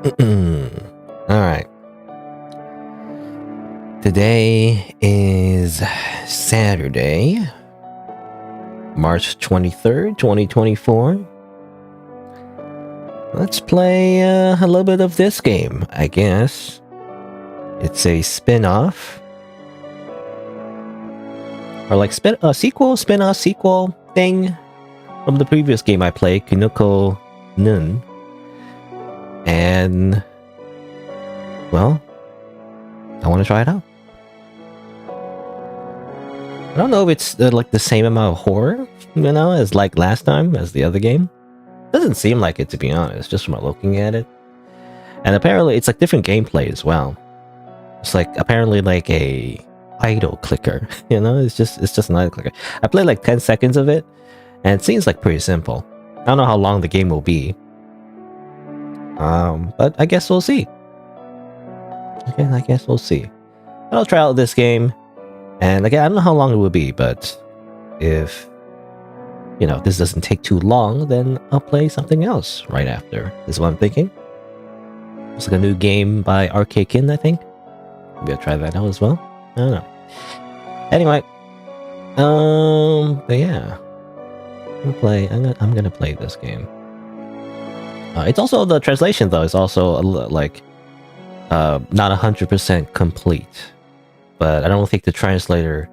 Alright. Today is Saturday, March 23rd, 2024. Let's play a little bit of this game, I guess. It's a spin-off. Or like sequel, spin-off, sequel thing from the previous game I played, Kinoko Nun. And, well, I want to try it out. I don't know if it's like the same amount of horror, as like last time, as the other game. Doesn't seem like it, to be honest, just from looking at it. And apparently it's like different gameplay as well. It's like apparently like a idle clicker, it's just an idle clicker. I played like 10 seconds of it, and it seems like pretty simple. I don't know how long the game will be. But I guess we'll see. Okay, I guess we'll see. I'll try out this game, and again, I don't know how long it will be, but if this doesn't take too long, then I'll play something else right after, is what I'm thinking. It's like a new game by Arcadekin, I think. Maybe I'll try that out as well. I don't know. Anyway, but yeah, I'm gonna play this game. It's also, the translation though is also like not 100% complete, but I don't think the translator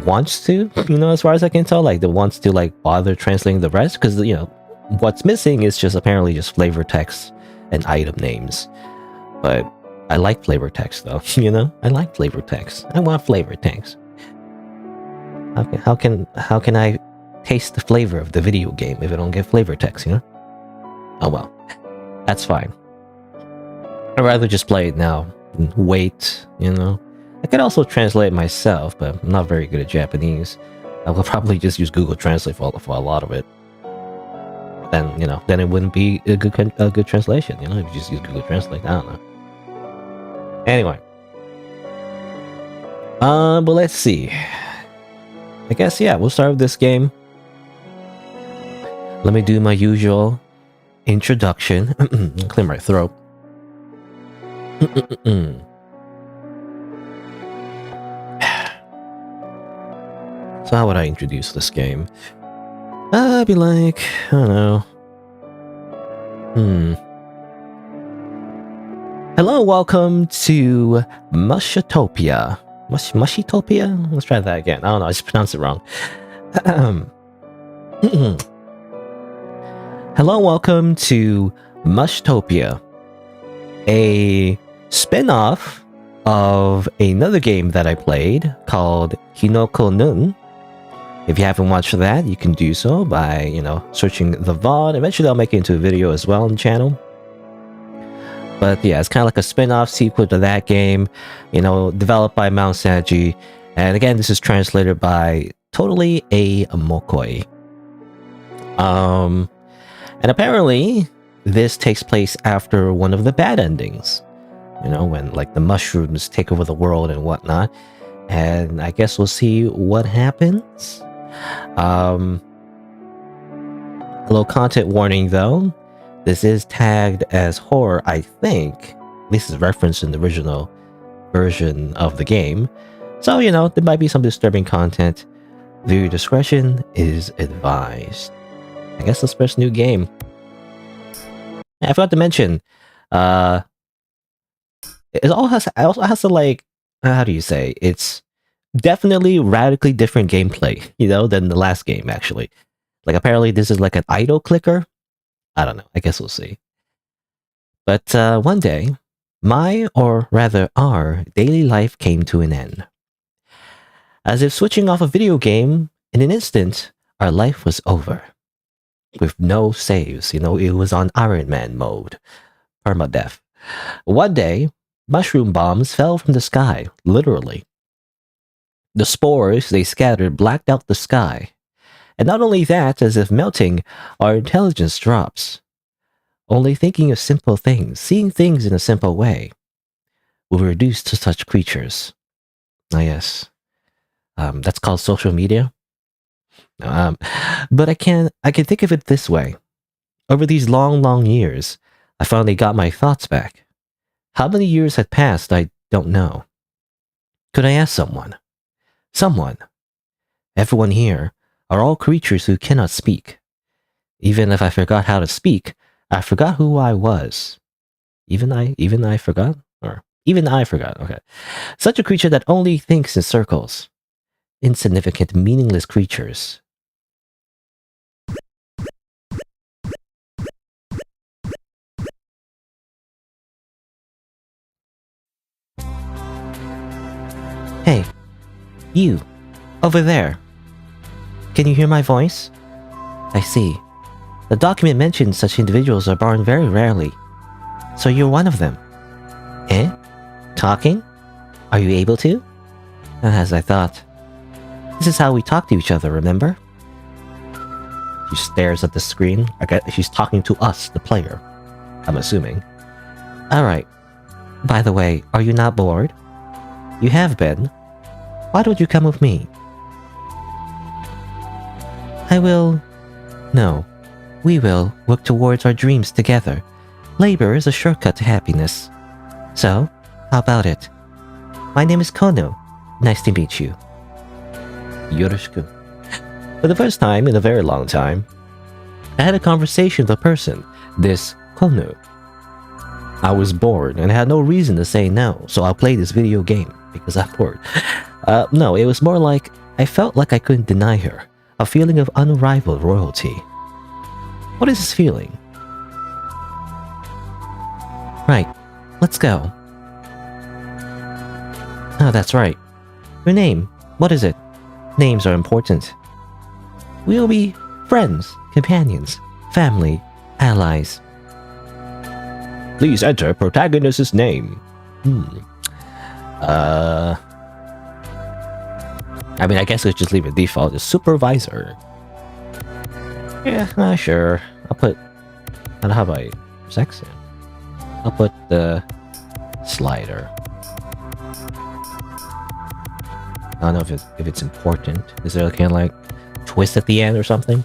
wants to, as far as I can tell, like, it wants to like bother translating the rest, because what's missing is just apparently just flavor text and item names. But I like flavor text though, I like flavor text. I want flavor text. How can I taste the flavor of the video game if I don't get flavor text, Oh well, that's fine. I'd rather just play it now and wait, I could also translate it myself, but I'm not very good at Japanese. I will probably just use Google Translate for a lot of it. Then, then it wouldn't be a good translation, if you just use Google Translate. I don't know. Anyway. But let's see. I guess, yeah, we'll start with this game. Let me do my usual introduction. Clear my throat. So how would I introduce this game? I'd be like, I don't know. Hello, welcome to Mushtopia. Mushtopia? Let's try that again. I don't know, I just pronounced it wrong. Hello, welcome to Mushtopia, a spin-off of another game that I played called Kinoko Nun. If you haven't watched that, you can do so by, searching the VOD. Eventually I'll make it into a video as well on the channel. But yeah, it's kind of like a spin-off sequel to that game, developed by Mount Saji. And again, this is translated by Totally A Mokoi. And apparently, this takes place after one of the bad endings. When like the mushrooms take over the world and whatnot. And I guess we'll see what happens. A little content warning though. This is tagged as horror, I think. This is referenced in the original version of the game. So, there might be some disturbing content. Viewer discretion is advised. I guess let's press new game. I forgot to mention, it also has to, like, how do you say? It's definitely radically different gameplay, than the last game, actually. Like, apparently this is like an idle clicker. I don't know. I guess we'll see. But one day, or rather our daily life came to an end. As if switching off a video game, in an instant, our life was over. With no saves, it was on Iron Man mode. Permadeath. One day, mushroom bombs fell from the sky, literally. The spores they scattered blacked out the sky. And not only that, as if melting, our intelligence drops. Only thinking of simple things, seeing things in a simple way, will reduce to such creatures. Ah, yes. That's called social media. But I can think of it this way. Over these long years, I finally got my thoughts back. How many years had passed, I don't know. Could I ask someone? Someone. Everyone here are all creatures who cannot speak. Even if I forgot how to speak, I forgot who I was. Even I forgot? Or even I forgot, okay. Such a creature that only thinks in circles. Insignificant, meaningless creatures. Hey, you, over there. Can you hear my voice? I see. The document mentions such individuals are born very rarely. So you're one of them. Eh? Talking? Are you able to? As I thought. This is how we talk to each other, remember? She stares at the screen. I guess she's talking to us, the player. I'm assuming. Alright. By the way, are you not bored? You have been. Why don't you come with me? I will... No. We will work towards our dreams together. Labor is a shortcut to happiness. So, how about it? My name is Kono. Nice to meet you. Yoroshiku. For the first time in a very long time, I had a conversation with a person, this Kono. I was bored and had no reason to say no, so I'll play this video game because I'm bored. No, it was more like I felt like I couldn't deny her, a feeling of unrivaled royalty. What is this feeling? Right, let's go. Oh, that's right. Your name, what is it? Names are important. We'll be friends, companions, family, allies. Please enter protagonist's name. I mean, I guess we'll just leave it default as supervisor. Yeah, sure. I'll put... How about sex? I'll put the slider. I don't know if it's important. Is there a kind of like twist at the end or something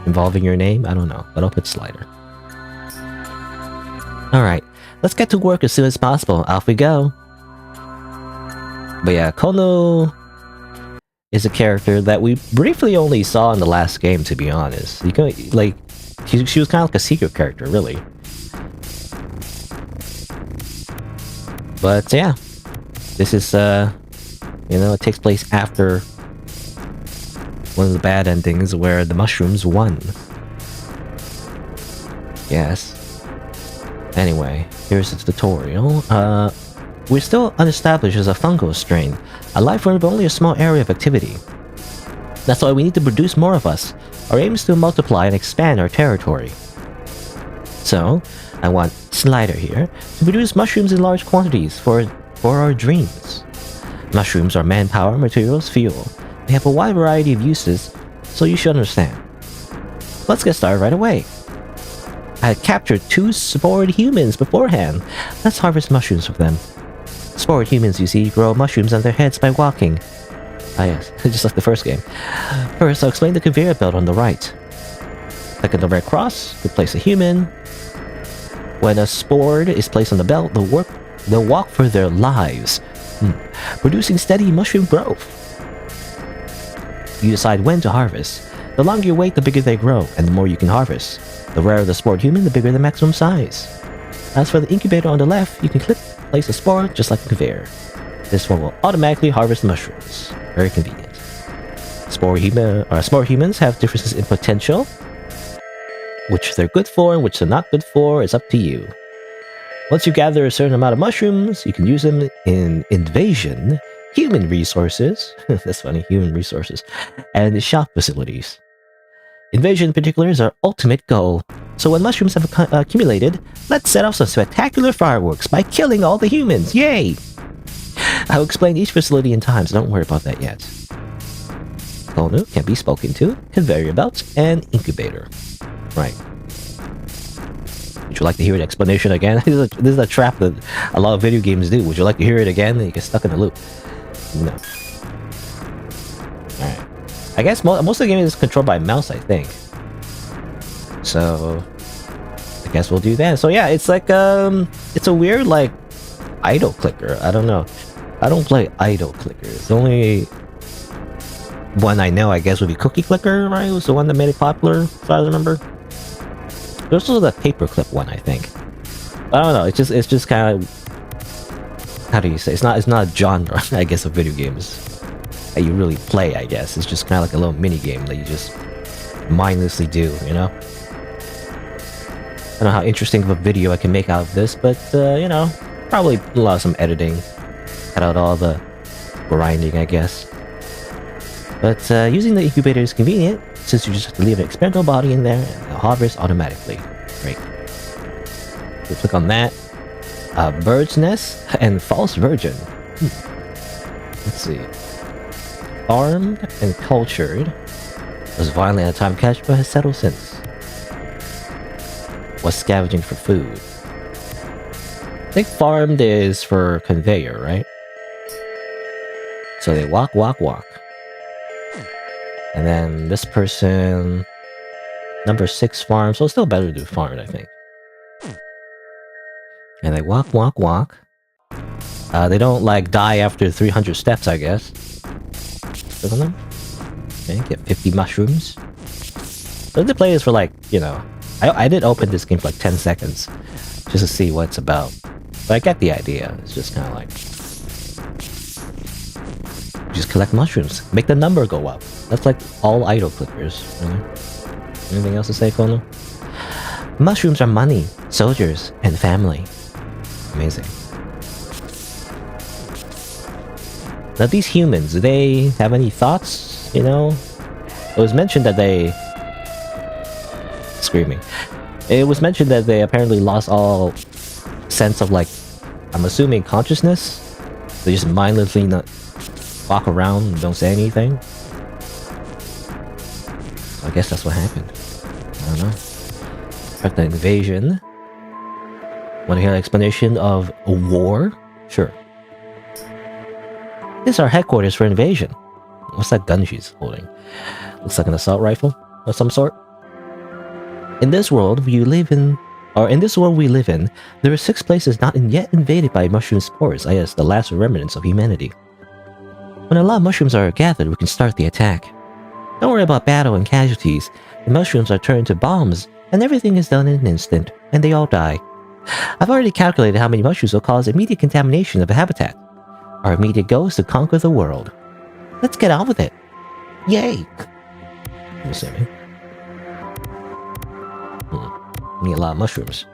involving your name? I don't know, but I'll put slider. Alright, let's get to work as soon as possible. Off we go. But yeah, Kono is a character that we briefly only saw in the last game, to be honest. You can, like, she was kind of like a secret character, really. But yeah, this is, you know, it takes place after one of the bad endings where the mushrooms won. Yes. Anyway, here's the tutorial. We're still unestablished as a fungal strain, a life form with only a small area of activity. That's why we need to produce more of us. Our aim is to multiply and expand our territory. So, I want Slider here to produce mushrooms in large quantities for our dreams. Mushrooms are manpower, materials, fuel. They have a wide variety of uses, so you should understand. Let's get started right away. I had captured 2 spored humans beforehand. Let's harvest mushrooms from them. Spored humans, you see, grow mushrooms on their heads by walking. Ah yes, just like the first game. First, I'll explain the conveyor belt on the right. Click on the red cross to place a human. When a spored is placed on the belt, they'll walk for their lives, producing steady mushroom growth. You decide when to harvest. The longer you wait, the bigger they grow, and the more you can harvest. The rarer the spored human, the bigger the maximum size. As for the incubator on the left, you can place a spore just like the conveyor. This one will automatically harvest mushrooms. Very convenient. Spore humans have differences in potential. Which they're good for and which they're not good for is up to you. Once you gather a certain amount of mushrooms, you can use them in invasion, human resources, that's funny, human resources, and shop facilities. Invasion in particular is our ultimate goal, so when mushrooms have accumulated, let's set off some spectacular fireworks by killing all the humans, yay! I'll explain each facility in time, so don't worry about that yet. Kono can be spoken to, conveyor belts, and incubator. Right. Would you like to hear the explanation again? This is a trap that a lot of video games do. Would you like to hear it again? And you get stuck in the loop. No. Alright. I guess most of the game is controlled by mouse, I think. So, guess we'll do that. So yeah, it's like it's a weird like idle clicker. I don't know. I don't play idle clickers. The only one I know, I guess, would be Cookie Clicker, right? It was the one that made it popular, as I remember. There's also the Paperclip one, I think. I don't know. It's just kind of, how do you say? It's not a genre, I guess, of video games that you really play. I guess it's just kind of like a little mini game that you just mindlessly do. You know. I don't know how interesting of a video I can make out of this, but you know, probably a lot of some editing, cut out all the grinding, I guess. But using the incubator is convenient, since you just have to leave an experimental body in there and it'll harvest automatically. Great. So click on that. Bird's Nest and False Virgin. Let's see. Farmed and cultured. Was violently at a time catch, but has settled since. Was scavenging for food. I think farmed is for conveyor, right? So they walk. And then this person, number 6 farm, so it's still better to do farmed, I think. And they walk. They don't like die after 300 steps, I guess. Click on them. Okay, get 50 mushrooms. So the play is for like, you know, I did open this game for like 10 seconds just to see what it's about. But I get the idea. It's just kind of like, just collect mushrooms. Make the number go up. That's like all idle clickers, really. Anything else to say, Kono? Mushrooms are money, soldiers, and family. Amazing. Now these humans, do they have any thoughts, you know? It was mentioned that they... Screaming. It was mentioned that they apparently lost all sense of like, I'm assuming consciousness? They just mindlessly not walk around and don't say anything? I guess that's what happened. I don't know. Expect an invasion. Want to hear an explanation of a war? Sure. This is our headquarters for invasion. What's that gun she's holding? Looks like an assault rifle of some sort. In this world we live in, there are 6 places not yet invaded by mushroom spores. I guess the last remnants of humanity. When a lot of mushrooms are gathered, we can start the attack. Don't worry about battle and casualties. The mushrooms are turned to bombs, and everything is done in an instant, and they all die. I've already calculated how many mushrooms will cause immediate contamination of the habitat. Our immediate goal is to conquer the world. Let's get on with it. Yay! I'm assuming. Need a lot of mushrooms.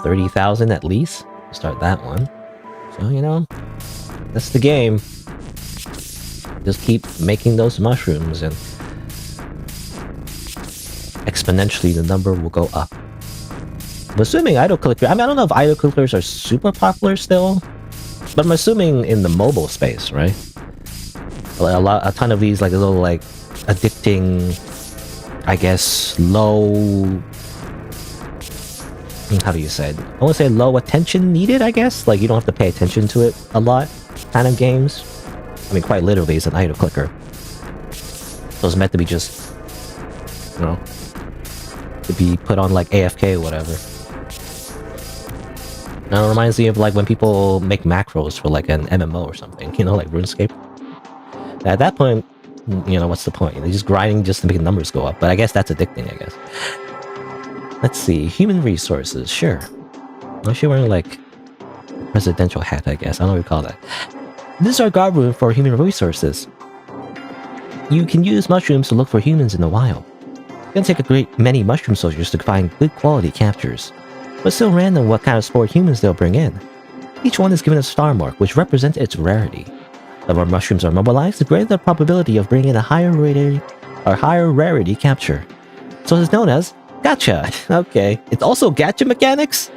30,000 at least. Start that one. So, you know, that's the game. Just keep making those mushrooms and exponentially the number will go up. I'm assuming idle clicker. I mean, I don't know if idle clickers are super popular still, but I'm assuming in the mobile space, right? A ton of these like little like addicting, I guess, low. How do you say it? I want to say low attention needed, I guess. Like you don't have to pay attention to it a lot, kind of games. I mean, quite literally, it's an idle clicker. So it's meant to be just, you know, to be put on like AFK or whatever. Now it reminds me of like when people make macros for like an MMO or something, you know, like RuneScape. At that point, you know, what's the point? They're just grinding just to make the numbers go up. But I guess that's addicting, I guess. Let's see. Human resources. Sure. I'm actually wearing like a presidential hat, I guess. I don't recall that. This is our guard room for human resources. You can use mushrooms to look for humans in the wild. It's gonna take a great many mushroom soldiers to find good quality captures. But it's still random what kind of spore humans they'll bring in. Each one is given a star mark, which represents its rarity. The more mushrooms are mobilized, the greater the probability of bringing a higher rarity capture. So it's known as Gacha. Okay. It's also gacha mechanics?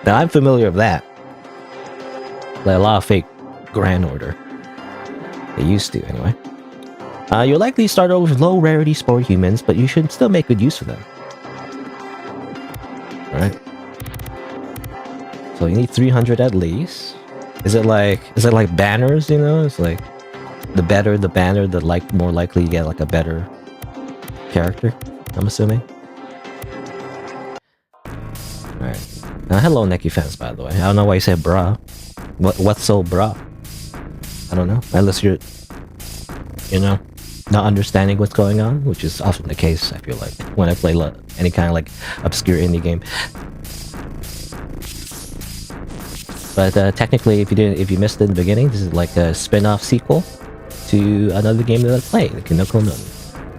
Now I'm familiar with that. Like a lot of fake Grand Order. They used to, anyway. You'll likely start over with low rarity spore humans, but you should still make good use of them. Alright. So you need 300 at least. Is it like banners, you know? It's like the better the banner, the more likely you get like a better character, I'm assuming. Hello, Neki fans, by the way. I don't know why you said bruh. What's so bruh? I don't know. Unless you're, not understanding what's going on, which is often the case, I feel like, when I play any kind of, like, obscure indie game. But technically, if you missed it in the beginning, this is like a spin-off sequel to another game that I played, the Kinoko Nun.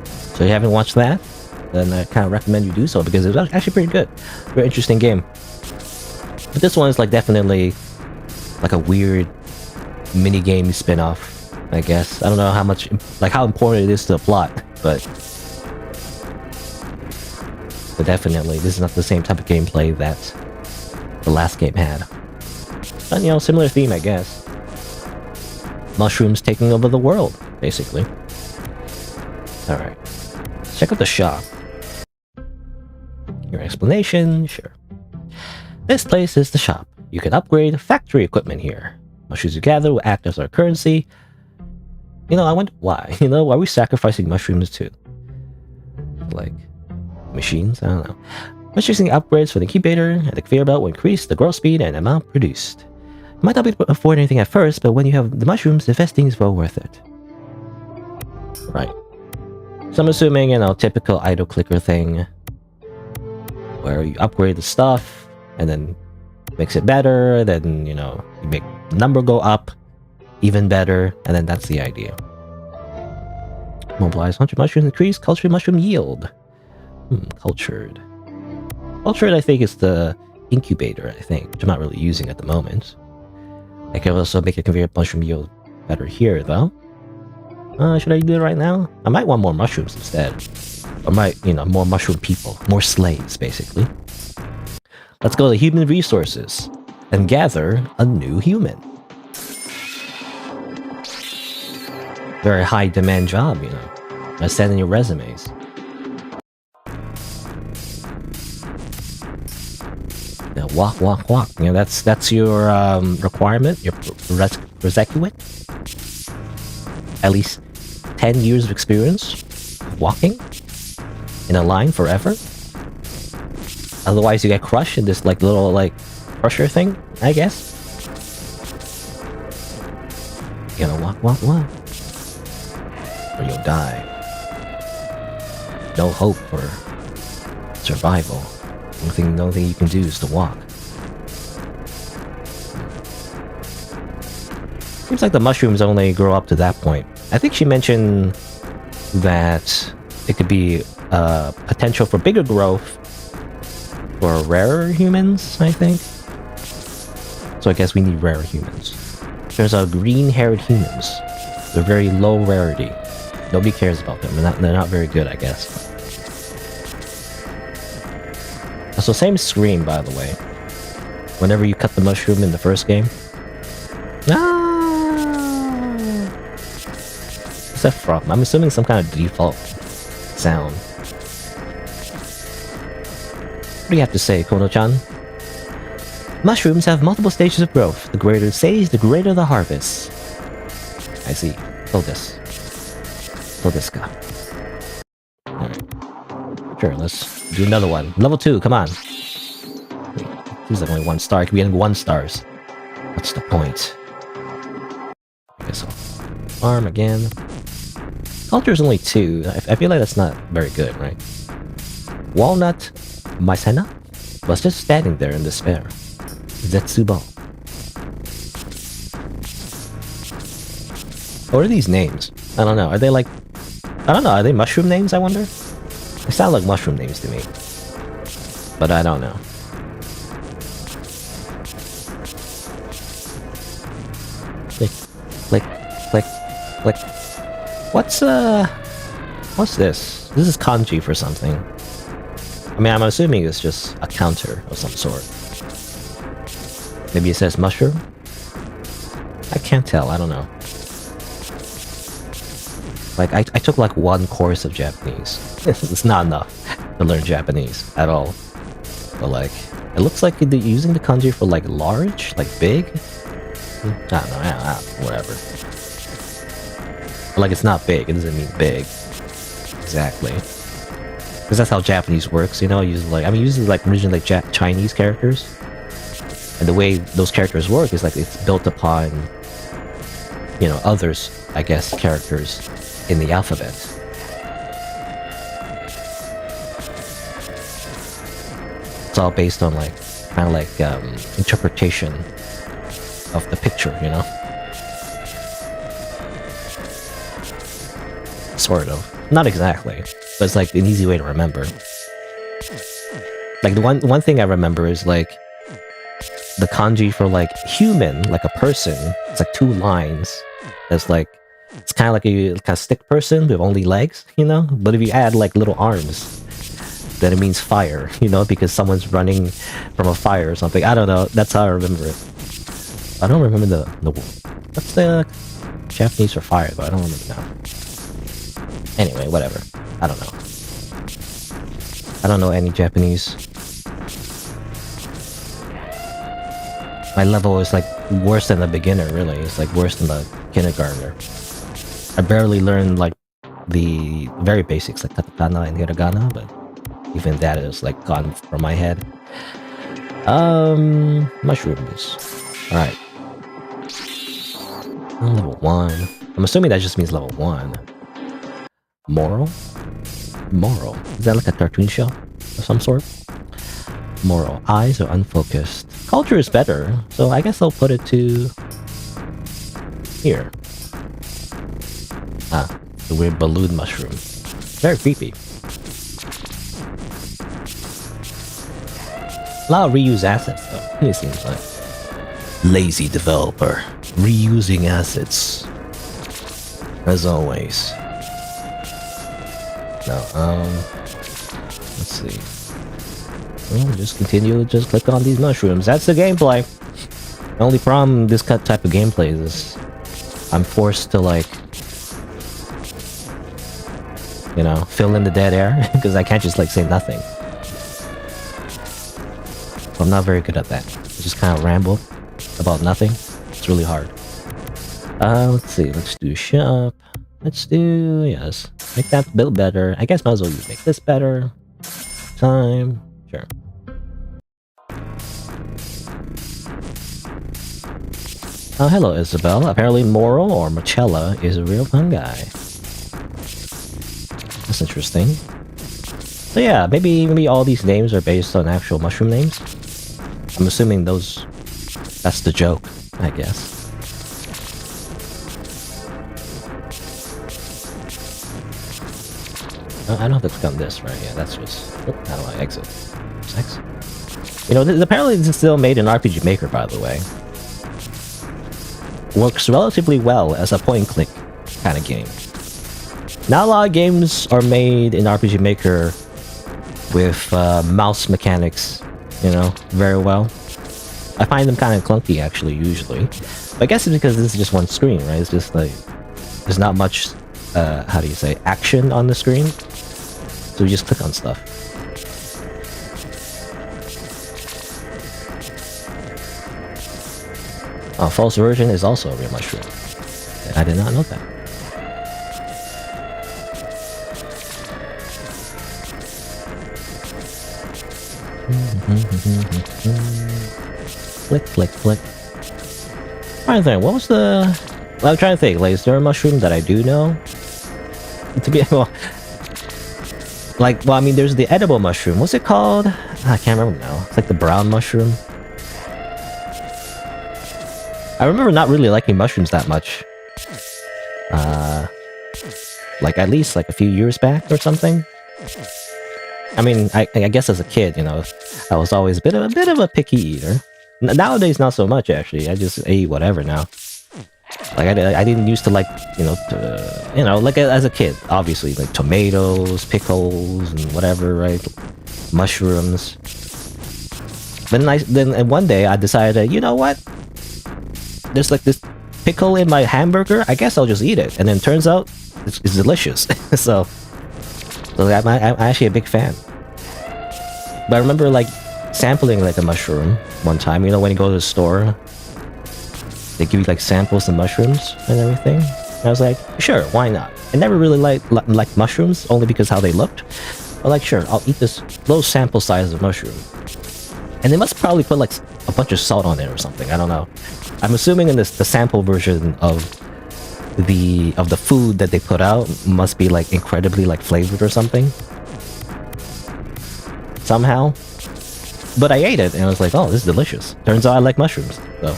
So if you haven't watched that, then I kind of recommend you do so, because it was actually pretty good. Very interesting game. But this one is like definitely like a weird mini-game spin-off, I guess. I don't know how important it is to the plot, but definitely this is not the same type of gameplay that the last game had. But, similar theme, I guess. Mushrooms taking over the world, basically. Alright. Check out the shop. Your explanation? Sure. This place is the shop. You can upgrade factory equipment here. Mushrooms you gather will act as our currency. I wonder why. Why are we sacrificing mushrooms to, like, machines? I don't know. Purchasing upgrades for the incubator and the conveyor belt will increase the growth speed and amount produced. You might not be able to afford anything at first, but when you have the mushrooms, investing is well worth it. Right. So I'm assuming, typical idle clicker thing, where you upgrade the stuff, and then makes it better, then, you make the number go up, even better, and then that's the idea. Mobilize 100 mushrooms, increase cultured mushroom yield. Cultured. Cultured, I think, is the incubator, I think, which I'm not really using at the moment. I can also make a conveyor mushroom yield better here, though. Should I do it right now? I might want more mushrooms instead. Or more mushroom people. More slaves, basically. Let's go to human resources and gather a new human. Very high demand job, I send in your resumes. Now walk. That's your requirement, your prerequisite. At least 10 years of experience walking in a line forever. Otherwise, you get crushed in this little crusher thing, I guess. You gotta walk, or you'll die. No hope for survival. The only thing you can do is to walk. Seems like the mushrooms only grow up to that point. I think she mentioned that it could be potential for bigger growth for rarer humans, I think. So I guess we need rarer humans. There's green-haired humans. They're very low rarity. Nobody cares about them. They're not very good, I guess. So same scream, by the way. Whenever you cut the mushroom in the first game. What's that from? I'm assuming some kind of default sound. What do you have to say, Kono-chan? Mushrooms have multiple stages of growth. The greater the stage, the greater the harvest. I see. Hold this. Alright. Sure, let's do another one. Level 2, come on. Seems like only 1 star. It could be getting 1 stars. What's the point? I guess I'll farm again. Culture is only 2. I feel like that's not very good, right? Walnut Maisena was just standing there in despair. Zetsubo. What are these names? I don't know. Are they like... I don't know. Are they mushroom names, I wonder? They sound like mushroom names to me. But I don't know. Click. What's this? This is kanji for something. I mean, I'm assuming it's just a counter of some sort. Maybe it says mushroom? I can't tell, I don't know. I took 1 course of Japanese. It's not enough to learn Japanese at all. But it looks like they're using the kanji for large, big? I don't know, whatever. But it's not big, it doesn't mean big. Exactly. Because that's how Japanese works, I'm using originally Chinese characters. And the way those characters work is like it's built upon, you know, others, I guess, characters in the alphabet. It's all based on like kind of like interpretation of the picture, you know. Sort of, not exactly, but it's like an easy way to remember. Like the one thing I remember is like the kanji for like human, like a person. It's like 2 lines. It's like it's kind of like a kind of stick person with only legs, you know. But if you add like little arms, then it means fire, you know, because someone's running from a fire or something. I don't know. That's how I remember it. I don't remember the what's the Japanese for fire though. I don't remember now. Anyway, whatever. I don't know. I don't know any Japanese. My level is like worse than the beginner, really. It's like worse than the kindergartner. I barely learned like the very basics like katakana and hiragana, but even that is like gone from my head. Mushrooms. Alright. Level 1. I'm assuming that just means level 1. Moral? Moral. Is that like a cartoon show of some sort? Moral. Eyes are unfocused. Culture is better, so I guess I'll put it to here. Ah, the weird balloon mushroom. Very creepy. A lot of reuse assets though, it seems like. Lazy developer. Reusing assets. As always. No, let's see. Well, just continue, just click on these mushrooms. That's the gameplay. The only problem with this type of gameplay is I'm forced to like, you know, fill in the dead air because I can't just like say nothing. I'm not very good at that. I just kind of ramble about nothing. It's really hard. Let's see. Let's do shop. Let's do, yes. Make that build better. I guess might as well make this better. Time. Sure. Oh, hello, Isabel. Apparently Moral or Marcella is a real fungi. That's interesting. So yeah, maybe all these names are based on actual mushroom names. I'm assuming that's the joke, I guess. I don't have to click on this, right? Yeah, that's just... Oh, how do I exit? Sex? You know, apparently this is still made in RPG Maker, by the way. Works relatively well as a point-and-click kind of game. Not a lot of games are made in RPG Maker with mouse mechanics, you know, very well. I find them kind of clunky, actually, usually. But I guess it's because this is just one screen, right? It's just like... There's not much, how do you say, action on the screen. So we just click on stuff. Oh, false version is also a real mushroom. I did not know that. Click, click, click. I'm trying to think, what was the... Well, I'm trying to think, like, is there a mushroom that I do know? To be... Well, like, well, I mean, there's the edible mushroom. What's it called? I can't remember now. It's like the brown mushroom. I remember not really liking mushrooms that much. Like, at least, like, a few years back or something. I mean, I guess as a kid, you know, I was always a bit of a picky eater. Nowadays, not so much, actually. I just ate whatever now. Like, I didn't used to like, you know, like as a kid, obviously, like tomatoes, pickles, and whatever, right? Mushrooms. Then one day I decided, you know what? There's like this pickle in my hamburger. I guess I'll just eat it. And then turns out it's delicious. so I'm actually a big fan. But I remember like sampling like a mushroom one time. You know, when you go to the store, they give you like samples of mushrooms and everything. And I was like, sure, why not? I never really liked mushrooms, only because how they looked. But like, sure, I'll eat this low sample size of mushroom. And they must probably put like a bunch of salt on it or something. I don't know. I'm assuming in the sample version of the food that they put out must be like incredibly like flavored or something. Somehow. But I ate it and I was like, oh, this is delicious. Turns out I like mushrooms, so.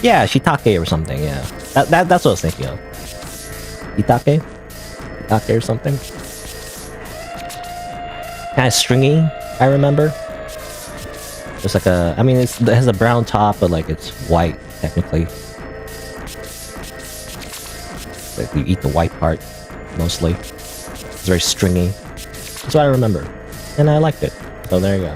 Yeah, shiitake or something, yeah. That's what I was thinking of. Shiitake? Shiitake or something? Kind of stringy, I remember. It's like a... I mean, it has a brown top, but like it's white, technically. Like you eat the white part, mostly. It's very stringy. That's what I remember. And I liked it. So there you go.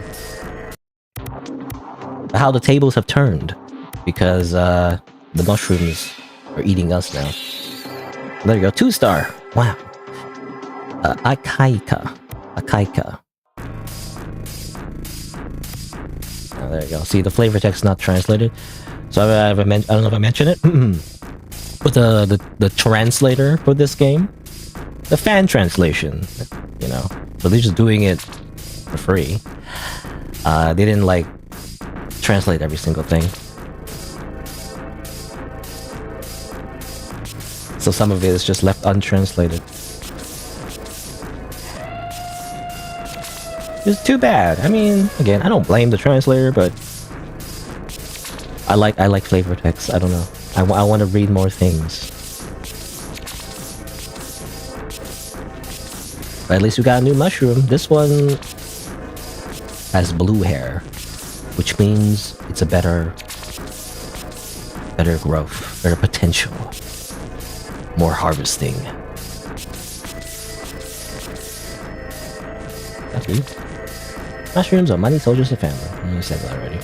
How the tables have turned. Because the mushrooms are eating us now. There you go, 2-star. Wow. Akaika. Oh, there you go. See, the flavor text is not translated. So I don't know if I mentioned it. With the translator for this game, the fan translation, you know. So they're just doing it for free. They didn't like translate every single thing. So some of it is just left untranslated. It's too bad. I mean, again, I don't blame the translator, but I like flavor text. I don't know. I want to read more things. But at least we got a new mushroom. This one has blue hair, which means it's a better growth, better potential. More harvesting. That's weird. Mushrooms are money, soldiers, and family. You said that already.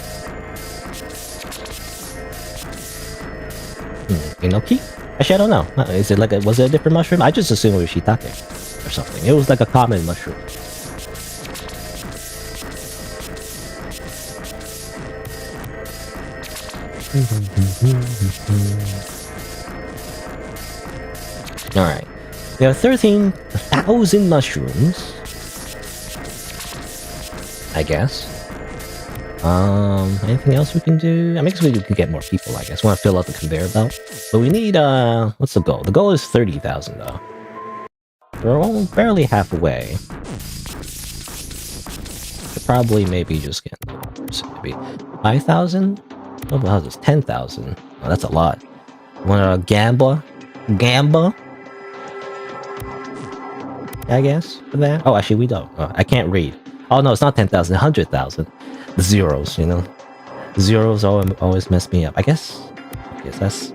Enoki? Actually, I don't know. Is it like was it a different mushroom? I just assumed it was shiitake or something. It was like a common mushroom. Alright. We have 13,000 mushrooms. I guess. Anything else we can do? I mean, we can get more people, I guess. We want to fill out the conveyor belt. But we need, what's the goal? The goal is 30,000, though. We're barely halfway. Should probably maybe just get maybe 5,000? Oh, how's this? 10,000. Oh, that's a lot. Want to gamble? I guess, for that? Oh, actually, we don't. Oh, I can't read. Oh, no, it's not 10,000, 100,000. The zeros, you know? Zeros always mess me up. I guess that's...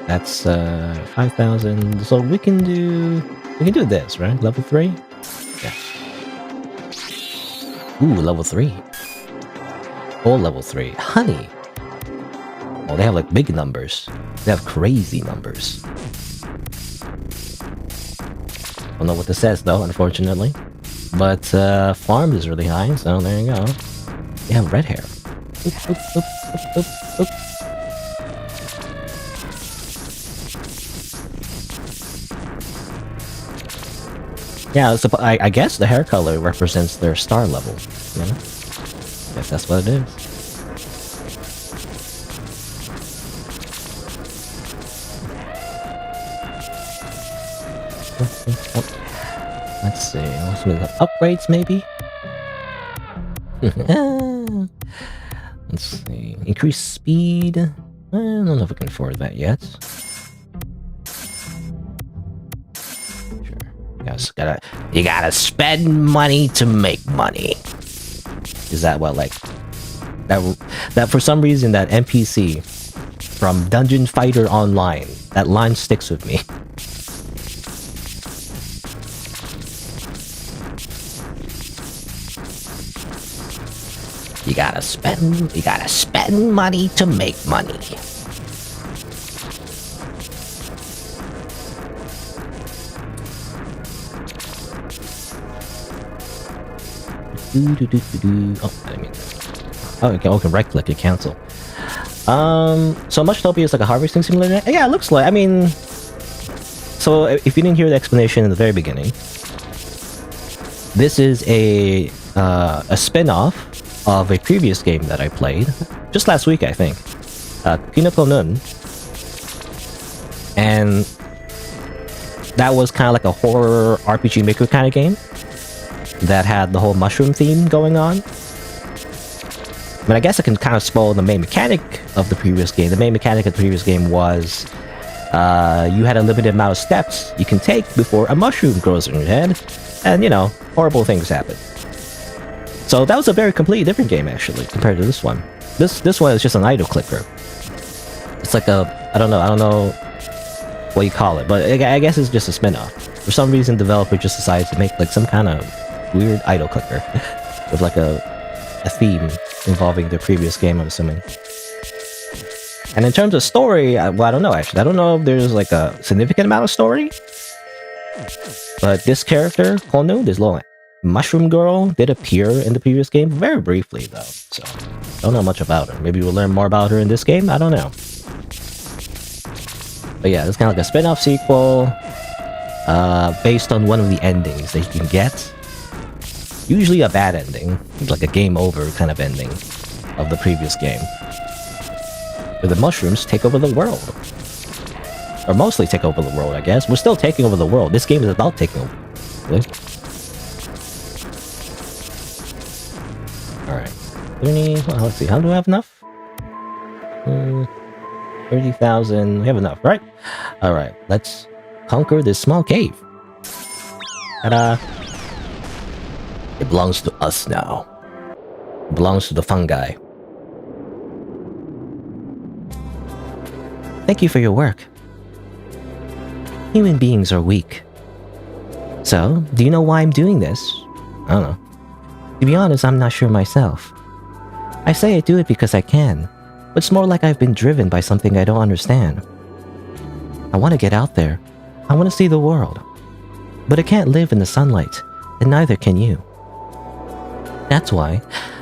That's, 5,000. So we can do this, right? Level 3? Yeah. Ooh, level 3. Oh, level 3. Honey! Oh, they have, like, big numbers. They have crazy numbers. Don't know what this says though, unfortunately. But farm is really high, so there you go. They have red hair. Oop, oop, oop, oop, oop, oop. Yeah, so I guess the hair color represents their star level. You know? I guess that's what it is. Let's see. Upgrades, maybe? Let's see. Increase speed. I don't know if we can afford that yet. Sure. You gotta spend money to make money. Is that what, like... That for some reason, that NPC from Dungeon Fighter Online, that line sticks with me. You gotta spend money to make money. Oh, I didn't mean that. Oh, okay, can right click to cancel. So Mushtopia is like a harvesting simulator? Yeah, it looks like, I mean, So if you didn't hear the explanation in the very beginning, this is a spin-off of a previous game that I played just last week, I think. Kinoko Nun. And that was kind of like a horror RPG Maker kind of game that had the whole mushroom theme going on. But I guess I can kind of spoil the main mechanic of the previous game. The main mechanic of the previous game was you had a limited amount of steps you can take before a mushroom grows in your head, and you know, horrible things happen. So that was a very completely different game actually compared to this one. This one is just an idle clicker. It's like a I don't know what you call it, but I guess it's just a spin-off. For some reason, developer just decided to make like some kind of weird idle clicker with like a theme involving their previous game, I'm assuming. And in terms of story, well, I don't know actually. I don't know if there's like a significant amount of story. But this character, Honu, this little mushroom girl, did appear in the previous game very briefly though. So, don't know much about her. Maybe we'll learn more about her in this game? I don't know. But yeah, it's kind of like a spin-off sequel based on one of the endings that you can get. Usually a bad ending, like a game over kind of ending of the previous game. Where the mushrooms take over the world. Or mostly take over the world, I guess. We're still taking over the world. This game is about taking over. Really? Alright. Well, let's see, how do I have enough? 30,000. We have enough, right? Alright, let's conquer this small cave. Ta-da! It belongs to us now. It belongs to the fungi. Thank you for your work. Human beings are weak. So, do you know why I'm doing this? I don't know. To be honest, I'm not sure myself. I say I do it because I can, but it's more like I've been driven by something I don't understand. I want to get out there. I want to see the world. But I can't live in the sunlight, and neither can you. That's why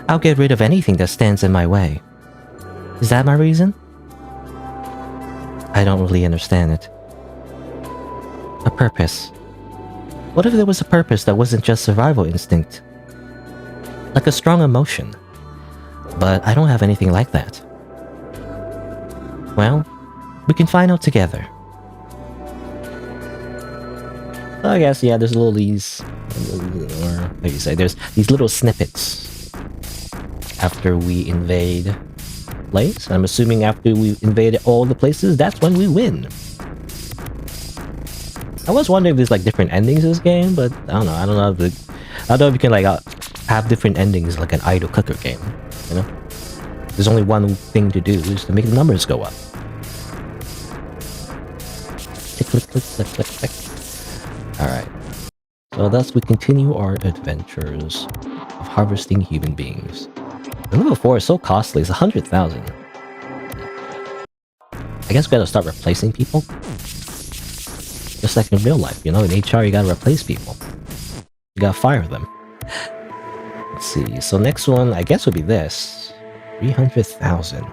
I'll get rid of anything that stands in my way. Is that my reason? I don't really understand it. A purpose. What if there was a purpose that wasn't just survival instinct? Like a strong emotion. But I don't have anything like that. Well, we can find out together. So I guess, yeah, there's these, or what do you say, there's these little snippets after we invade place. I'm assuming after we invade all the places, that's when we win. I was wondering if there's like different endings in this game, but I don't know. I don't know if you can like have different endings like an idle clicker game. You know, there's only one thing to do is to make the numbers go up. Click, click, click, click, click, click. All right. So thus we continue our adventures of harvesting human beings. And level 4 is so costly. It's 100,000. I guess we gotta start replacing people. Just like in real life, you know, in HR you gotta replace people. You gotta fire them. Let's see, so next one, I guess would be this. 300,000.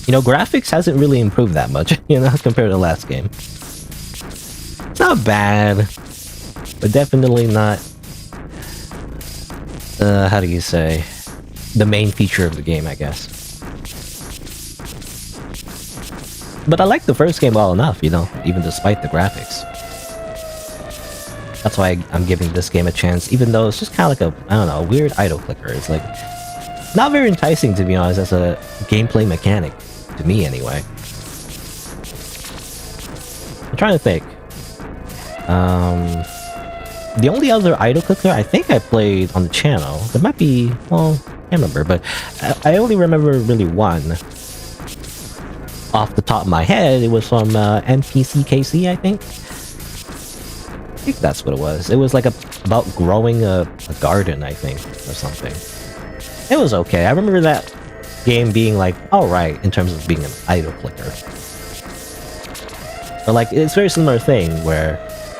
You know, graphics hasn't really improved that much, you know, compared to the last game. It's not bad, but definitely not, how do you say, the main feature of the game, I guess. But I like the first game well enough, you know, even despite the graphics. That's why I'm giving this game a chance, even though it's just kind of like a, I don't know, a weird idle clicker. It's like, not very enticing to be honest as a gameplay mechanic, to me anyway. I'm trying to think. The only other idle clicker I think I played on the channel, there might be, well, I can't remember, but I only remember really one. Off the top of my head, it was from NPCKC, I think. I think that's what it was. It was like about growing a garden, I think, or something. It was okay. I remember that game being like, alright, in terms of being an idle clicker. But like, it's a very similar thing where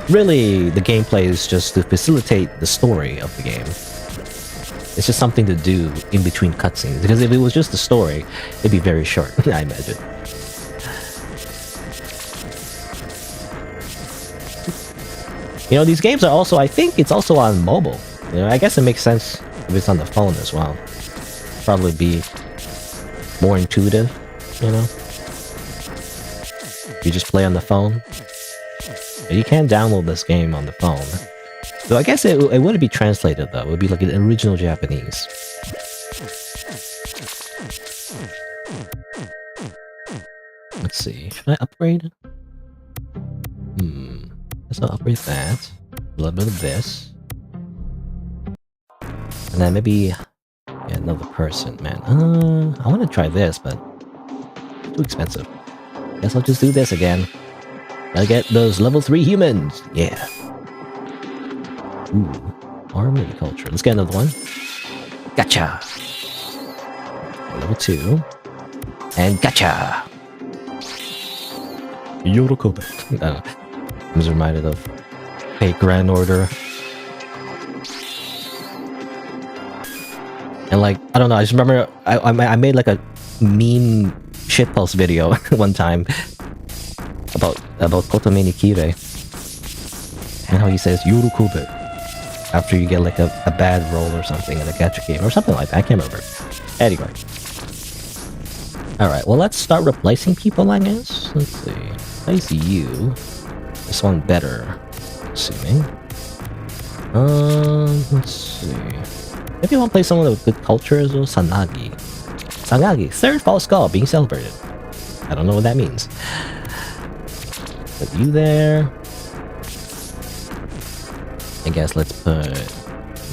really the gameplay is just to facilitate the story of the game. It's just something to do in between cutscenes. Because if it was just the story, it'd be very short, I imagine. You know, these games are also, I think it's also on mobile. You know, I guess it makes sense if it's on the phone as well. Probably be more intuitive, you know? You just play on the phone. But you can download this game on the phone. So I guess it wouldn't be translated though. It would be like an original Japanese. Let's see. Should I upgrade? Let's not upgrade that. A little bit of this. And then maybe another person, man. I want to try this, but too expensive. Guess I'll just do this again. Gotta get those level 3 humans. Yeah. Ooh. Armory culture. Let's get another one. Gotcha. Level 2. And gotcha. Yorokobe. I don't know. I was reminded of a Grand Order. And like, I don't know, I just remember I made like a meme shitpost video one time about Kotomeni Kire and how he says Yorokobe after you get like a bad roll or something in a gacha game or something like that. I can't remember. Anyway. Alright, well let's start replacing people, I guess. Let's see. Replace you. This one better, assuming. Let's see. Maybe I want to play someone with good culture as well. Sanagi. Sanagi, third false skull being celebrated. I don't know what that means. Put you there. I guess let's put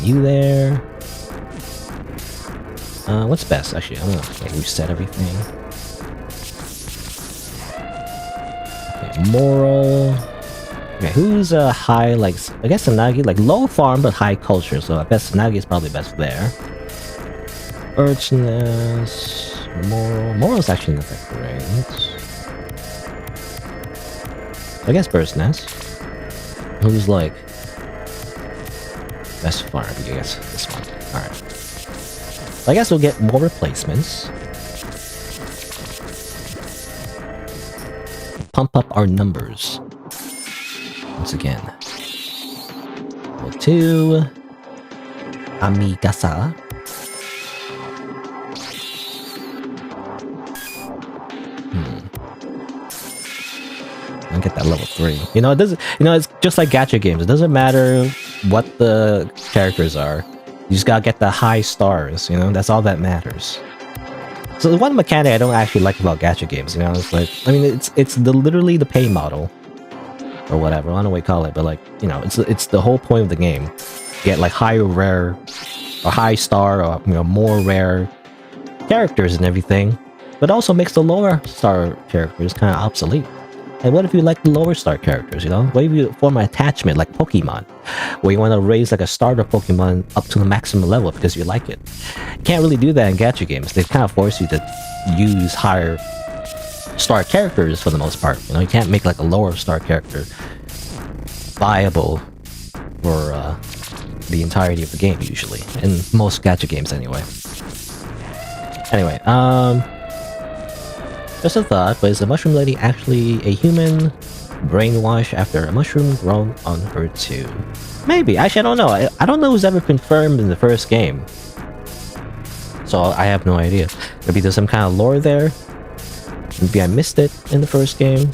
you there. What's best? Actually, I'm gonna like reset everything. Okay, moral. Okay, who's high, like, I guess Sanagi, like low farm but high culture, so I guess Sanagi is probably best there. Urchness, moral's actually not that great. I guess Bird's Nest. Who's like best farm? I guess this one. Alright. So I guess we'll get more replacements. Pump up our numbers. Once again. Level 2. Amigasa. I'll get that level 3. You know, it doesn't. You know, it's just like gacha games. It doesn't matter what the characters are. You just gotta get the high stars. You know, that's all that matters. So the one mechanic I don't actually like about gacha games, you know, it's like, I mean, it's literally the pay model. Or whatever, I don't know what you call it, but like, you know, it's the whole point of the game. Get like higher rare, or high star, or you know, more rare characters and everything, but also makes the lower star characters kind of obsolete. And what if you like the lower star characters, you know? What if you form an attachment like Pokemon, where you want to raise like a starter Pokemon up to the maximum level because you like it? You can't really do that in gacha games. They kind of force you to use higher star characters for the most part. You know, you can't make like a lower star character viable for the entirety of the game usually, in most gacha games anyway. Anyway, just a thought, but is the mushroom lady actually a human brainwash after a mushroom grown on her too? Maybe. Actually, I don't know. I don't know who's ever confirmed in the first game, so I have no idea. Maybe there's some kind of lore there. Maybe I missed it in the first game.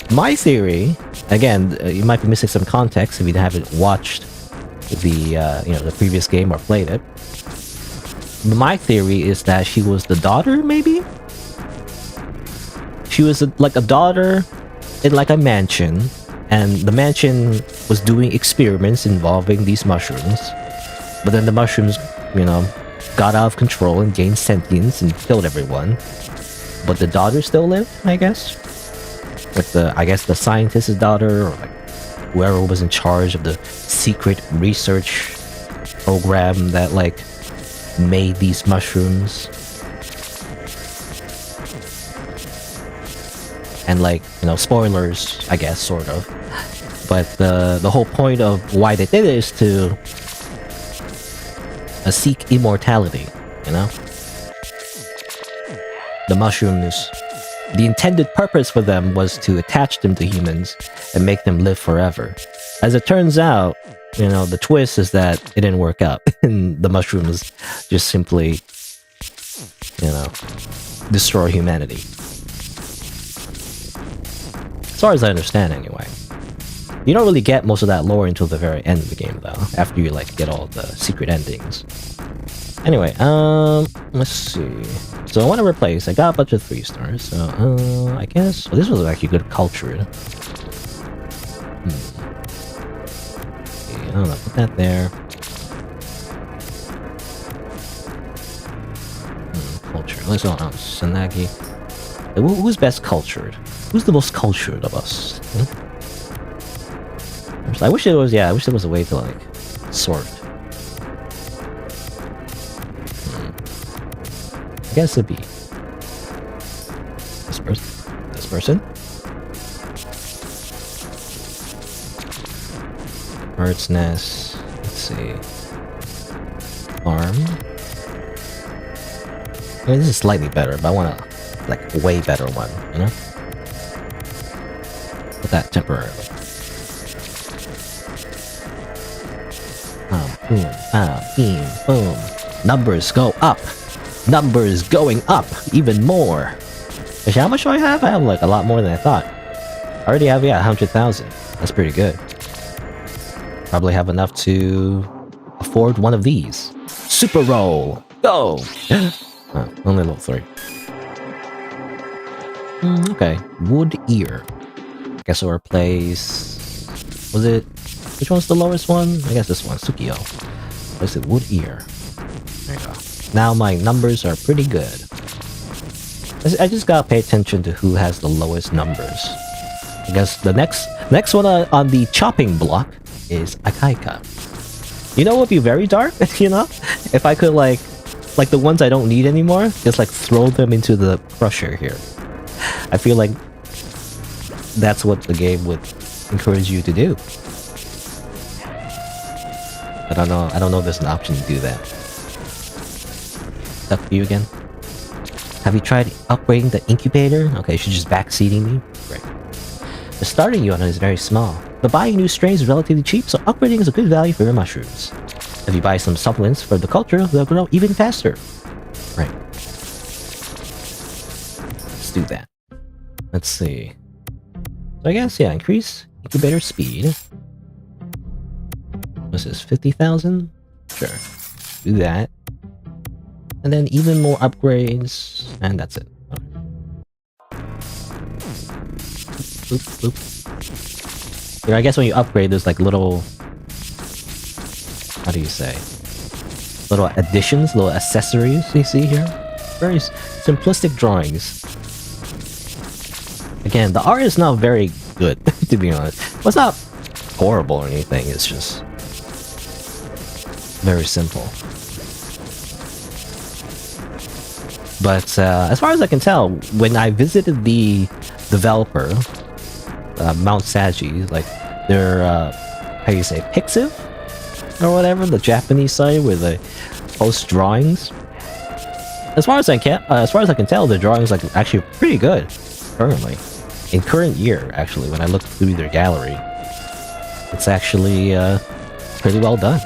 My theory, again, you might be missing some context if you haven't watched the you know, the previous game or played it. My theory is that she was the daughter, maybe? She was like a daughter in like a mansion, and the mansion was doing experiments involving these mushrooms. But then the mushrooms, you know, got out of control and gained sentience and killed everyone. But the daughter still lived, I guess. Like I guess the scientist's daughter, or like whoever was in charge of the secret research program that like made these mushrooms. And like, you know, spoilers, I guess, sort of. But the whole point of why they did it is to seek immortality, you know? The mushrooms, the intended purpose for them was to attach them to humans and make them live forever. As it turns out, you know, the twist is that it didn't work out, and the mushrooms just simply, you know, destroy humanity. As far as I understand, anyway. You don't really get most of that lore until the very end of the game, though, after you, like, get all the secret endings. Anyway, let's see. So I want to replace, I got a bunch of 3 stars, so, I guess, well, this was actually good cultured. Okay, I don't know, put that there. Culture, let's go on, Sanagi. Who's best cultured? Who's the most cultured of us? I wish there was, yeah, I wish there was a way to, like, sort. I guess it'd be this person. This person. Bird's nest. Let's see. Farm. I mean, this is slightly better, but I want a, like, way better one, you know? Put that temporarily. Boom, boom. Numbers go up. Numbers going up even more. Actually, how much do I have? I have like a lot more than I thought. I already have, yeah, 100,000. That's pretty good. Probably have enough to afford one of these. Super roll. Go. Oh, only level 3. Okay. Wood ear. Guess I'll replace. Was it? Which one's the lowest one? I guess this one, Sukiyo. What's it? Wood ear. There you go. Now my numbers are pretty good. I just gotta pay attention to who has the lowest numbers. I guess the next one on the chopping block is Akaika. You know what would be very dark? You know? If I could like the ones I don't need anymore, just like throw them into the crusher here. I feel like that's what the game would encourage you to do. I don't know if there's an option to do that. Up to you again. Have you tried upgrading the incubator? Okay, she's just backseating me. Great. The starting unit is very small, but buying new strains is relatively cheap, so upgrading is a good value for your mushrooms. If you buy some supplements for the culture, they'll grow even faster. Right. Let's do that. Let's see. So I guess, yeah, increase incubator speed. What's this, 50,000? Sure. Do that. And then even more upgrades, and that's it. Okay. Boop, boop. Yeah, I guess when you upgrade, there's like little... How do you say? Little additions, little accessories you see here. Very simplistic drawings. Again, the art is not very good, to be honest. Well, it's not horrible or anything, it's just... very simple. But as far as I can tell, when I visited the developer, Mount Saji, like their how do you say, Pixiv or whatever, the Japanese site where they post drawings. As far as I can tell, the drawings like actually pretty good currently. In current year, actually, when I looked through their gallery, it's actually pretty well done.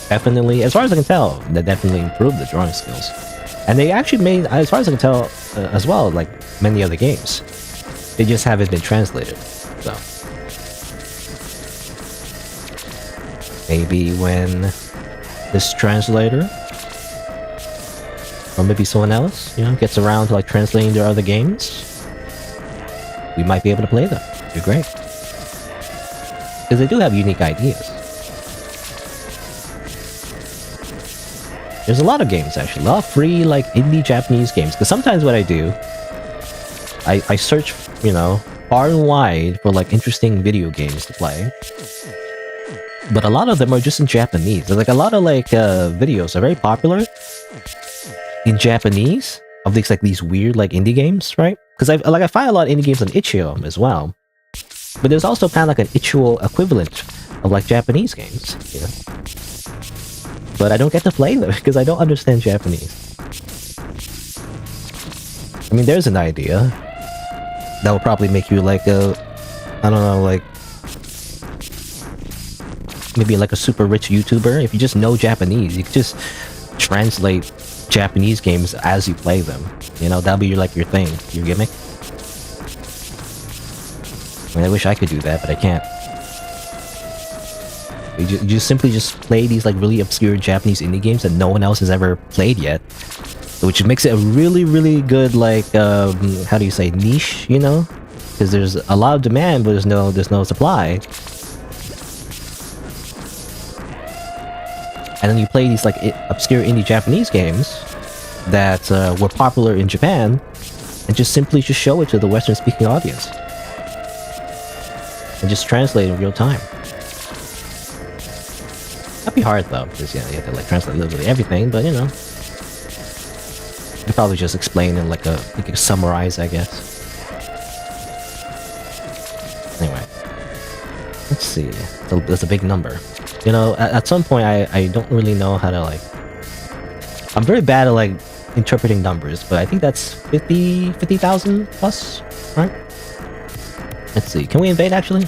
Definitely, as far as I can tell, they definitely improved the drawing skills. And they actually made, as far as I can tell, as well, like many other games. They just haven't been translated, so. Maybe when this translator, or maybe someone else, you know, gets around to like translating their other games, we might be able to play them. It'd be great. Because they do have unique ideas. There's a lot of games, actually. A lot of free, like, indie Japanese games. Because sometimes what I do, I search, you know, far and wide for, like, interesting video games to play. But a lot of them are just in Japanese. There's, like, a lot of, like, videos are very popular in Japanese of these, like, these weird, like, indie games, right? Because I find a lot of indie games on itch.io as well. But there's also kind of like an itch.io equivalent of, like, Japanese games, you know? But I don't get to play them because I don't understand Japanese. I mean, there's an idea that will probably make you like I don't know, like maybe like a super rich YouTuber. If you just know Japanese, you could just translate Japanese games as you play them. You know, that'll be like your thing, your gimmick. I mean, I wish I could do that, but I can't. You just simply just play these like really obscure Japanese indie games that no one else has ever played yet, which makes it a really, really good like how do you say, niche? You know, because there's a lot of demand, but there's no supply. And then you play these like obscure indie Japanese games that were popular in Japan, and just simply just show it to the Western-speaking audience, and just translate in real time. That'd be hard though, because yeah, you have to like translate literally everything. But you know, you probably just explain in like a summarize, I guess. Anyway, let's see. So that's a big number. You know, at some point I don't really know how to like... I'm very bad at like interpreting numbers, but I think that's 50,000 plus, right? Let's see. Can we invade actually?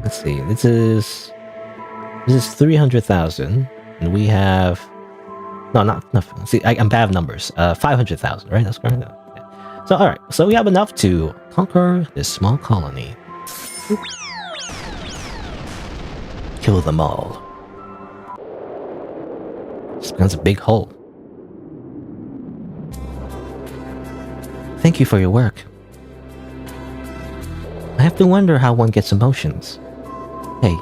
Let's see. This is 300,000, and we have... No, not... See, I'm bad at numbers. 500,000, right? That's correct. Yeah. So, alright. So we have enough to conquer this small colony. Oop. Kill them all. That's a big hole. Thank you for your work. I have to wonder how one gets emotions. Hey,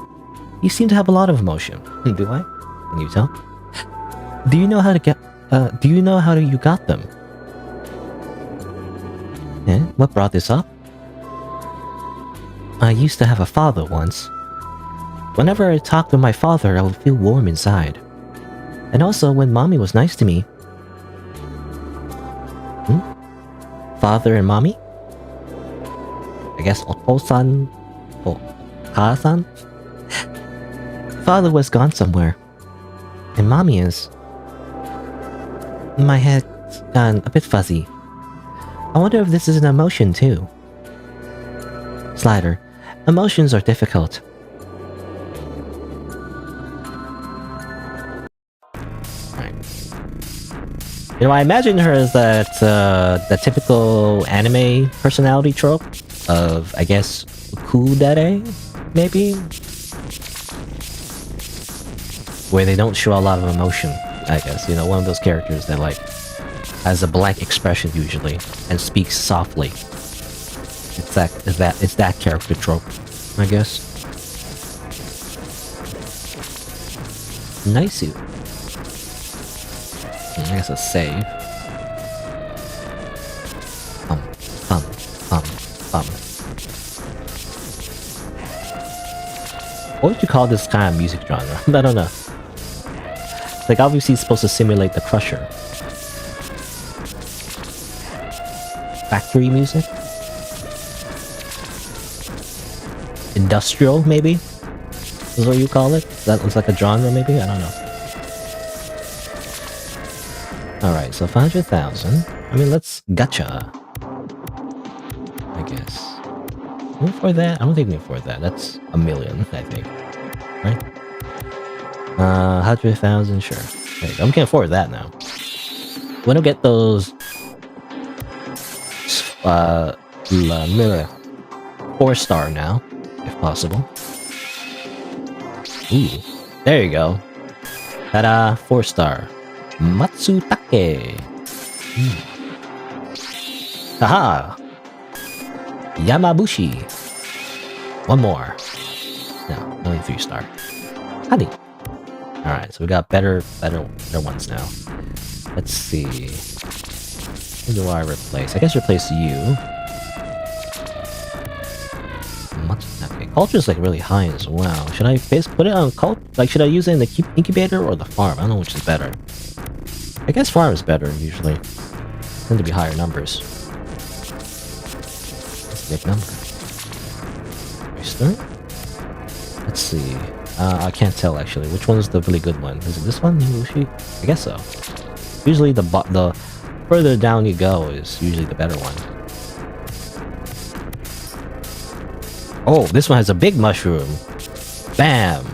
you seem to have a lot of emotion. Do I? Can you tell? Do you know how to get... do you know how you got them? Eh? What brought this up? I used to have a father once. Whenever I talked with my father, I would feel warm inside. And also when mommy was nice to me. Father and mommy? I guess Oto-san? Ka-san? Father was gone somewhere. And mommy is... My head's gone a bit fuzzy. I wonder if this is an emotion too. Slider, emotions are difficult. You know, I imagine her as that the typical anime personality trope of, I guess, kudere, maybe? Where they don't show a lot of emotion, I guess. You know, one of those characters that, like, has a blank expression usually, and speaks softly. It's that character trope, I guess. Nice. I guess a save. What would you call this kind of music genre? I don't know. Like, obviously it's supposed to simulate the Crusher. Factory music? Industrial, maybe? Is what you call it? That looks like a genre, maybe? I don't know. Alright, so 500,000. I mean, let's gacha. I guess. Can we afford that? I don't think we can afford that. That's a million, I think. Right? 100,000, sure. There you go. We can afford that now. We don't get those... 4-star now, if possible. Ooh, there you go. Ta-da, 4-star. Matsutake. Haha. Yamabushi. One more. No, only 3-star. Honey. Alright, so we got better ones now. Let's see. Who do I replace? I guess replace you. Okay, culture is like really high as well. Should I put it on cult? Like, should I use it in the incubator or the farm? I don't know which is better. I guess farm is better usually. Tend to be higher numbers. That's a big number. Start? Let's see. I can't tell actually. Which one is the really good one? Is it this one? I guess so. Usually the further down you go is usually the better one. Oh, this one has a big mushroom. Bam!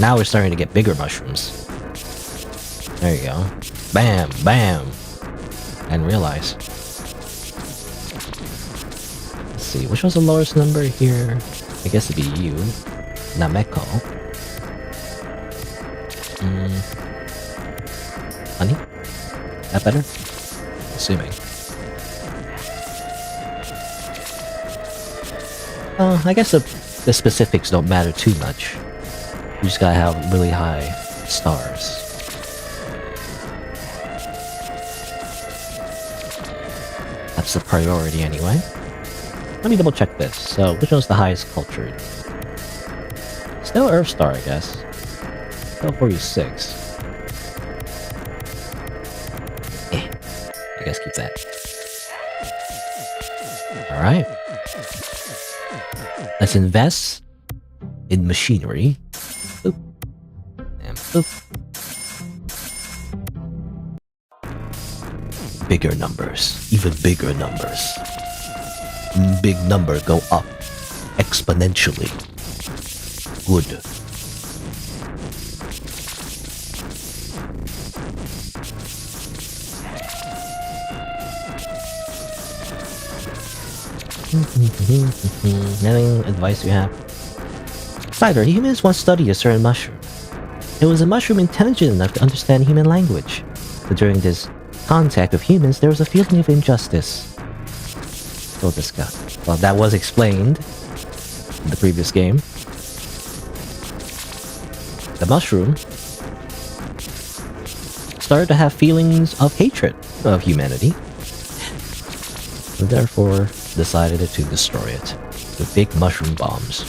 Now we're starting to get bigger mushrooms. There you go. Bam! Bam! And realize. Let's see, which was the lowest number here? I guess it'd be you. Nameko. Honey? That better? Assuming. I guess the specifics don't matter too much. You just gotta have really high stars. That's the priority anyway. Let me double check this. So, which one's the highest cultured? Still Earth Star, I guess. Still 46. I guess keep that. Alright. Let's invest in machinery. Boop. And boop. Bigger numbers. Even bigger numbers. Big number go up. Exponentially. Good. Any advice you have? Cider, humans once studied a certain mushroom. It was a mushroom intelligent enough to understand human language. But during this contact with humans, there was a feeling of injustice. So disgusting. Well, that was explained in the previous game. The mushroom started to have feelings of hatred of humanity. And therefore decided to destroy it with big mushroom bombs.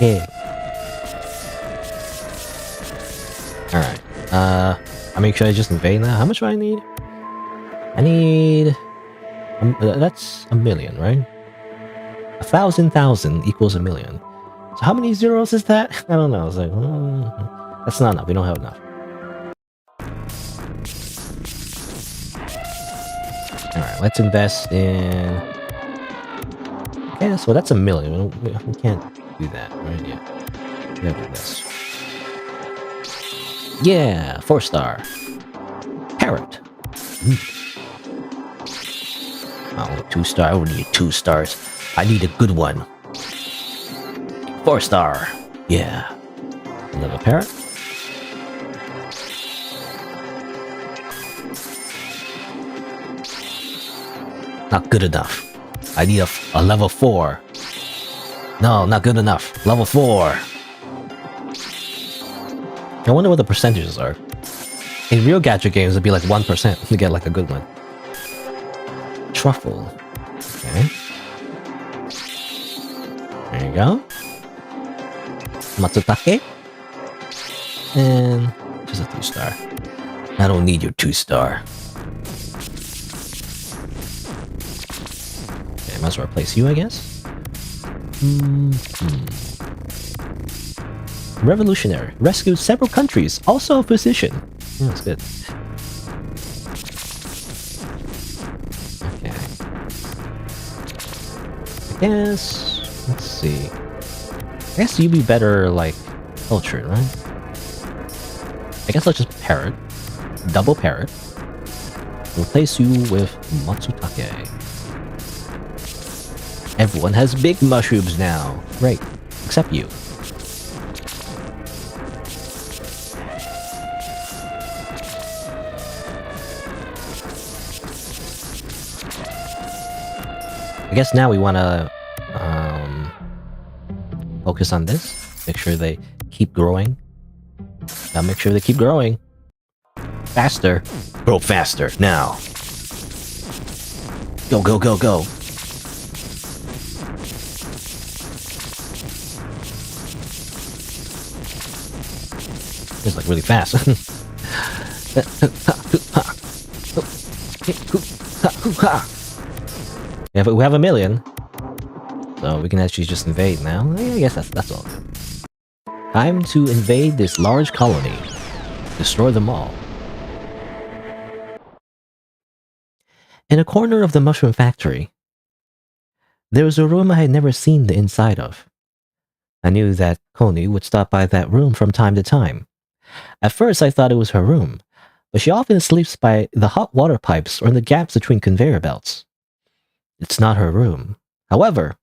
Yeah. Alright. I mean, should I just invade now? How much do I need? I need... that's a million, right? 1,000,000 equals a million. So how many zeros is that? I don't know. It's like, that's not enough. We don't have enough. Alright, let's invest in... Okay, so that's a million. We can't do that, right? Yeah. We gotta do this. Yeah! 4-star. Parrot. Oh, 2-star. I would need 2 stars. I need a good one. 4-star. Yeah. Another parrot. Not good enough. I need a level 4. No, not good enough. Level 4. I wonder what the percentages are. In real gacha games, it'd be like 1% to get like a good one. Truffle. Okay. There you go. Matsutake. And just a 2-star. I don't need your 2-star. Okay, might as well replace you, I guess. Revolutionary. Rescued several countries. Also a physician. Yeah, that's good. Okay. I guess... Let's see. I guess you'd be better, like, cultured, right? I guess let's just parrot. Double parrot. Replace you with Matsutake. Everyone has big mushrooms now. Great. Except you. I guess now we want to focus on this. Make sure they keep growing. Now make sure they keep growing. Faster. Grow faster. Now. Go, go, go, go. It's like really fast. Yeah, but we have a million. So we can actually just invade now. Yeah, I guess that's all. Time to invade this large colony. Destroy them all. In a corner of the mushroom factory, There was a room I had never seen the inside of. I knew that Konu would stop by that room from time to time. At first, I thought it was her room, but she often sleeps by the hot water pipes or in the gaps between conveyor belts. It's not her room. However,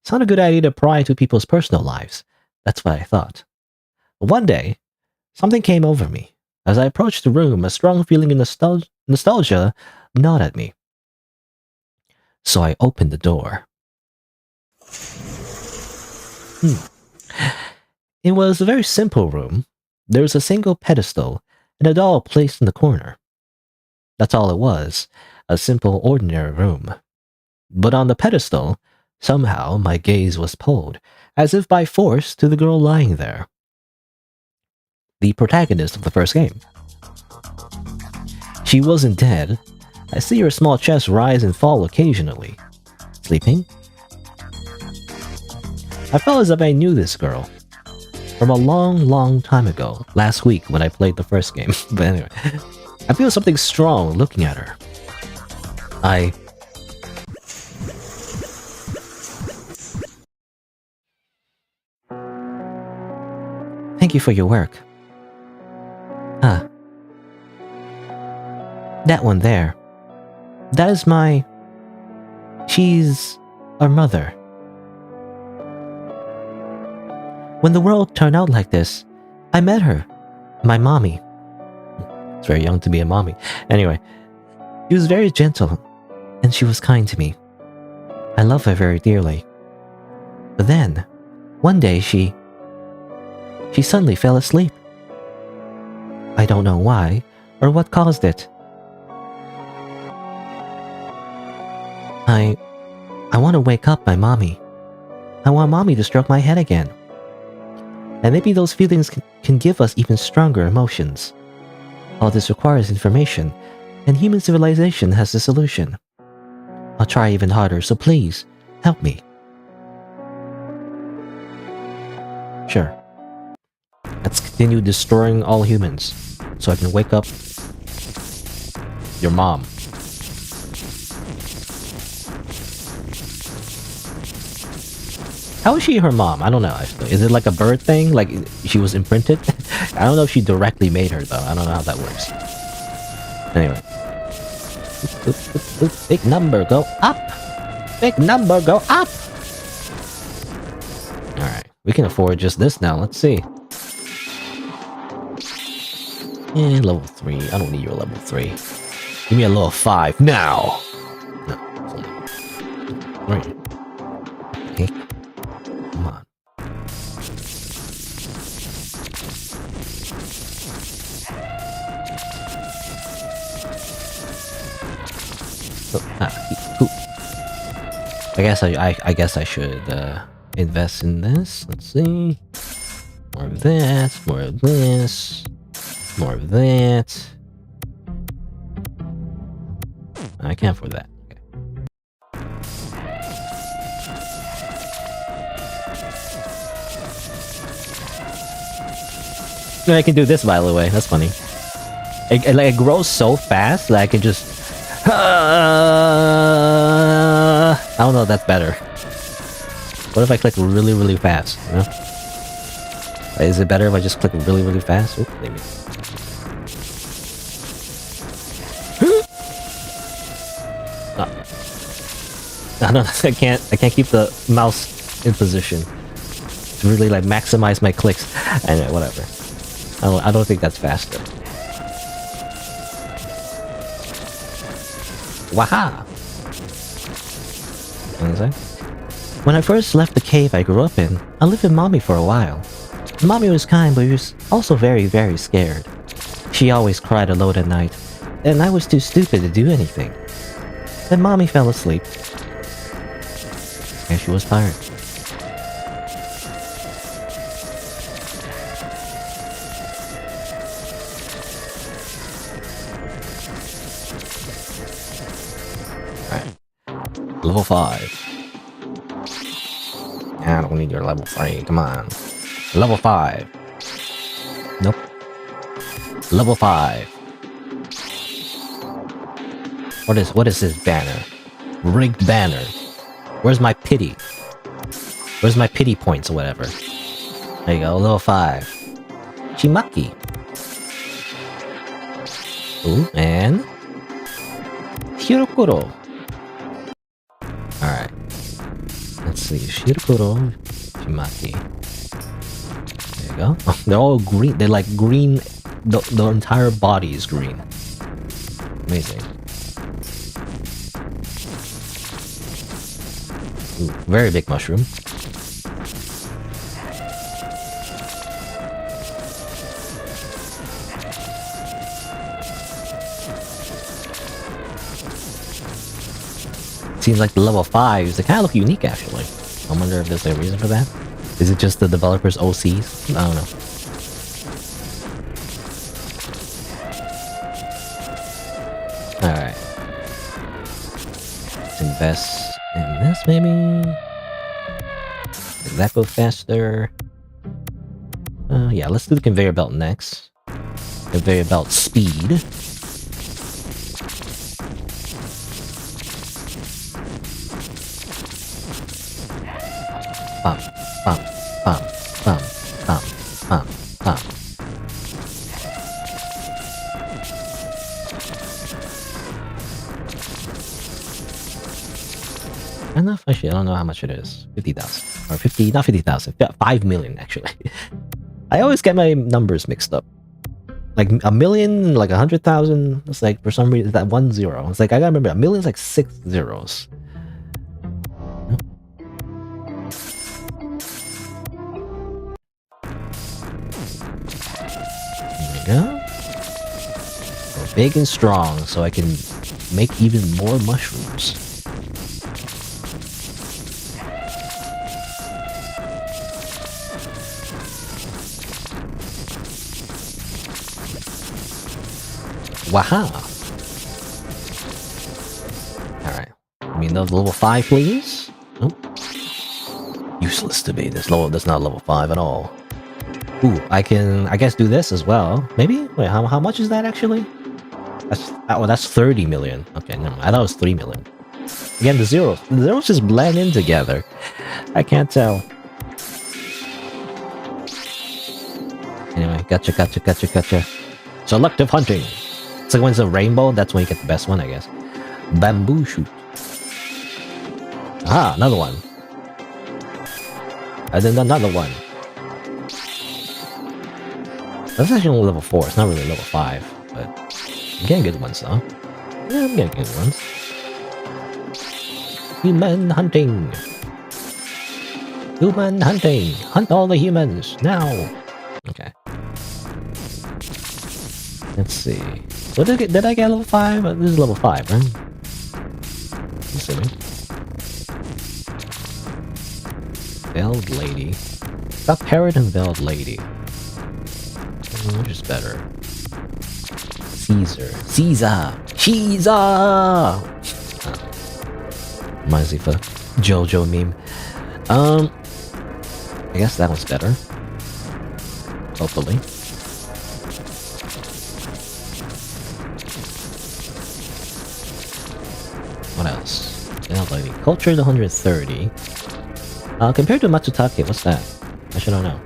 it's not a good idea to pry into people's personal lives. That's what I thought. But one day, something came over me. As I approached the room, a strong feeling of nostalgia gnawed at me. So I opened the door. It was a very simple room. There was a single pedestal and a doll placed in the corner. That's all it was, a simple, ordinary room. But on the pedestal, somehow my gaze was pulled, as if by force, to the girl lying there. The protagonist of the first game. She wasn't dead. I see her small chest rise and fall occasionally. Sleeping? I felt as if I knew this girl. From a long, long time ago, last week when I played the first game. But anyway, I feel something strong looking at her. Thank you for your work. That one there. That is She's our mother. When the world turned out like this, I met her. My mommy. It's very young to be a mommy. Anyway, she was very gentle, and she was kind to me. I love her very dearly. But then, one day she suddenly fell asleep. I don't know why, or what caused it. I want to wake up my mommy. I want mommy to stroke my head again. And maybe those feelings can give us even stronger emotions. All this requires information, and human civilization has the solution. I'll try even harder, so please, help me. Sure. Let's continue destroying all humans, so I can wake up your mom. How is she her mom? I don't know, actually. Is it like a bird thing? Like, she was imprinted? I don't know if she directly made her, though. I don't know how that works. Anyway. Big number, go up! Big number, go up! Alright. We can afford just this now. Let's see. Yeah, level 3. I don't need your level 3. Give me a level 5 now! No. Right. Okay. Come on. I guess I should invest in this. Let's see. More of that, more of this, more of that. I can't afford that. Okay. I can do this, by the way. That's funny. It grows so fast that I can just. I don't know if that's better. What if I click really, really fast? You know? Is it better if I just click really, really fast? Oops, maybe. No, I can't keep the mouse in position to really like maximize my clicks. Anyway, whatever. I don't think that's faster. Waha! What is that? When I first left the cave I grew up in, I lived with Mommy for a while. Mommy was kind, but she was also very, very scared. She always cried alone at night, and I was too stupid to do anything. Then Mommy fell asleep. And she was tired. Alright. Level 5. I don't need your level 3, come on. Level 5. Nope. Level 5. What is this banner? Rigged banner. Where's my pity? Where's my pity points or whatever? There you go, level 5. Chimaki. Ooh, and... Hirokuro. Alright. Let's see, Hirokuro, Chimaki. There you go. Oh, they're all green. They're like green. The entire body is green. Amazing. Ooh, very big mushroom. Seems like the level 5s, they kind of look unique actually. I wonder if there's a reason for that. Is it just the developers' OCs? I don't know. Alright. Let's invest in this maybe. Does that go faster? Yeah, let's do the conveyor belt next. Conveyor belt speed. Bum, bum, bum, bum, bum, bum, bum. Enough? Actually, I don't know how much it is. 50,000. Or 50, not 50,000. 5 million, actually. I always get my numbers mixed up. Like a million, like 100,000. It's like, for some reason, that 1 0. It's like, I gotta remember, a million is like 6 zeros. Yeah. We're big and strong, so I can make even more mushrooms. Waha! Alright. I mean, those level 5, please? Nope. Useless to me. That's not level 5 at all. Ooh, I can, I guess, do this as well. Maybe? Wait, how much is that actually? That's 30 million. Okay, never mind. I thought it was 3 million. Again, the zeros just blend in together. I can't tell. Anyway, gotcha. Selective hunting. So when it's a rainbow, that's when you get the best one, I guess. Bamboo shoot. Ah, another one. And then another one. That's actually only level 4. It's not really level 5, but I'm getting good ones though. Yeah, I'm getting good ones. Human hunting. Human hunting. Hunt all the humans now. Okay. Let's see. What did I get level 5? This is level 5, right? Assuming. Veiled Lady. Got Parrot and Veiled Lady. Which is better? Caesar. Reminds me of a JoJo meme. I guess that one's better. Hopefully. What else? Lady. Culture 130. Compared to Matsutake, what's that? I should know.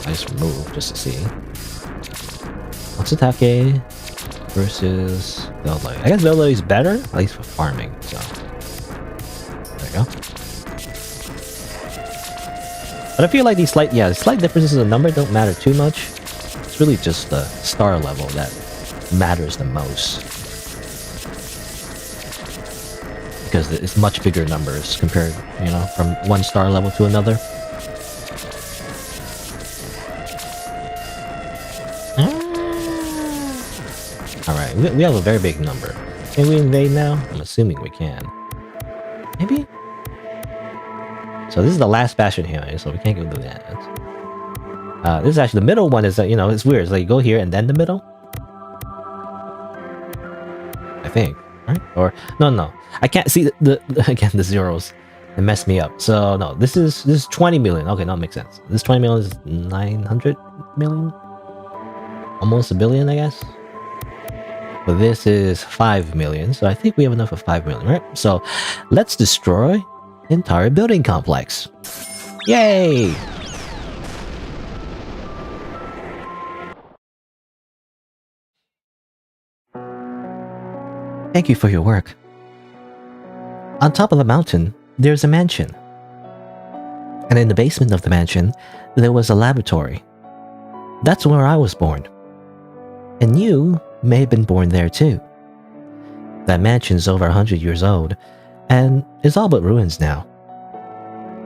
I just remove just to see. Matsutake versus Velvet. I guess Velvet is better, at least for farming, so. There you go. But I feel like these slight differences in the number don't matter too much. It's really just the star level that matters the most. Because it's much bigger numbers compared, you know, from one star level to another. Alright, we have a very big number. Can we invade now? I'm assuming we can. Maybe? So this is the last bastion here, so we can't go do that. This is actually the middle one is, you know, it's weird. It's like you go here and then the middle? I think. Right? Or, no. I can't see again, the zeros. It messed me up. So, no, this is 20 million. Okay, no, it makes sense. This 20 million is 900 million? Almost a billion, I guess? But this is 5 million, so I think we have enough of 5 million, right? So let's destroy entire building complex. Yay! Thank you for your work. On top of the mountain, there's a mansion. And in the basement of the mansion, there was a laboratory. That's where I was born. And you may have been born there too. That mansion's over 100 years old, and is all but ruins now.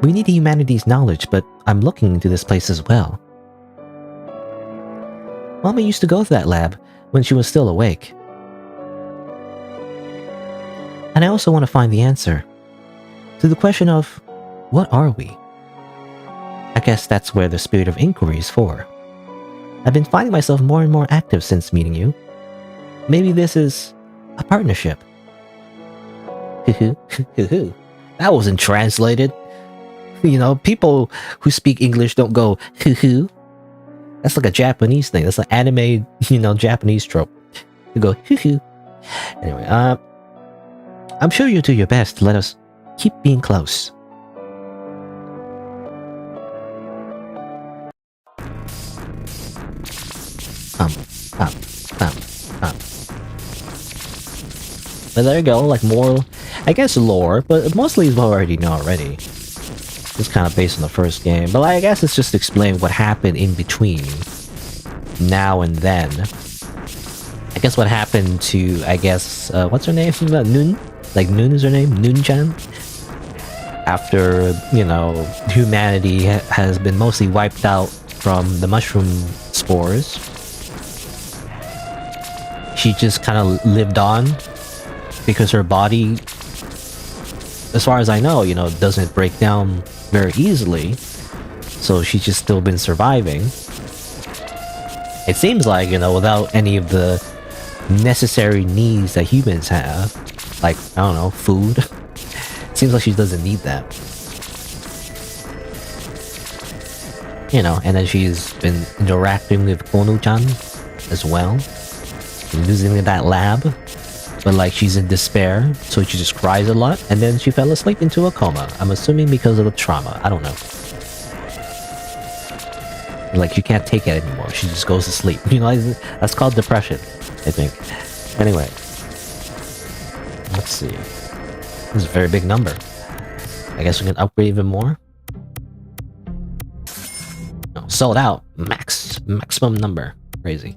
We need humanity's knowledge, but I'm looking into this place as well. Mama used to go to that lab when she was still awake. And I also want to find the answer to the question of, what are we? I guess that's where the spirit of inquiry is for. I've been finding myself more and more active since meeting you. Maybe this is a partnership. That wasn't translated. You know, people who speak English don't go hoo-hoo. That's like a Japanese thing. That's an anime, Japanese trope. You go hoo-hoo. Anyway, I'm sure you'll do your best to let us keep being close. But there you go, like more, I guess lore, but mostly is what we already know already. Just kind of based on the first game, but I guess it's just to explain what happened in between now and then. I guess what happened to, what's her name? Noon? Like Noon is her name? Noon-chan? After, humanity has been mostly wiped out from the mushroom spores. She just kind of lived on because her body, as far as I know, doesn't break down very easily. So she's just still been surviving. It seems like, without any of the necessary needs that humans have, like, I don't know, food. It seems like she doesn't need that. And then she's been interacting with Kono-chan as well. Using that lab. But like, she's in despair, so she just cries a lot, and then she fell asleep into a coma. I'm assuming because of the trauma. I don't know. Like, she can't take it anymore. She just goes to sleep. That's called depression, I think. Anyway. Let's see. This is a very big number. I guess we can upgrade even more. No, sold out. Maximum number. Crazy.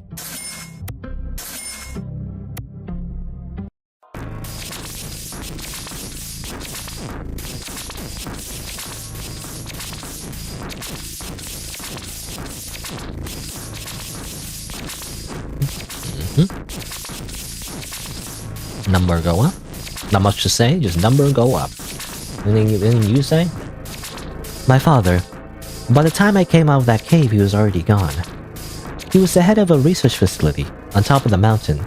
Number go up. Not much to say, just number go up. Anything you say? My father. By the time I came out of that cave, he was already gone. He was the head of a research facility on top of the mountain.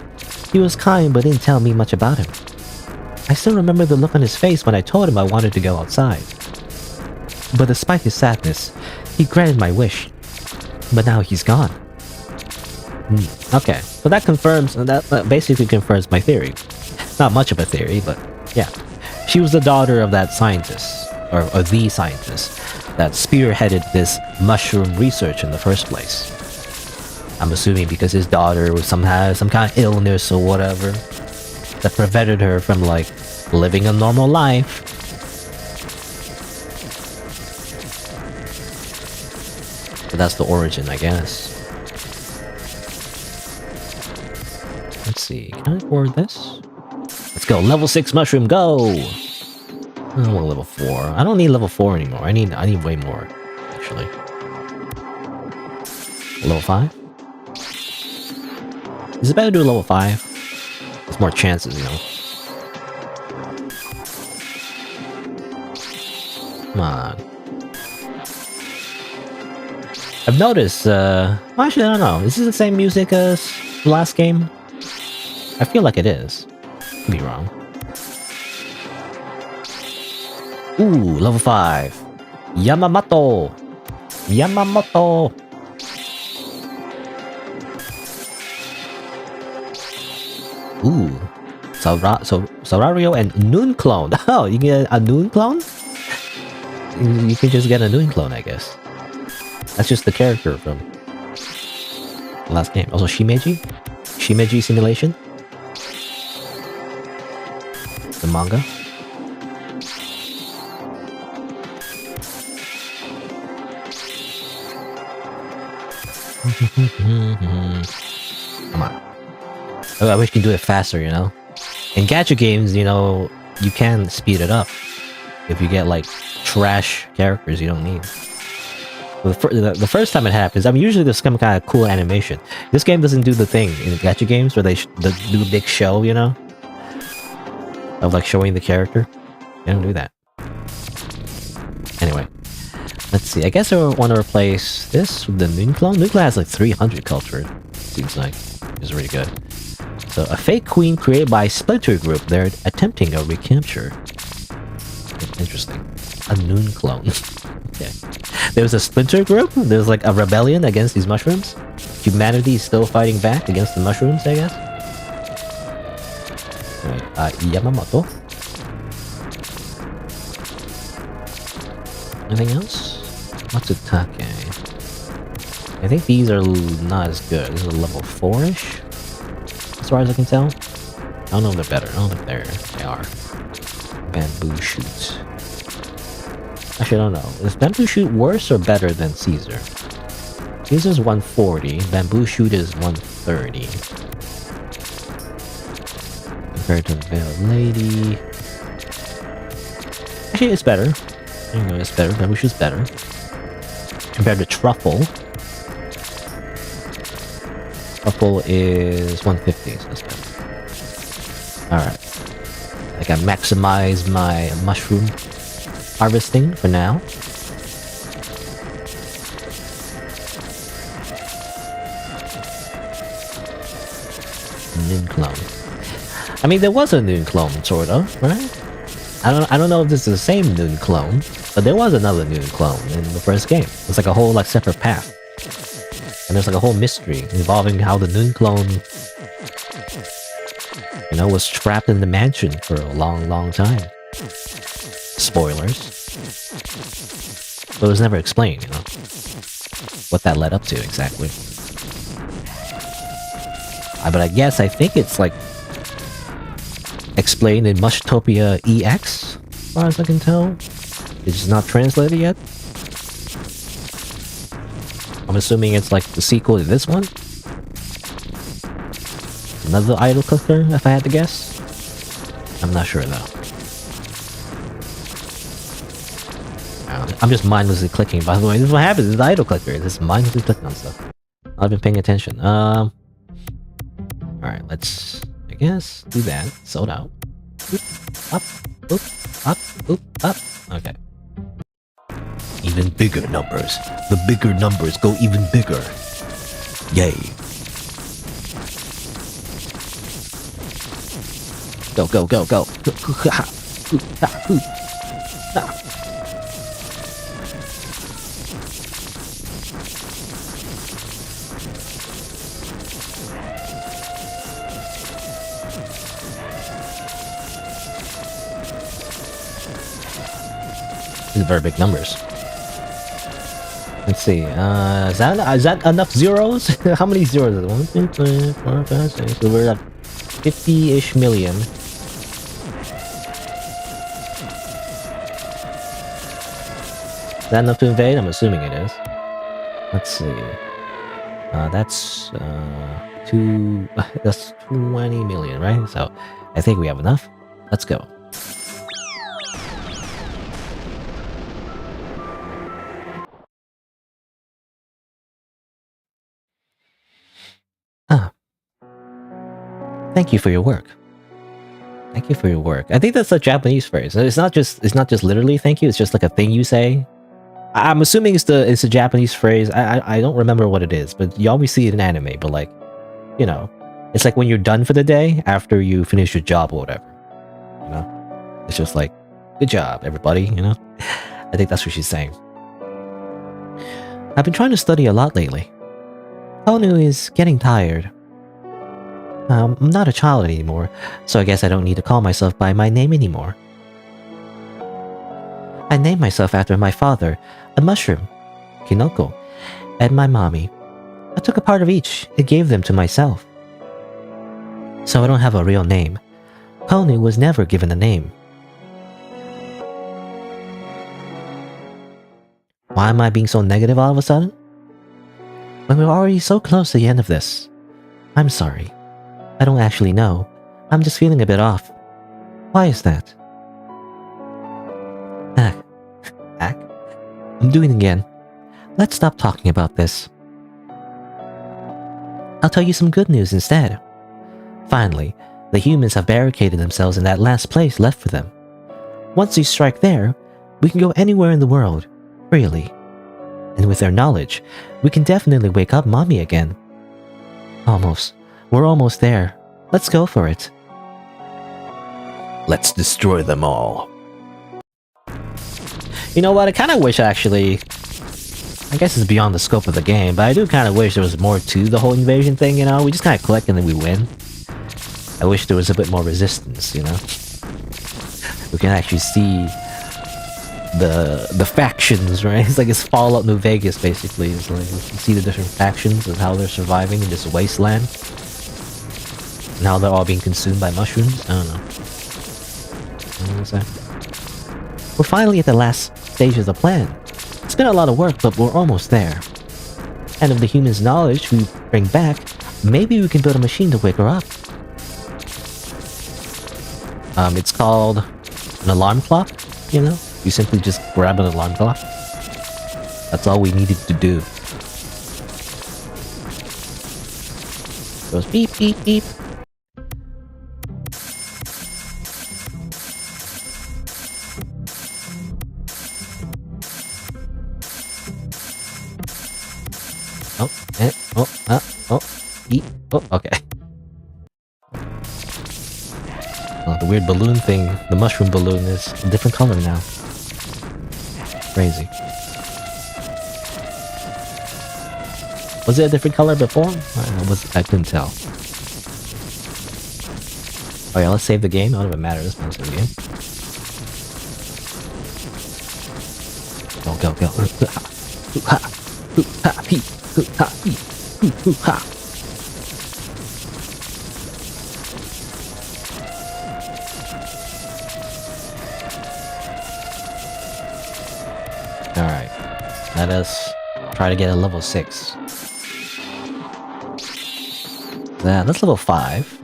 He was kind but didn't tell me much about him. I still remember the look on his face when I told him I wanted to go outside. But despite his sadness, he granted my wish. But now he's gone. Okay, so that basically confirms my theory. Not much of a theory, but yeah. She was the daughter of that scientist, or the scientist, that spearheaded this mushroom research in the first place. I'm assuming because his daughter was some kind of illness or whatever that prevented her from, like, living a normal life. So that's the origin, I guess. Let's see, can I afford this? Let's go, level 6 mushroom, go! I want level 4. I don't need level 4 anymore. I need way more, actually. Level 5? Is it better to do level 5? There's more chances, Come on. I've noticed, well, actually, I don't know. Is this the same music as the last game? I feel like it is. Could be wrong. Ooh, level 5. Yamamoto! Yamamoto! Ooh. Sarario and Noon Clone. Oh, you get a Noon Clone? You can just get a Noon Clone, I guess. That's just the character from the last game. Also, Shimeji? Shimeji Simulation? The manga? Come on. Oh, I wish you could do it faster, you know? In gacha games, you know, you can speed it up if you get, like, trash characters you don't need. The first time it happens, I mean, usually there's some kind of cool animation. This game doesn't do the thing in gacha games where they do a big show, you know? Of, like, showing the character. They don't do that. Anyway. Let's see, I guess I want to replace this with the Noon Clone. Noon Clone has like 300 culture, seems like. It's really good. So, a fake queen created by Splinter Group. They're attempting a recapture. Interesting. A Noon Clone. Okay. There's a Splinter Group? There's like a rebellion against these mushrooms? Humanity is still fighting back against the mushrooms, I guess? Alright, Yamamoto. Anything else? Matsutake. I think these are not as good. This is a level 4-ish, as far as I can tell. I don't know if they're better. I don't think they are. Bamboo Shoot. Actually, I don't know. Is Bamboo Shoot worse or better than Caesar? Caesar's 140. Bamboo Shoot is 130. Compared to Veiled Lady. Actually, it's better. I know it's better. Bamboo Shoot's better. Compared to Truffle. Truffle is 150, so that's better. Alright. I can maximize my mushroom harvesting for now. Noon Clone. I mean, there was a Noon Clone, sort of, right? I don't know if this is the same Noon Clone, but there was another Noon Clone in the first game. It's like a whole like separate path. And there's like a whole mystery involving how the Noon Clone, you know, was trapped in the mansion for a long time. Spoilers. But it was never explained, you know, what that led up to exactly. But I think it's like explained in Mushtopia EX, as far as I can tell. It's not translated yet. I'm assuming it's like the sequel to this one. Another idol clicker, if I had to guess. I'm not sure though. I'm just mindlessly clicking, by the way. This is what happens, it's the idol clicker. Just mindlessly clicking on stuff. I've been paying attention. Alright, let's, I guess, do that. Sold out. Oop, up, oop, up, oop, up. Okay. Even bigger numbers. The bigger numbers go even bigger. Yay. Go, go, go, go. These are very big numbers. Let's see, is that enough zeros? How many zeros is it? 1, 2, 3, 4, 5, 6. So we're at 50-ish million. Is that enough to invade? I'm assuming it is. Let's see. That's 20 million, right? So I think we have enough. Let's go. Thank you for your work. Thank you for your work. I think that's a Japanese phrase. It's not just literally thank you. It's just like a thing you say. I'm assuming it's a Japanese phrase. I don't remember what it is, but you always see it in anime. But like, you know, it's like when you're done for the day after you finish your job or whatever. You know, it's just like, good job, everybody. You know, I think that's what she's saying. I've been trying to study a lot lately. Konu is getting tired. I'm not a child anymore, so I guess I don't need to call myself by my name anymore. I named myself after my father, a mushroom, Kinoko, and my mommy. I took a part of each and gave them to myself. So I don't have a real name. Konu was never given a name. Why am I being so negative all of a sudden? When we're already so close to the end of this. I'm sorry. I don't actually know. I'm just feeling a bit off. Why is that? Ack. I'm doing it again. Let's stop talking about this. I'll tell you some good news instead. Finally, the humans have barricaded themselves in that last place left for them. Once we strike there, we can go anywhere in the world, freely. And with their knowledge, we can definitely wake up Mommy again. Almost. We're almost there. Let's go for it. Let's destroy them all. You know what, I kind of wish actually... I guess it's beyond the scope of the game, but I do kind of wish there was more to the whole invasion thing, you know? We just kind of click and then we win. I wish there was a bit more resistance, you know? We can actually see the factions, right? It's like it's Fallout New Vegas, basically. It's like you can see the different factions and how they're surviving in this wasteland. And how they're all being consumed by mushrooms. I don't know. We're finally at the last stage of the plan. It's been a lot of work, but we're almost there. And if the humans' knowledge we bring back, maybe we can build a machine to wake her up. It's called an alarm clock, you know? You simply just grab an alarm clock. That's all we needed to do. It goes beep, beep, beep. Okay. Oh, the weird balloon thing, the mushroom balloon is a different color now. Crazy. Was it a different color before? I couldn't tell. Oh yeah, let's save the game. I don't even matter. Let's save the game. Go. Alright, let us try to get a level 6. That's level 5.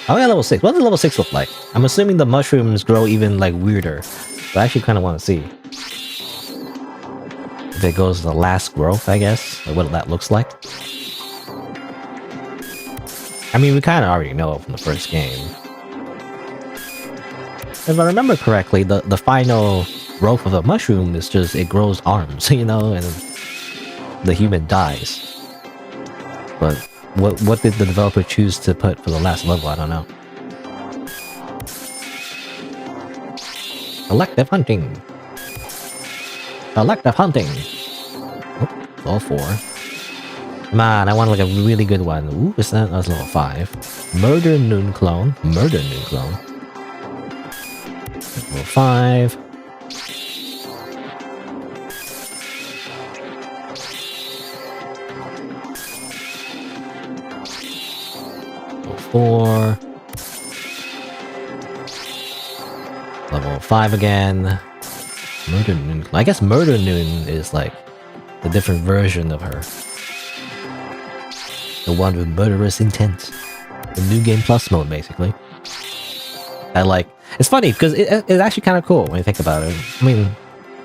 Oh yeah, level 6. What does level 6 look like? I'm assuming the mushrooms grow even like weirder. But I actually kind of want to see. If it goes to the last growth, I guess. Like what that looks like. I mean, we kind of already know from the first game. If I remember correctly, the final growth of the mushroom is just it grows arms, you know, and the human dies. But what did the developer choose to put for the last level? I don't know. Selective hunting. Selective hunting. Oh, level 4. Man, I want like a really good one. Ooh, is that? That's level 5. Murder Noon Clone. Level 5. Level 4. Level 5 again. Murder Noon. I guess Murder Noon is like the different version of her. The one with murderous intent. The new game plus mode, basically. It's funny because it's actually kind of cool when you think about it. I mean,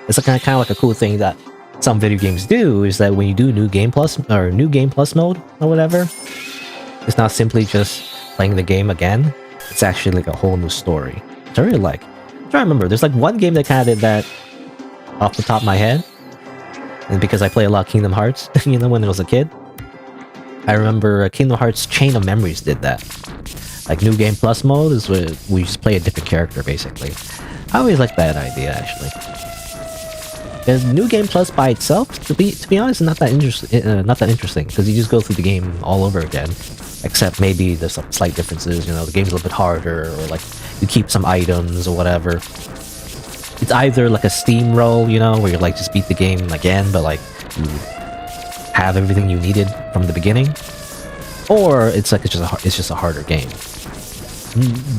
it's kind of like a cool thing that some video games do is that when you do new game plus mode or whatever, it's not simply just playing the game again. It's actually like a whole new story. Which I really like. I'm trying to remember. There's like one game that kind of did that off the top of my head, and because I play a lot of Kingdom Hearts, you know, when I was a kid. I remember Kingdom Hearts Chain of Memories did that. Like, New Game Plus mode is where we just play a different character, basically. I always like that idea, actually. Because New Game Plus by itself, to be honest, is not that interesting, because you just go through the game all over again. Except maybe there's some slight differences, you know, the game's a little bit harder, or like you keep some items or whatever. It's either like a steamroll, you know, where you like just beat the game again, but like you have everything you needed from the beginning, or it's like it's just a harder game.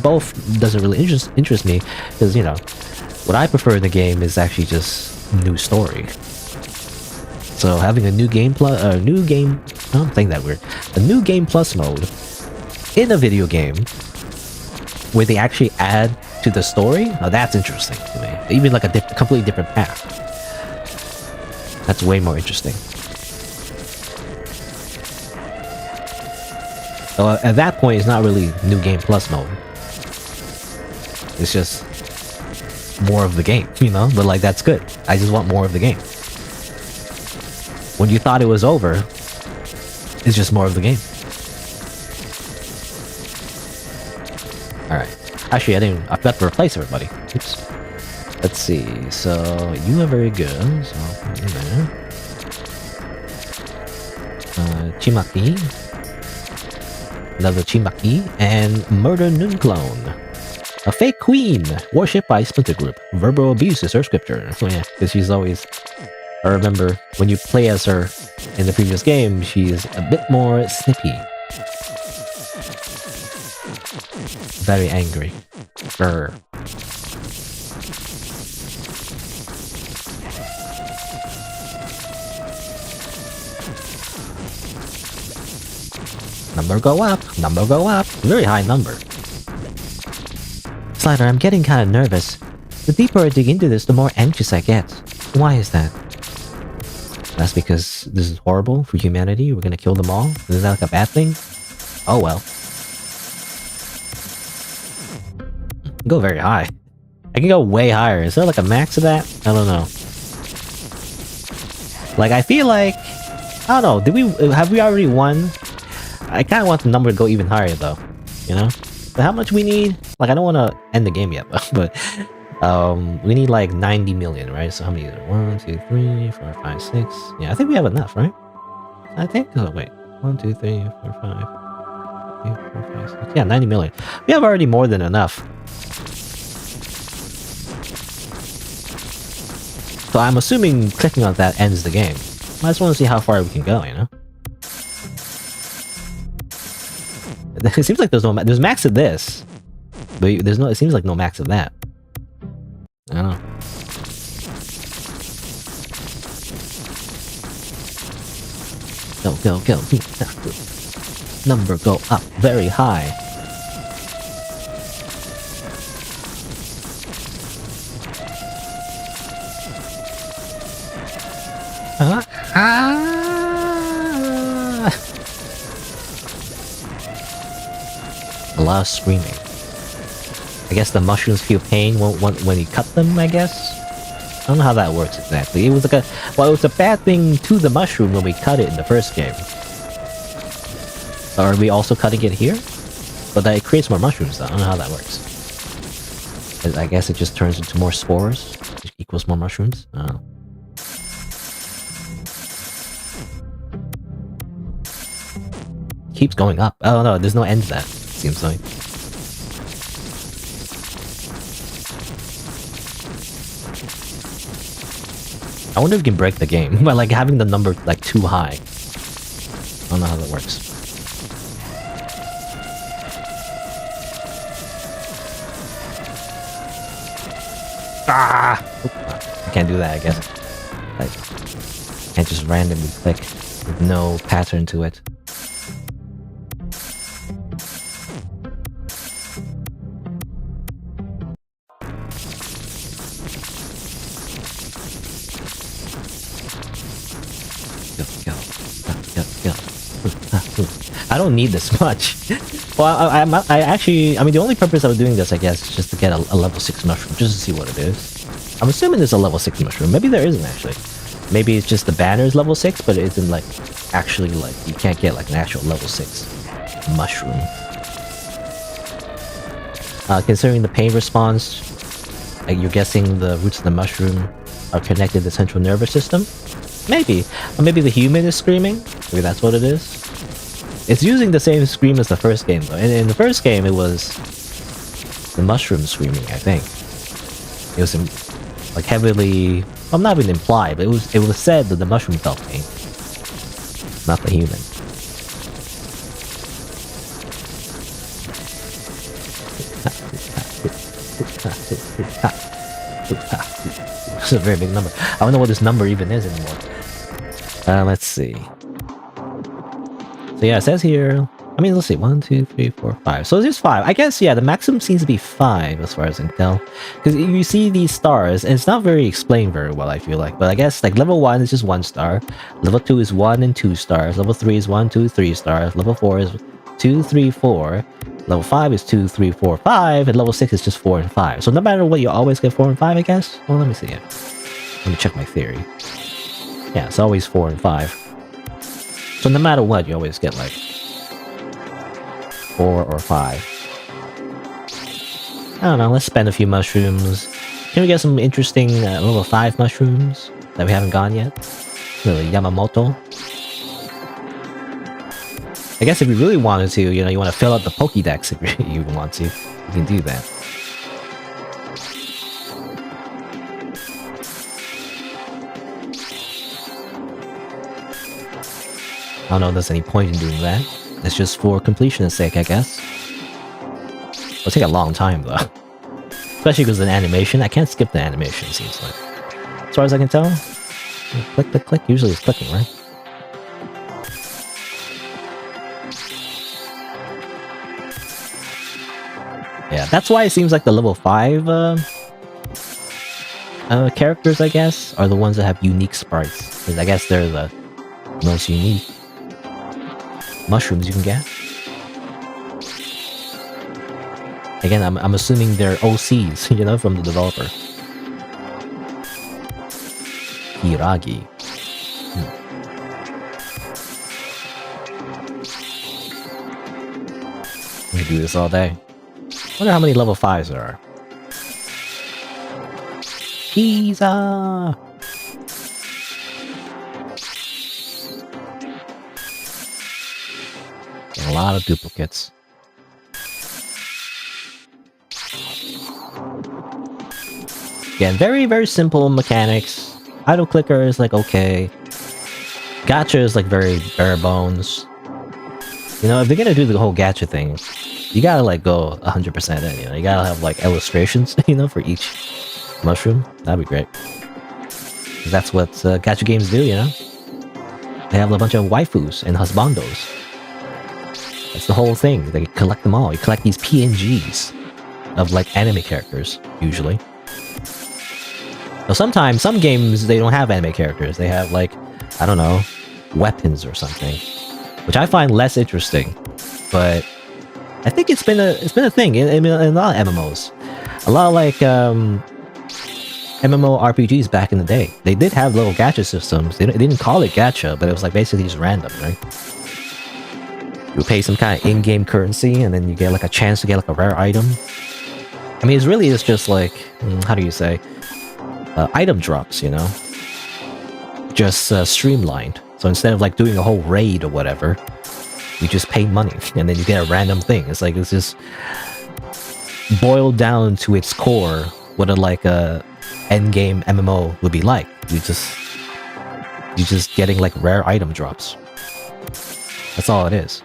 Both doesn't really interest me, because you know what I prefer in the game is actually just new story. So having a new game plus I'm saying that weird, a new game plus mode in a video game where they actually add to the story, now that's interesting to me. Even like a completely different path, that's way more interesting. So at that point, it's not really new game plus mode. It's just more of the game, you know? But like, that's good. I just want more of the game. When you thought it was over, it's just more of the game. Alright. Actually, I forgot to replace everybody. Oops. Let's see. So, you are very good. So, I'll put you there. Chimaki. Another Chimaki. And Murder Noon Clone. A fake queen. Worshipped by Splinter Group. Verbal abuse is her scripture. So yeah, because she's always... I remember when you play as her in the previous game, she's a bit more snippy. Very angry. Grr. Number go up. Number go up. Very high number. Slider, I'm getting kind of nervous. The deeper I dig into this, the more anxious I get. Why is that? That's because this is horrible for humanity. We're gonna kill them all. Is that like a bad thing? Oh well. Go very high. I can go way higher. Is there like a max of that? I don't know. Like I feel like, I don't know. Have we already won? I kind of want the number to go even higher though. You know? But how much we need? Like I don't want to end the game yet, but we need like 90 million, right? So how many is it? 1, 2, 3, 4, 5, 6. Yeah, I think we have enough, right? I think. Oh wait, 1, 2, 3, 4, 5, 8, 4, 5, 6. Yeah, 90 million. We have already more than enough. So I'm assuming clicking on that ends the game. I just want to see how far we can go, you know? It seems like there's max of this, but there's no. It seems like no max of that. I don't know. Go, go, go. Number go up very high. A lot of screaming. I guess the mushrooms feel pain when you cut them, I guess? I don't know how that works exactly. It was like it was a bad thing to the mushroom when we cut it in the first game. Are we also cutting it here? But it creates more mushrooms though. I don't know how that works. I guess it just turns into more spores, which equals more mushrooms. I don't know. Keeps going up. Oh no, there's no end to that, seems like. I wonder if we can break the game by like having the number like too high. I don't know how that works. Ah! I can't do that, I guess. I can't just randomly click with no pattern to it. I don't need this much. Well, I actually, I mean, the only purpose of doing this, I guess, is just to get a level 6 mushroom, just to see what it is. I'm assuming there's a level 6 mushroom. Maybe there isn't, actually. Maybe it's just the banner's level 6, but it isn't, like, actually, like, you can't get, like, an actual level 6 mushroom. Considering the pain response, like, you're guessing the roots of the mushroom are connected to the central nervous system? Maybe. Or maybe the human is screaming? Maybe that's what it is? It's using the same scream as the first game though. In the first game, it was the mushroom screaming. I think it was like heavily. Well, not even implied, but it was said that the mushroom felt pain, not the human. It's a very big number. I don't know what this number even is anymore. Let's see. So yeah, it says here. I mean, let's see. 1, 2, 3, 4, 5. So it's just 5. I guess, yeah, the maximum seems to be 5 as far as I can tell. Because you see these stars, and it's not very explained very well, I feel like. But I guess, like, level 1 is just 1 star. Level 2 is 1 and 2 stars. Level 3 is 1, 2, 3 stars. Level 4 is 2, 3, 4. Level 5 is 2, 3, 4, 5. And level 6 is just 4 and 5. So no matter what, you always get 4 and 5, I guess? Well, let me see it. Let me check my theory. Yeah, it's always 4 and 5. So no matter what, you always get, like, 4 or 5. I don't know, let's spend a few mushrooms. Can we get some interesting level 5 mushrooms that we haven't gone yet? Really, Yamamoto. I guess if you really wanted to, you know, you want to fill out the Pokédex if you want to, you can do that. I don't know if there's any point in doing that. It's just for completion's sake, I guess. It'll take a long time, though. Especially because of the animation. I can't skip the animation, it seems like. As far as I can tell. Click, click, click. Usually it's clicking, right? Yeah, that's why it seems like the level 5 characters, I guess, are the ones that have unique sprites. Because I guess they're the most unique mushrooms you can get. Again, I'm assuming they're OCs, you know, from the developer. Hiragi. We can do this all day. Wonder how many level 5s there are. Pizza! A lot of duplicates. Again, very, very simple mechanics. Idle clicker is like okay. Gacha is like very bare bones. You know, if they're gonna do the whole gacha thing, you gotta like go 100% in, you know? You gotta have like illustrations, you know, for each mushroom. That'd be great. 'Cause that's what gacha games do, you know? They have a bunch of waifus and husbandos. That's the whole thing. They collect them all. You collect these PNGs of like anime characters, usually. Now sometimes, some games, they don't have anime characters. They have like, I don't know, weapons or something. Which I find less interesting. But I think it's been a thing in a lot of MMOs. A lot of like MMORPGs back in the day. They did have little gacha systems. They didn't call it gacha, but it was like basically just random, right? You pay some kind of in-game currency, and then you get like a chance to get like a rare item. I mean, it's just like, how do you say, item drops, you know? Just streamlined. So instead of like doing a whole raid or whatever, you just pay money, and then you get a random thing. It's like, it's just boiled down to its core what a endgame MMO would be like. You're just getting like rare item drops. That's all it is.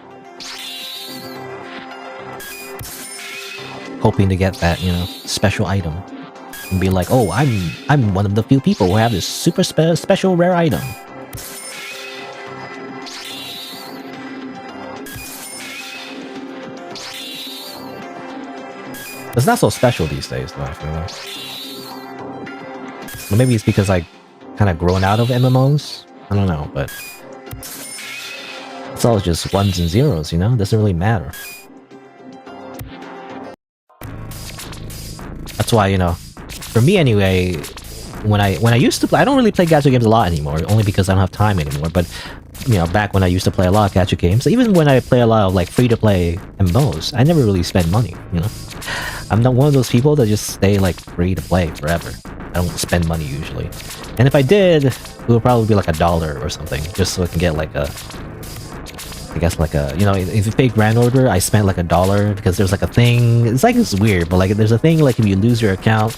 Hoping to get that, you know, special item. And be like, oh, I'm one of the few people who have this super special rare item. It's not so special these days, though, I feel like. Well, maybe it's because I kind of grown out of MMOs? I don't know, but it's all just ones and zeros, you know? It doesn't really matter. That's why, you know, for me anyway, when I used to play, I don't really play gacha games a lot anymore, only because I don't have time anymore, but, you know, back when I used to play a lot of gacha games, even when I play a lot of, like, free-to-play MMOs, I never really spend money, you know? I'm not one of those people that just stay, like, free-to-play forever. I don't spend money, usually. And if I did, it would probably be, like, $1 or something, just so I can get, like, a I guess like a, you know, if you pay grand order, I spent like $1 because there's like a thing. It's like, it's weird, but like there's a thing like if you lose your account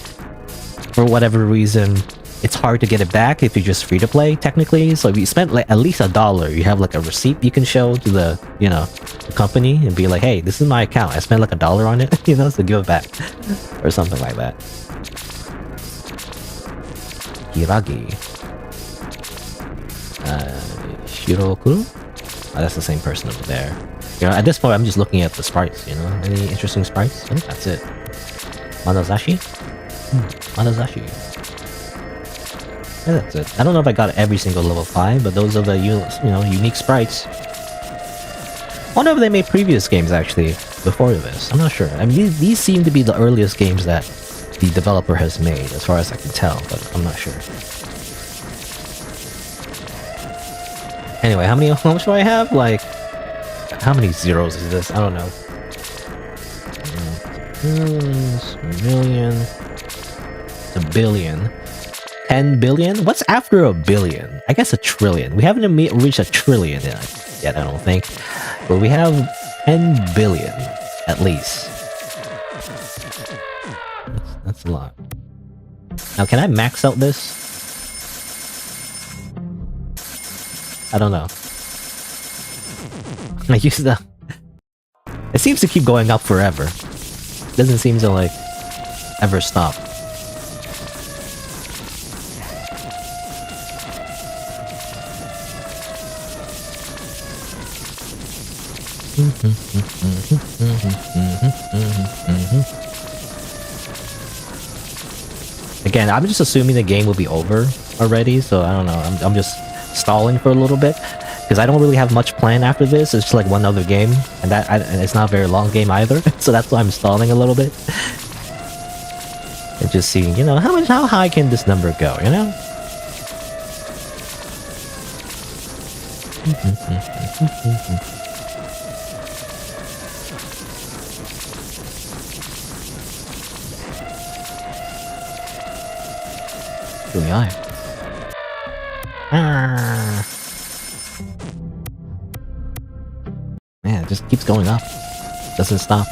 for whatever reason, it's hard to get it back if you're just free to play technically. So if you spent like at least $1, you have like a receipt you can show to the, you know, the company and be like, hey, this is my account. I spent like $1 on it, you know, so give it back or something like that. Hiragi. Shirokuru? Oh, that's the same person over there. You know, at this point, I'm just looking at the sprites, you know? Any interesting sprites? I think that's it. Manazashi? Manazashi. Yeah, that's it. I don't know if I got every single level 5, but those are the, you know, unique sprites. I wonder if they made previous games, actually, before this. I'm not sure. I mean, these seem to be the earliest games that the developer has made, as far as I can tell, but I'm not sure. Anyway, how much do I have? Like, how many zeros is this? I don't know. Million. A billion. 10 billion? What's after a billion? I guess a trillion. We haven't reached a trillion yet, I don't think. But we have 10 billion, at least. That's a lot. Now, can I max out this? I don't know. I use the... It seems to keep going up forever. Doesn't seem to, like, ever stop. Again, I'm just assuming the game will be over already, so I don't know. I'm just stalling for a little bit because I don't really have much planned after this. It's just like one other game, and and it's not a very long game either, so that's why I'm stalling a little bit and just seeing, you know, how high can this number go, you know? Here we are. Man, it just keeps going up. Doesn't stop.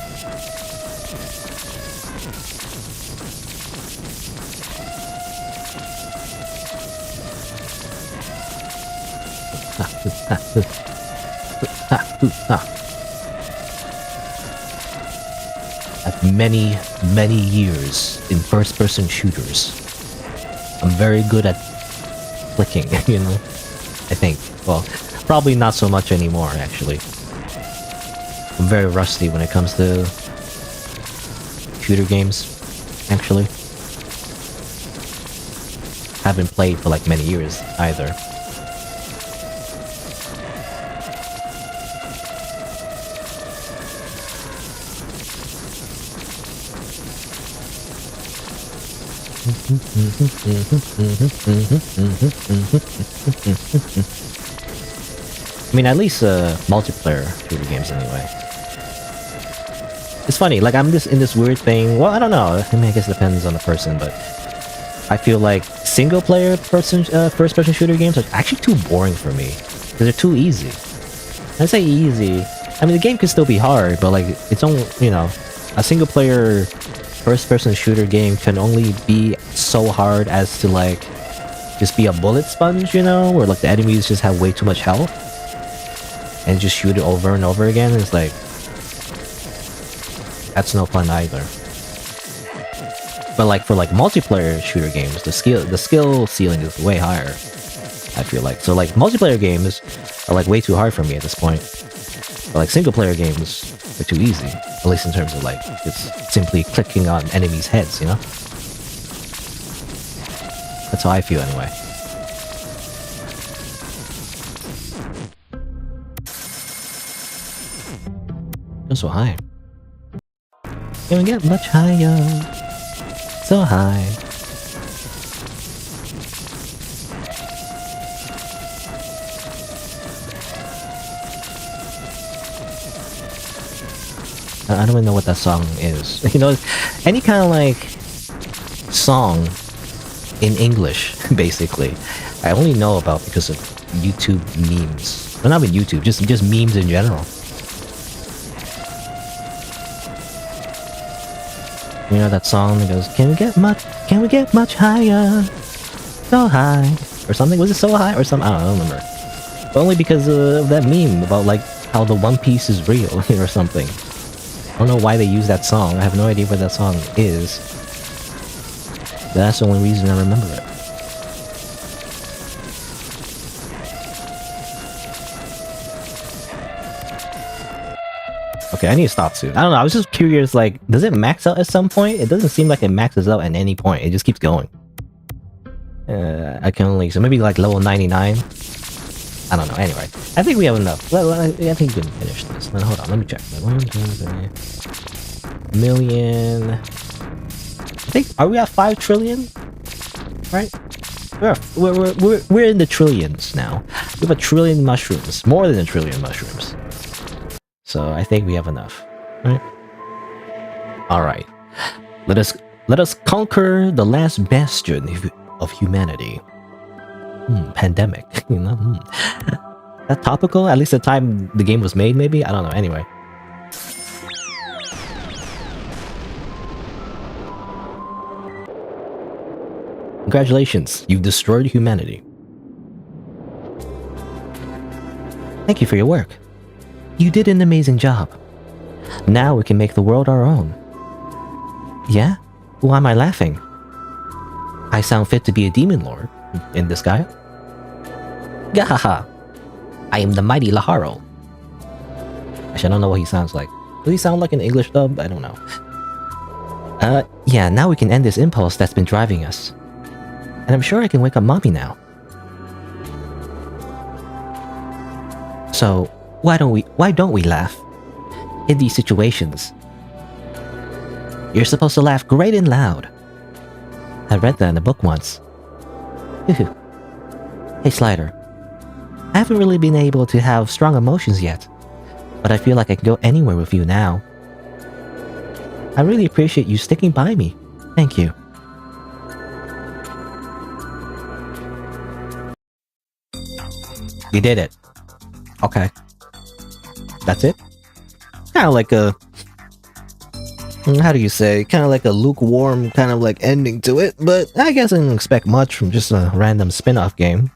At many years in first-person shooters, I'm very good at clicking, you know? I think. Well, probably not so much anymore, actually. I'm very rusty when it comes to shooter games, actually. Haven't played for like many years, either. I mean, at least multiplayer shooter games anyway. It's funny, like I'm just in this weird thing. Well, I don't know. I mean, I guess it depends on the person, but I feel like single-player first-person shooter games are actually too boring for me because they're too easy. I say easy. I mean, the game can still be hard, but like it's only, you know, a single-player first-person shooter game can only be so hard as to like just be a bullet sponge, you know, where like the enemies just have way too much health and just shoot it over and over again. It's like that's no fun either. But like for like multiplayer shooter games, the skill ceiling is way higher, I feel like. So like multiplayer games are like way too hard for me at this point. But like single player games are too easy, at least in terms of like just simply clicking on enemies' heads, you know? That's how I feel anyway. You're so high. Can we get much higher? So high. I don't even know what that song is. You know, any kind of like song in English, basically, I only know about because of YouTube memes. Well, not even YouTube, just memes in general. You know that song that goes, Can we get much higher? So high. Or something? Was it So High? Or something? I don't remember. But only because of that meme about like how the One Piece is real or something. I don't know why they use that song. I have no idea what that song is. But that's the only reason I remember it. Okay, I need to stop soon. I don't know, I was just curious, like, does it max out at some point? It doesn't seem like it maxes out at any point. It just keeps going. I can only... So maybe like level 99? I don't know, anyway. I think we have enough. Well, I think we can finish this. Now, hold on, let me check. 1, 2, 3... million... I think... Are we at 5 trillion? Right? We're in the trillions now. We have a trillion mushrooms. More than a trillion mushrooms. So I think we have enough, right? All right, let us conquer the last bastion of humanity. Pandemic, you know. That topical? At least the time the game was made, maybe. I don't know. Anyway. Congratulations, you've destroyed humanity. Thank you for your work. You did an amazing job. Now we can make the world our own. Yeah? Why am I laughing? I sound fit to be a demon lord in disguise. Gahaha! I am the mighty Laharo. Actually, I don't know what he sounds like. Does he sound like an English dub? I don't know. Yeah, now we can end this impulse that's been driving us. And I'm sure I can wake up Mommy now. So, why don't we laugh? In these situations. You're supposed to laugh great and loud. I read that in a book once. Hey Slider. I haven't really been able to have strong emotions yet, but I feel like I can go anywhere with you now. I really appreciate you sticking by me. Thank you. You did it. Okay. That's it? Kind of like a... How do you say? Kind of like a lukewarm kind of like ending to it, but I guess I didn't expect much from just a random spin-off game.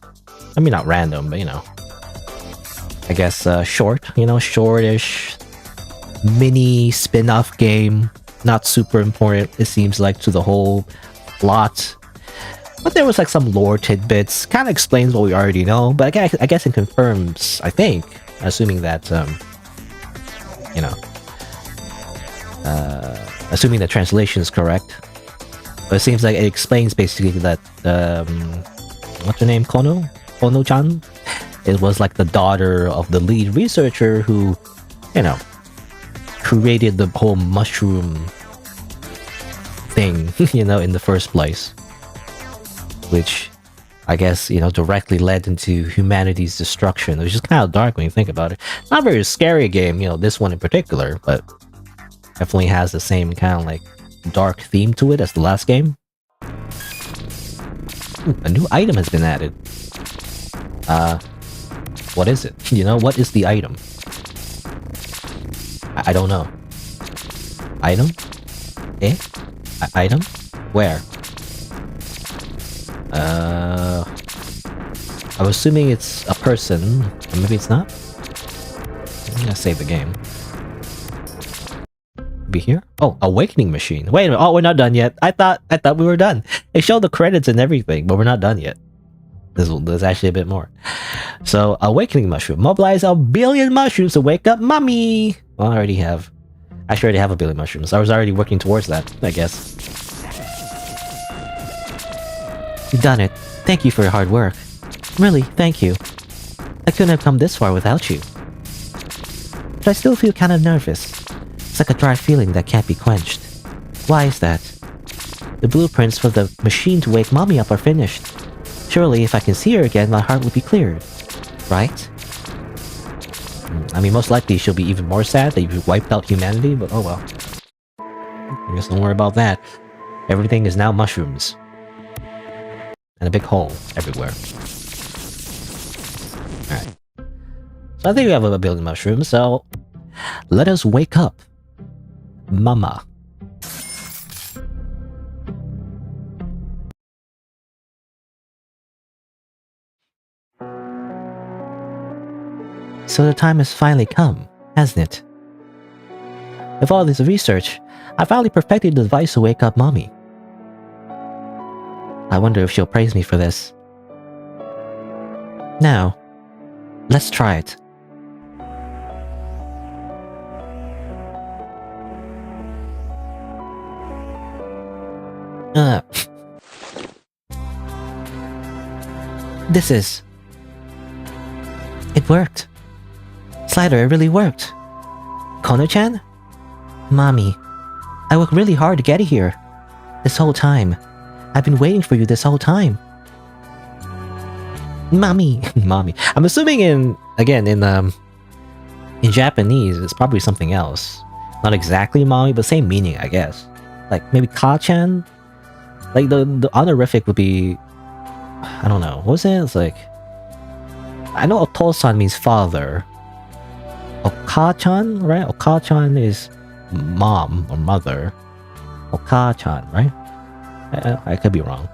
I mean, not random, but you know. I guess short, you know, shortish, mini spin-off game. Not super important, it seems like, to the whole plot. But there was like some lore tidbits. Kind of explains what we already know, but I guess it confirms, I think, assuming that, you know, assuming the translation is correct. But it seems like it explains basically that, what's her name? Kono-chan? It was like the daughter of the lead researcher who, you know, created the whole mushroom thing, you know, in the first place. Which, I guess, you know, directly led into humanity's destruction, which is kind of dark when you think about it. Not a very scary game, you know, this one in particular, but definitely has the same kind of like dark theme to it as the last game. Ooh, a new item has been added. What is it? You know, what is the item? I don't know. Item? Eh? Item? Where? I'm assuming it's a person, or maybe it's not? I'm gonna save the game. Be here? Oh, awakening machine. Wait a minute. Oh, we're not done yet. I thought we were done. They showed the credits and everything, but we're not done yet. There's actually a bit more. So, awakening mushroom. Mobilize 1 billion mushrooms to wake up mommy. Well, I already have 1 billion mushrooms. I was already working towards that, I guess. You've done it. Thank you for your hard work. Really, thank you. I couldn't have come this far without you. But I still feel kind of nervous. It's like a dry feeling that can't be quenched. Why is that? The blueprints for the machine to wake mommy up are finished. Surely if I can see her again, my heart would be cleared. Right? I mean, most likely she'll be even more sad that you wiped out humanity, but oh well. I guess don't worry about that. Everything is now mushrooms. And a big hole everywhere. Alright. So I think we have a billion mushrooms, so let us wake up. Mama. So the time has finally come, hasn't it? With all this research, I finally perfected the device to wake up Mommy. I wonder if she'll praise me for this. Now, let's try it. This is... It worked. Slider, it really worked. Kono-chan? Mommy, I worked really hard to get here. This whole time. I've been waiting for you this whole time. Mommy. Mommy. I'm assuming in Japanese, it's probably something else. Not exactly mommy, but same meaning, I guess. Like, maybe ka-chan? Like, the honorific would be... I don't know. What was it? It's like... I know otosan means father. Oka-chan, right? Oka-chan is mom or mother. Oka-chan, right? I could be wrong.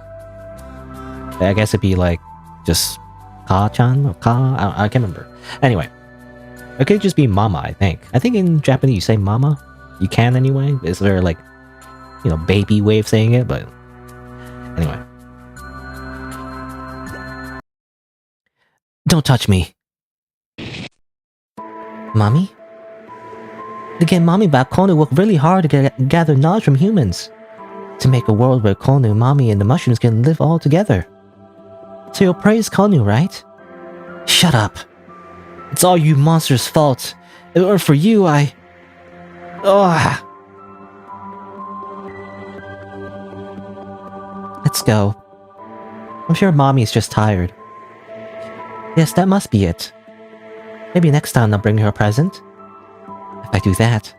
I guess it'd be like just ka-chan or ka. I can't remember. Anyway, it could just be mama. I think. I think in Japanese you say mama. You can anyway. Is there like, baby way of saying it? But anyway, don't touch me, mommy. To get mommy back, Kono worked really hard to gather knowledge from humans. To make a world where Kono, mommy, and the mushrooms can live all together. So you'll praise Kono, right? Shut up. It's all you monsters' fault. If it weren't for you, Ugh. Let's go. I'm sure mommy's just tired. Yes, that must be it. Maybe next time I'll bring her a present. If I do that.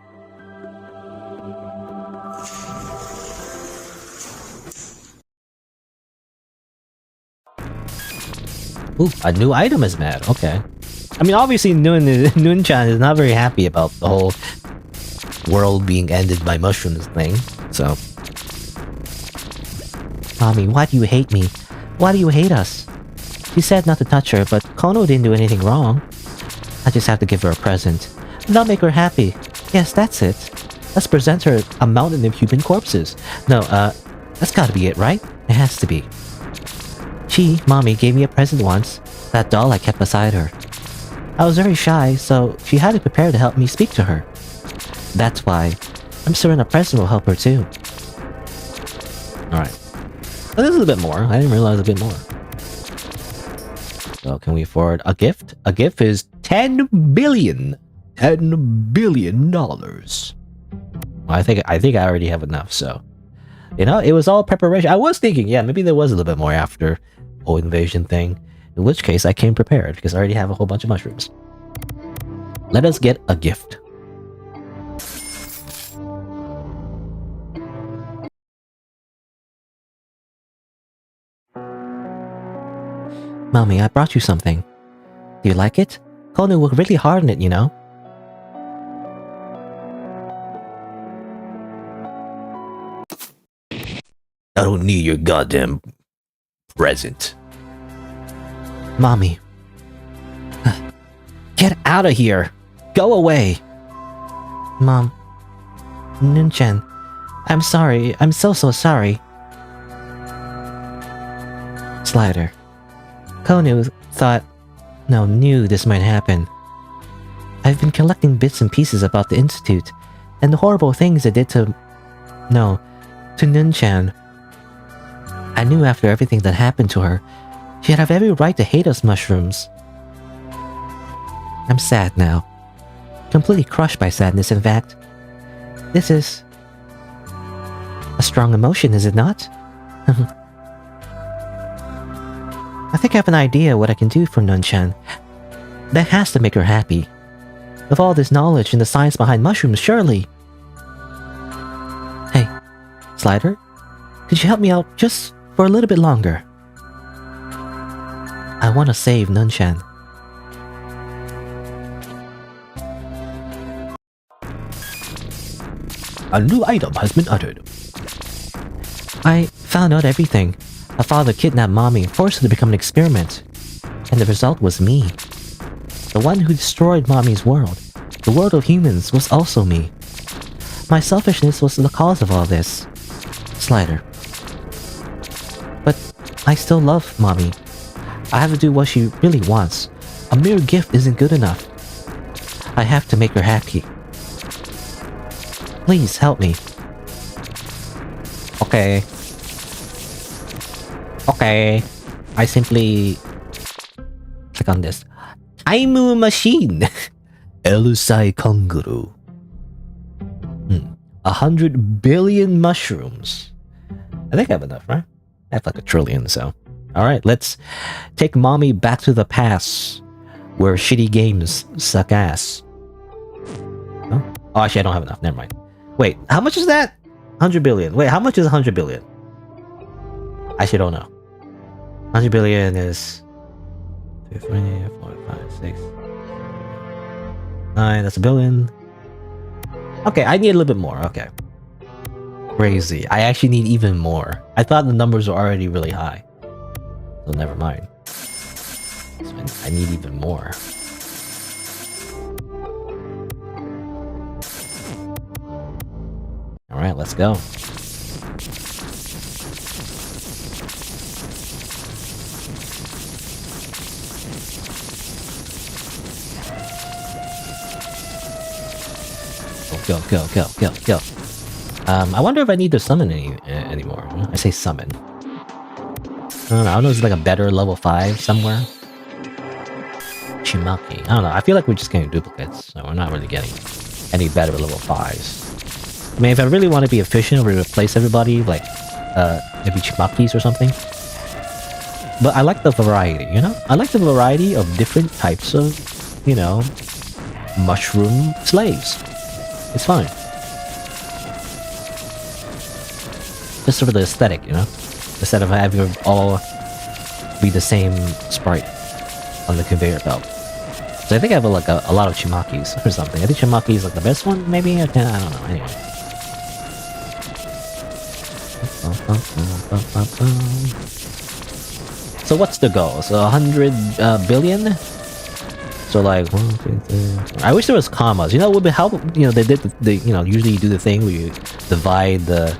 Ooh, a new item is mad. Okay. I mean, obviously Nun-chan is not very happy about the whole world being ended by mushrooms thing, so... Mommy, why do you hate me? Why do you hate us? You said not to touch her, but Kono didn't do anything wrong. I just have to give her a present. That'll make her happy. Yes, that's it. Let's present her a mountain of human corpses. No, that's gotta be it, right? It has to be. Mommy gave me a present once. That doll I kept beside her. I was very shy, so she had to prepare to help me speak to her. That's why. I'm certain a present will help her too. Alright. Well, there's a bit more. I didn't realize a bit more. So can we afford a gift? A gift is 10 billion. $10 billion. Well, I think I already have enough, so... it was all preparation. I was thinking, yeah, maybe there was a little bit more after whole invasion thing. In which case, I came prepared, because I already have a whole bunch of mushrooms. Let us get a gift. Mommy, I brought you something. Do you like it? Kono worked really hard on it, you know? I don't need your goddamn present. Mommy. Get out of here! Go away! Mom. Nun-chan. I'm sorry. I'm so sorry. Slider. Kono knew this might happen. I've been collecting bits and pieces about the Institute, and the horrible things it did to Nun-chan. I knew after everything that happened to her, she'd have every right to hate us mushrooms. I'm sad now. Completely crushed by sadness, in fact. This is... a strong emotion, is it not? I think I have an idea what I can do for Nun-chan. That has to make her happy. With all this knowledge and the science behind mushrooms, surely. Hey, Slider? Could you help me out just for a little bit longer? I want to save Nun-chan. A new item has been uttered. I found out everything. A father kidnapped mommy and forced her to become an experiment. And the result was me. The one who destroyed mommy's world. The world of humans was also me. My selfishness was the cause of all this. Slider. But I still love mommy. I have to do what she really wants. A mere gift isn't good enough. I have to make her happy. Please help me. Okay. Okay. I simply click on this. I'm a machine. Elusai Konguru. 100 billion mushrooms. I think I have enough, right? I have like 1 trillion, so. Alright, let's take mommy back to the past, where shitty games suck ass. Huh? Oh, actually, I don't have enough. Never mind. Wait, how much is that? 100 billion. Wait, how much is 100 billion? I actually don't know. 100 billion is 2, 3, 4, 5, 6, 9. That's a billion. Okay, I need a little bit more. Okay. Crazy. I actually need even more. I thought the numbers were already really high. So never mind. So I need even more. Alright, let's go. Go, go, go, go, go. I wonder if I need to summon anymore. I say summon. I don't know, is it like a better level 5 somewhere? Chimaki. I don't know, I feel like we're just getting duplicates, so we're not really getting any better level 5s. I mean, if I really want to be efficient, we replace everybody, like, maybe Chimakis or something. But I like the variety, you know? I like the variety of different types of, you know, mushroom slaves. It's fine. Just sort of the aesthetic, you know? Instead of having them all be the same sprite on the conveyor belt. So I think I have a lot of Chimakis or something. I think Chimaki is like the best one, maybe? I don't know, anyway. So what's the goal? So 100 billion? So like 1, 2, 3. I wish there was commas. You know, it would help. You know, they did you know, usually you do the thing where you divide the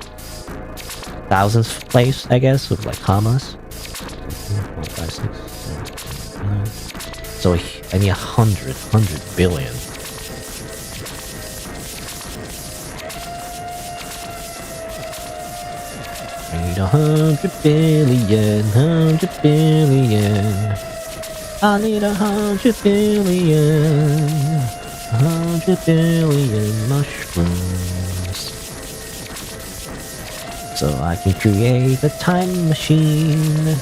thousands place, I guess, with like commas. 4, 5, 6, 7, 8, 9. So I need 100 billion. I need 100 billion, 100 billion. I need 100 billion, 100 billion mushrooms, so I can create a time machine.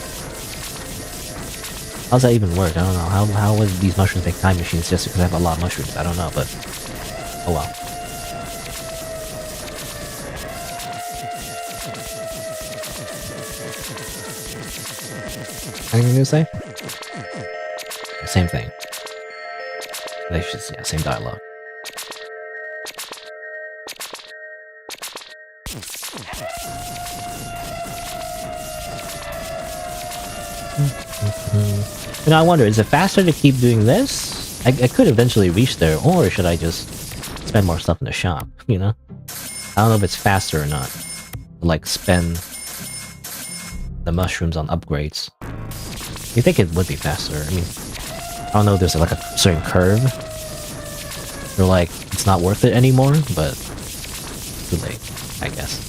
How's that even work? I don't know. How would these mushrooms make time machines just because I have a lot of mushrooms? I don't know, but oh well. Anything new to say? Same thing. They should, yeah, same dialogue. You know, I wonder, is it faster to keep doing this? I could eventually reach there, or should I just spend more stuff in the shop, you know? I don't know if it's faster or not. Like, spend the mushrooms on upgrades. You think it would be faster? I mean, I don't know if there's like a certain curve. Or like, it's not worth it anymore, but too late, I guess.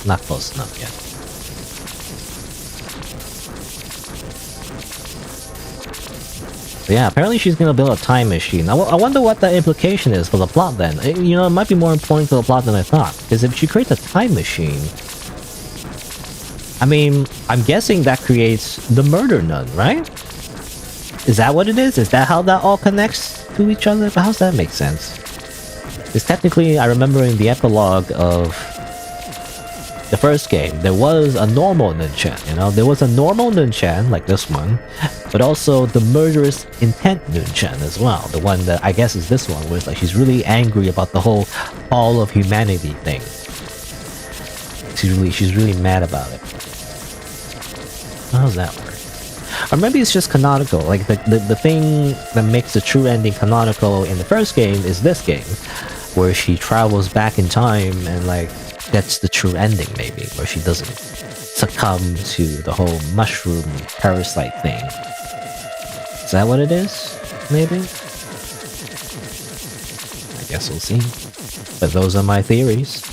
Not close enough yet. So yeah, apparently she's gonna build a time machine. I wonder what the implication is for the plot then. You know, it might be more important to the plot than I thought. Because if she creates a time machine, I mean, I'm guessing that creates the murder nun, right? Is that what it is? Is that how that all connects to each other? But how does that make sense? Because technically, I remember in the epilogue of the first game, there was a normal Nunchan, you know? There was a normal Nunchan, like this one, but also the murderous intent Nunchan as well. The one that I guess is this one, where it's like she's really angry about the whole all of humanity thing. She's really mad about it. How does that work? Or maybe it's just canonical, like the thing that makes the true ending canonical in the first game is this game, where she travels back in time and like that's the true ending maybe, where she doesn't succumb to the whole mushroom parasite thing. Is that what it is? Maybe? I guess we'll see. But those are my theories.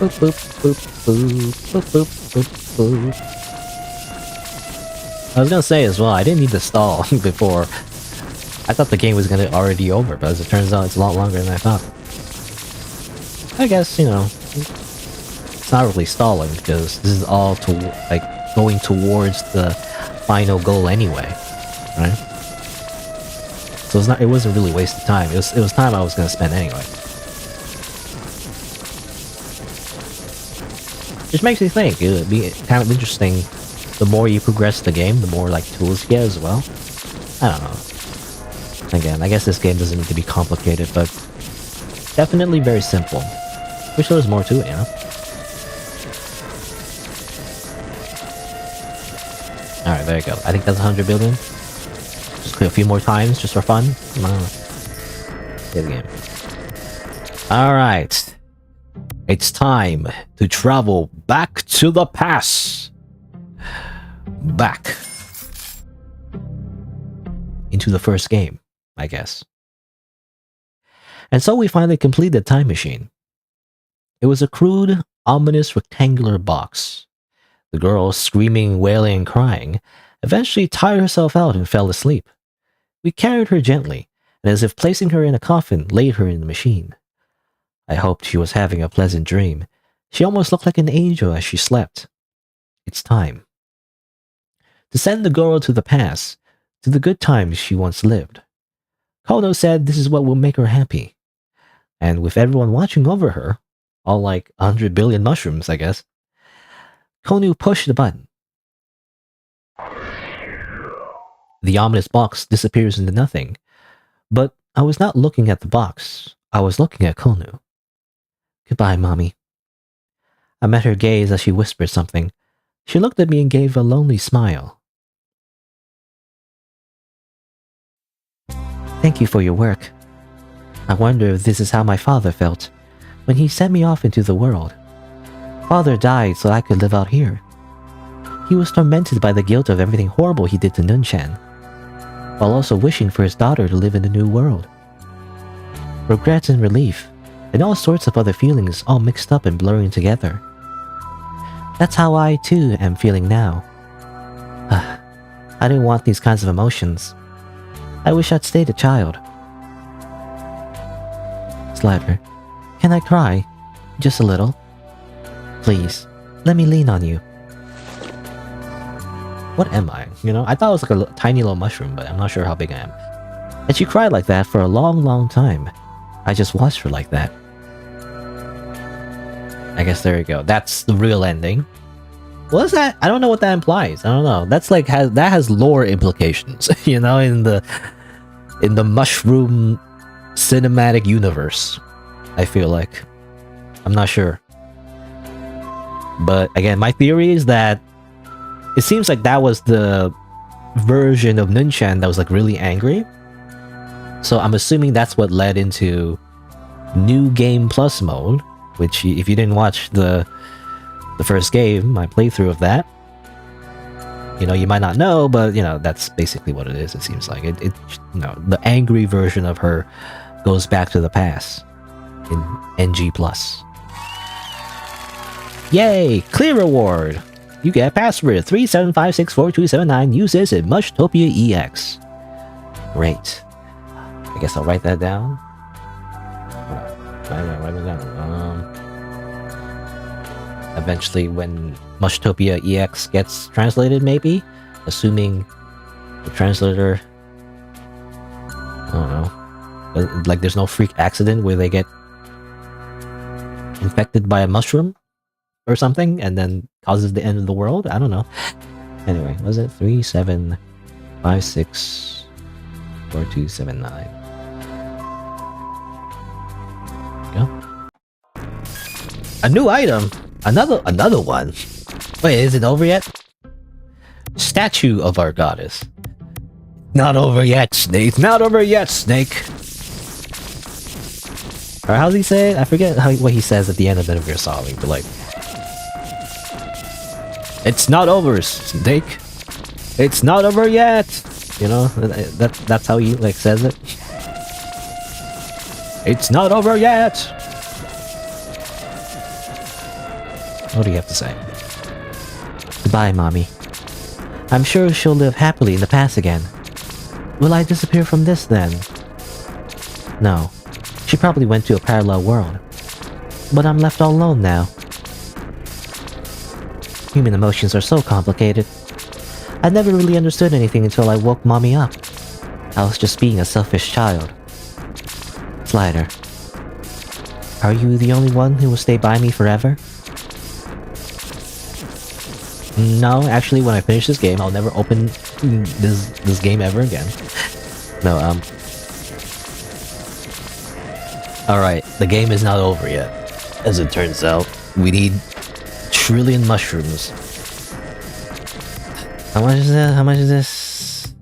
Boop, boop, boop, boop, boop, boop, boop, boop. I was gonna say as well, I didn't need to stall before. I thought the game was gonna already over, but as it turns out, it's a lot longer than I thought. I guess, you know, it's not really stalling because this is all to like going towards the final goal anyway, right? So it wasn't really wasted time. It was time I was gonna spend anyway. Which makes me think it would be kind of interesting. The more you progress the game, the more like tools you get as well. I don't know. Again, I guess this game doesn't need to be complicated, but definitely very simple. Wish there was more to it, you know? Alright, there you go. I think that's 100 billion. Just click a few more times, just for fun. Come on. Play the game. Alright. It's time to travel back to the past. Back. Into the first game, I guess. And so we finally complete the time machine. It was a crude, ominous rectangular box. The girl, screaming, wailing, and crying, eventually tired herself out and fell asleep. We carried her gently, and as if placing her in a coffin, laid her in the machine. I hoped she was having a pleasant dream. She almost looked like an angel as she slept. It's time to send the girl to the past, to the good times she once lived. Kono said this is what will make her happy. And with everyone watching over her, all like 100 billion mushrooms, I guess, Konu pushed the button. The ominous box disappears into nothing. But I was not looking at the box. I was looking at Konu. Goodbye, Mommy. I met her gaze as she whispered something. She looked at me and gave a lonely smile. Thank you for your work. I wonder if this is how my father felt when he sent me off into the world. Father died so I could live out here. He was tormented by the guilt of everything horrible he did to Nunchan, while also wishing for his daughter to live in a new world. Regrets and relief, and all sorts of other feelings all mixed up and blurring together. That's how I, too, am feeling now. I didn't want these kinds of emotions. I wish I'd stayed a child. Slider, can I cry? Just a little? Please, let me lean on you. What am I? You know, I thought it was like a tiny little mushroom, but I'm not sure how big I am. And she cried like that for a long, long time. I just watched her like that. I guess there you go. That's the real ending. What is that? I don't know what that implies. I don't know. That's like that has lore implications, you know, in the mushroom cinematic universe. I feel like. I'm not sure. But again, my theory is that it seems like that was the version of Nunchan that was like really angry. So I'm assuming that's what led into New Game Plus mode, which if you didn't watch the first game, my playthrough of that, you know, you might not know, but you know, that's basically what it is. It seems like it you know, the angry version of her goes back to the past in NG Plus. Yay! Clear reward! You get password 37564279. Use this in Mushtopia EX. Great. I guess I'll write that down. Write it down. Eventually, when Mushtopia EX gets translated, maybe? Assuming the translator... I don't know. Like, there's no freak accident where they get infected by a mushroom or something and then causes the end of the world? I don't know. Anyway, was it 37564279? Go. A new item. Another one. Wait, is it over yet? Statue of our goddess. Not over yet, Snake. Not over yet, Snake. Or how does he say it? I forget what he says at the end of Metal Gear Solid, but like, it's not over, Snake. It's not over yet. You know, that's how he like says it. It's not over yet. What do you have to say? Goodbye, Mommy. I'm sure she'll live happily in the past again. Will I disappear from this then? No. She probably went to a parallel world. But I'm left all alone now. Human emotions are so complicated. I never really understood anything until I woke Mommy up. I was just being a selfish child. Slider. Are you the only one who will stay by me forever? No, actually, when I finish this game, I'll never open this game ever again. No, Alright, the game is not over yet. As it turns out, we need trillion mushrooms. How much is that? How much is this?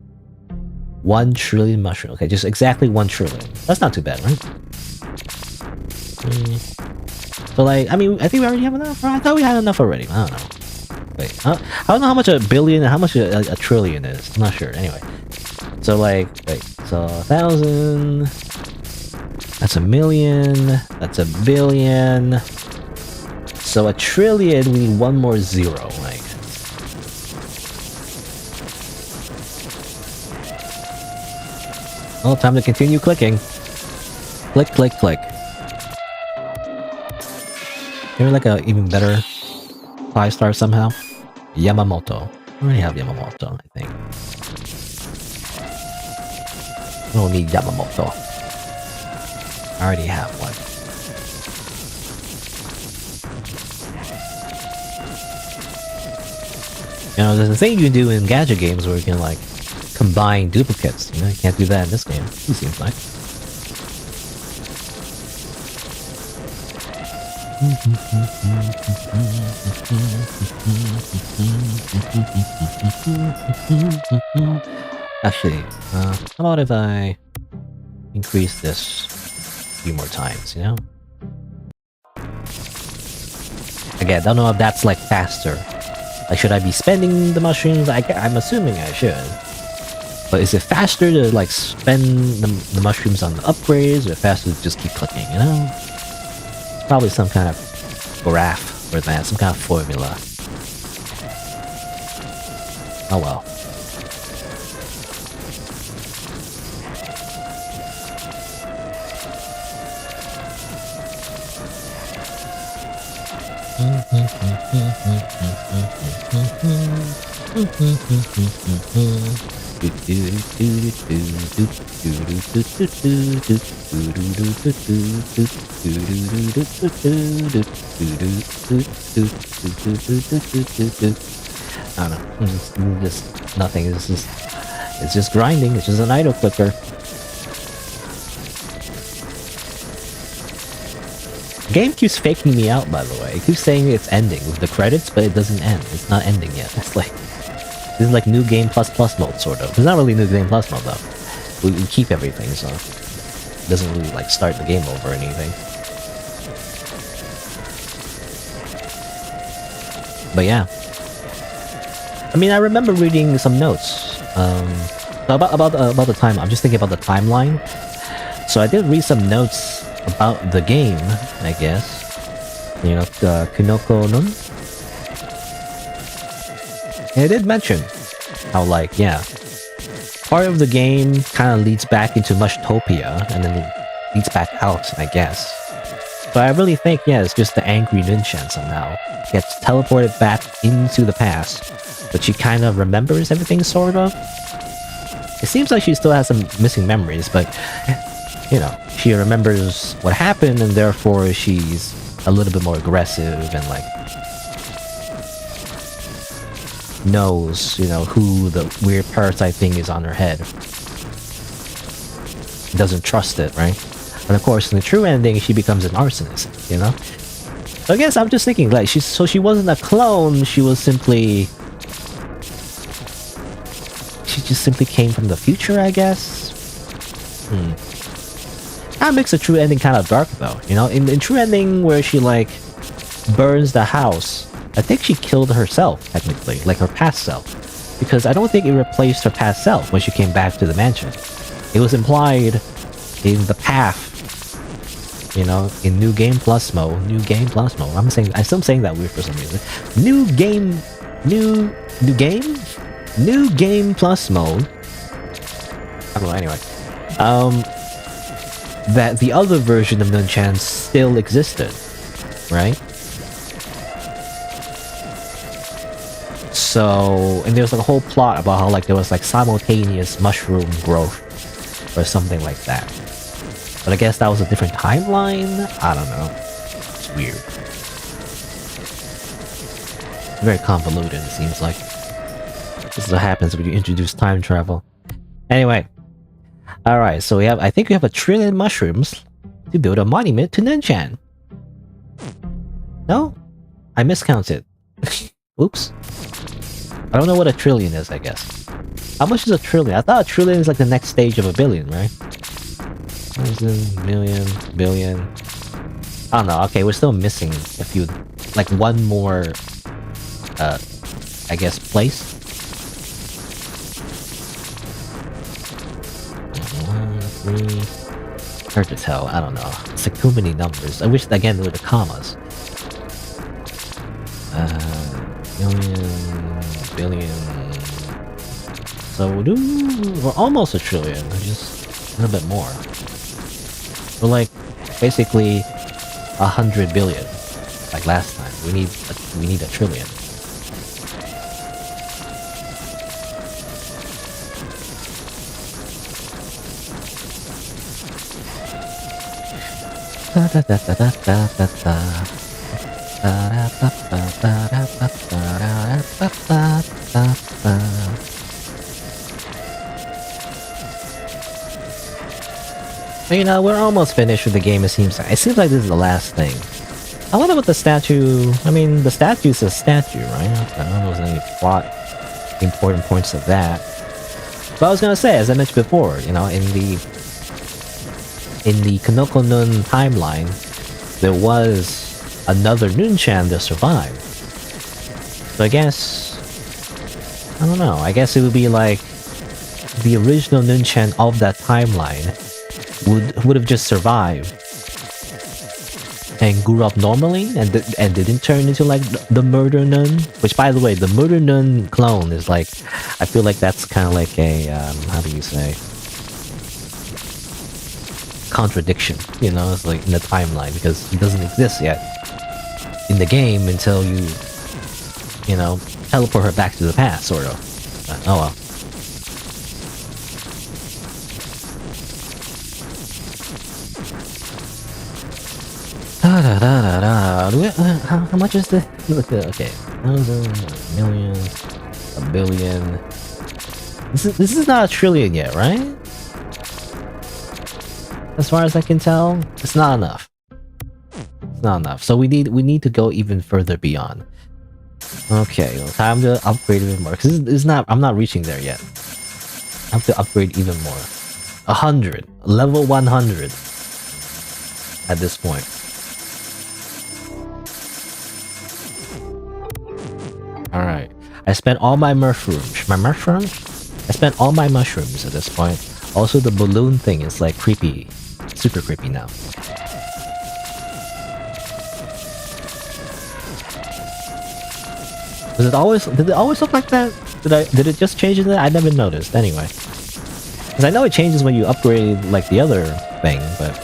1 trillion mushrooms. Okay, just exactly 1 trillion. That's not too bad, right? So like, I mean, I think we already have enough. I thought we had enough already. I don't know. Wait, I don't know how much a billion and how much a trillion is. I'm not sure. Anyway, so like, wait, so 1,000. That's a million. That's a billion. So a trillion, we need 1 more zero. Like, oh, time to continue clicking. Click, click, click. Maybe like a even better 5-star somehow. Yamamoto. I already have Yamamoto, I think. I don't need Yamamoto. I already have one. You know, there's a thing you can do in gadget games where you can like combine duplicates. You know, you can't do that in this game. It seems like. Actually, how about if I increase this a few more times, you know? Again, don't know if that's like faster. Like, should I be spending the mushrooms? I'm assuming I should. But is it faster to like spend the mushrooms on the upgrades, or faster to just keep clicking, you know? Probably some kind of graph for that, some kind of formula. Oh well. I don't know. It's just nothing. It's just grinding. It's just an idle clicker. The game keeps faking me out, by the way. It keeps saying it's ending with the credits, but it doesn't end. It's not ending yet. It's like, this is like new game plus mode, sort of. It's not really new game plus mode, though. We keep everything, so it doesn't really like start the game over or anything. But yeah. I mean, I remember reading some notes about the time. I'm just thinking about the timeline. So I did read some notes about the game, I guess. You know, Kunoko Nun. And it did mention how, like, yeah, part of the game kind of leads back into Mushtopia and then leads back out, I guess. But I really think, yeah, it's just the angry Nunchan somehow gets teleported back into the past, but she kind of remembers everything, sort of. It seems like she still has some missing memories, but, you know, she remembers what happened, and therefore she's a little bit more aggressive and, like, knows, you know, who the weird parasite thing is on her head. Doesn't trust it, right? And of course, in the true ending, she becomes an arsonist, you know? So I guess I'm just thinking, like, she wasn't a clone, she was simply... She just simply came from the future, I guess? That makes the true ending kind of dark, though, you know? In true ending, where she, like, burns the house, I think she killed herself, technically, like her past self. Because I don't think it replaced her past self when she came back to the mansion. It was implied in the path, you know, in New Game Plus mode. I'm still saying that weird for some reason. New Game Plus mode. I don't know, anyway. That the other version of Nunchan still existed, right? So, and there's like a whole plot about how, like, there was like simultaneous mushroom growth or something like that. But I guess that was a different timeline? I don't know. It's weird. Very convoluted, it seems like. This is what happens when you introduce time travel. Anyway. Alright, so I think we have 1 trillion mushrooms to build a monument to Nunchan. No? I miscounted. Oops. I don't know what 1 trillion is, I guess. How much is 1 trillion? I thought 1 trillion is like the next stage of 1 billion, right? 1,000, million, billion. I don't know. Okay, we're still missing a few, like one more, I guess, place. 1, 3. Hard to tell. I don't know. It's like too many numbers. I wish, again, there were the commas. Million, billion. So we're almost 1 trillion. We're just a little bit more. We're like basically 100 billion, like last time. We need 1 trillion. You know, we're almost finished with the game, it seems like. It seems like this is the last thing. I wonder what the statue... I mean, the statue's a statue, right? I don't know if there's any plot important points of that. But I was gonna say, as I mentioned before, you know, in the Kanoko Nun timeline, there was another Nunchan that survived. So I guess... I don't know. I guess it would be like the original Nunchan of that timeline would have just survived and grew up normally and didn't turn into like the Murder Nun. Which, by the way, the Murder Nun clone is like, I feel like that's kind of like a how do you say, contradiction, you know? It's like in the timeline, because it doesn't exist yet in the game until you know, teleport her back to the past, sort of. Oh well. How much is this? Okay, 1,000, million, 1 billion. This is not 1 trillion yet, right? As far as I can tell, it's not enough. It's not enough. So we need to go even further beyond. Okay, well, time to upgrade even more, because it's not. I'm not reaching there yet. I have to upgrade even more. 100, level 100 at this point. Alright. I spent all my mushrooms. I spent all my mushrooms at this point. Also, the balloon thing is like creepy. Super creepy now. Did it always look like that? Did it just change it? I never noticed. Anyway, because I know it changes when you upgrade like the other thing, but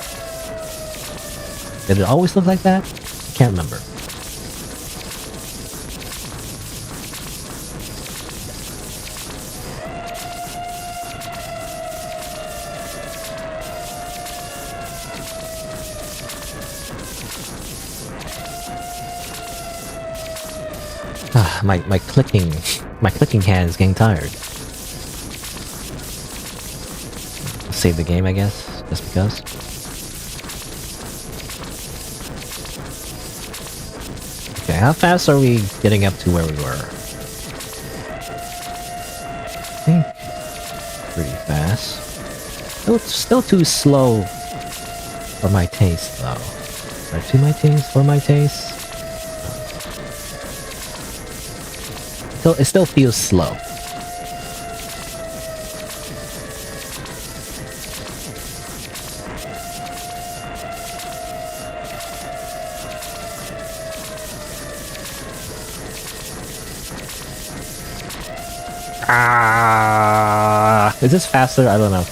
did it always look like that? I can't remember. My clicking hand is getting tired. Save the game, I guess, just because. Okay, how fast are we getting up to where we were? I think pretty fast. Still too slow for my taste, though. Or to my taste, for my taste. It still feels slow. Is this faster? I don't know.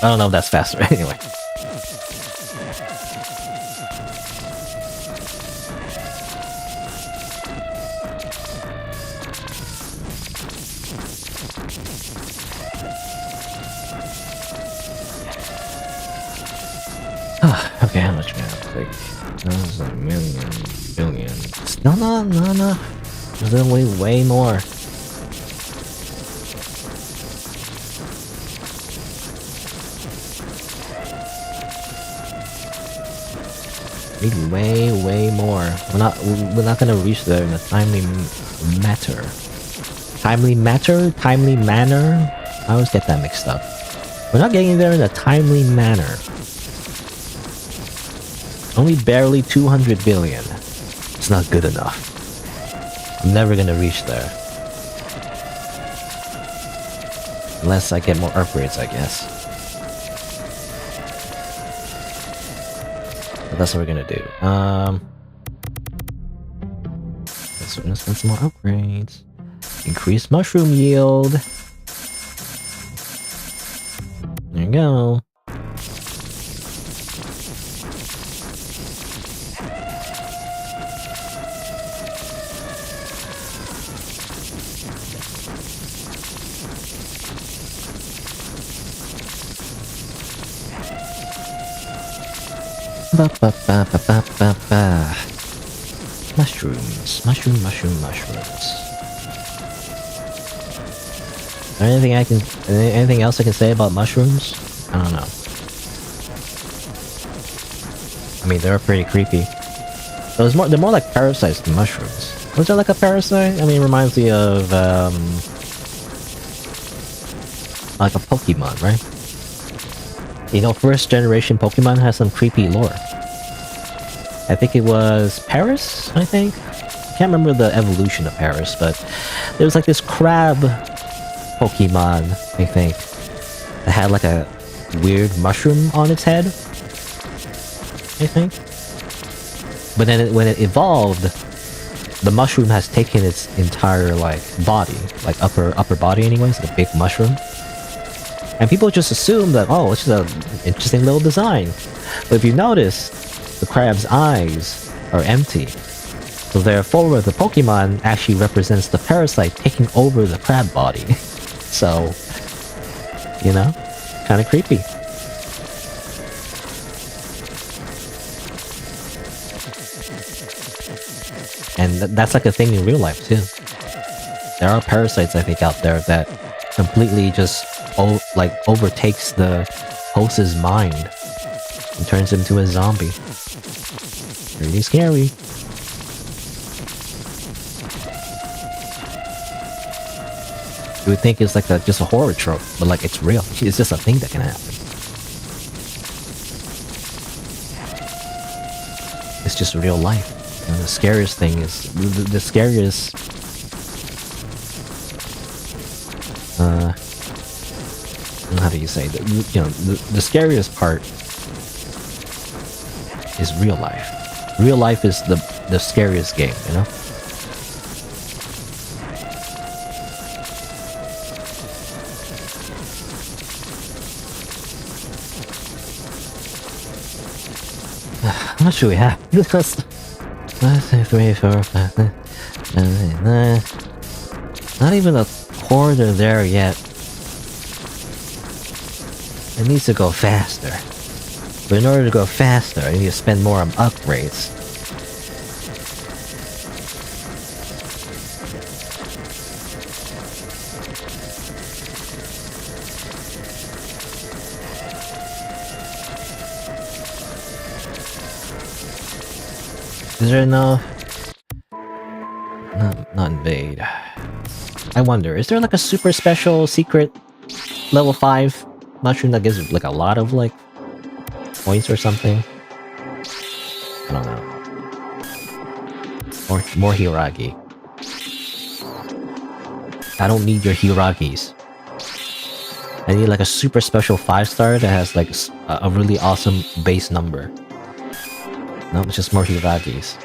I don't know if that's faster anyway. Okay, how much man? Like, that's a million, billion. No. There's way more. Need way more. We're not gonna reach there in a timely matter. Timely manner? I always get that mixed up. We're not getting there in a timely manner. Only barely 200 billion. It's not good enough. I'm never gonna reach there. Unless I get more upgrades, I guess. But that's what we're gonna do. Let's spend some more upgrades. Increase mushroom yield. There you go. Mushrooms. Anything else I can say about mushrooms? I don't know. I mean, they're pretty creepy. They're more like parasites than mushrooms. Was there like a parasite? I mean, it reminds me of like a Pokemon, right? You know, first generation Pokemon has some creepy lore. I think it was Paris, I think? I can't remember the evolution of Paris, but there was like this crab Pokemon, I think, that had like a weird mushroom on its head, I think. But then when it evolved, the mushroom has taken its entire like body, like upper body anyways, like a big mushroom. And people just assume that, oh, it's just an interesting little design. But if you notice, the crab's eyes are empty. So therefore, the Pokemon actually represents the parasite taking over the crab body. So, you know, kind of creepy. And that's like a thing in real life, too. There are parasites, I think, out there that completely just overtakes the host's mind and turns him into a zombie. Really scary. You would think it's like just a horror trope, but like it's real. It's just a thing that can happen. It's just real life. And the scariest thing is how do you say that? You know, the scariest part is real life. Real life is the scariest game, you know? How much do we have? 1, 2, 3, 4, 5, 9. Not even a quarter there yet. It needs to go faster. But in order to go faster, I need to spend more on upgrades. Is there enough? Not invade. I wonder, is there like a super special secret level 5 mushroom that gives like a lot of like points or something? I don't know. Or more Hiragi. I don't need your Hiragis. I need like a super special 5-star that has like a really awesome base number. No, it's just more Hiragis.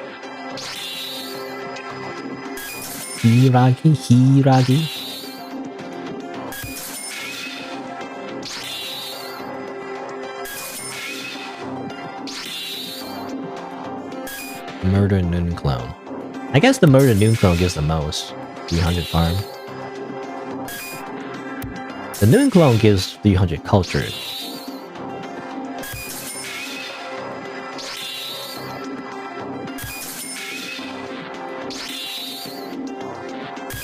Hiragi. Murder Noon Clone. I guess the Murder Noon Clone gives the most. 300 farm. The Noon Clone gives 300 culture.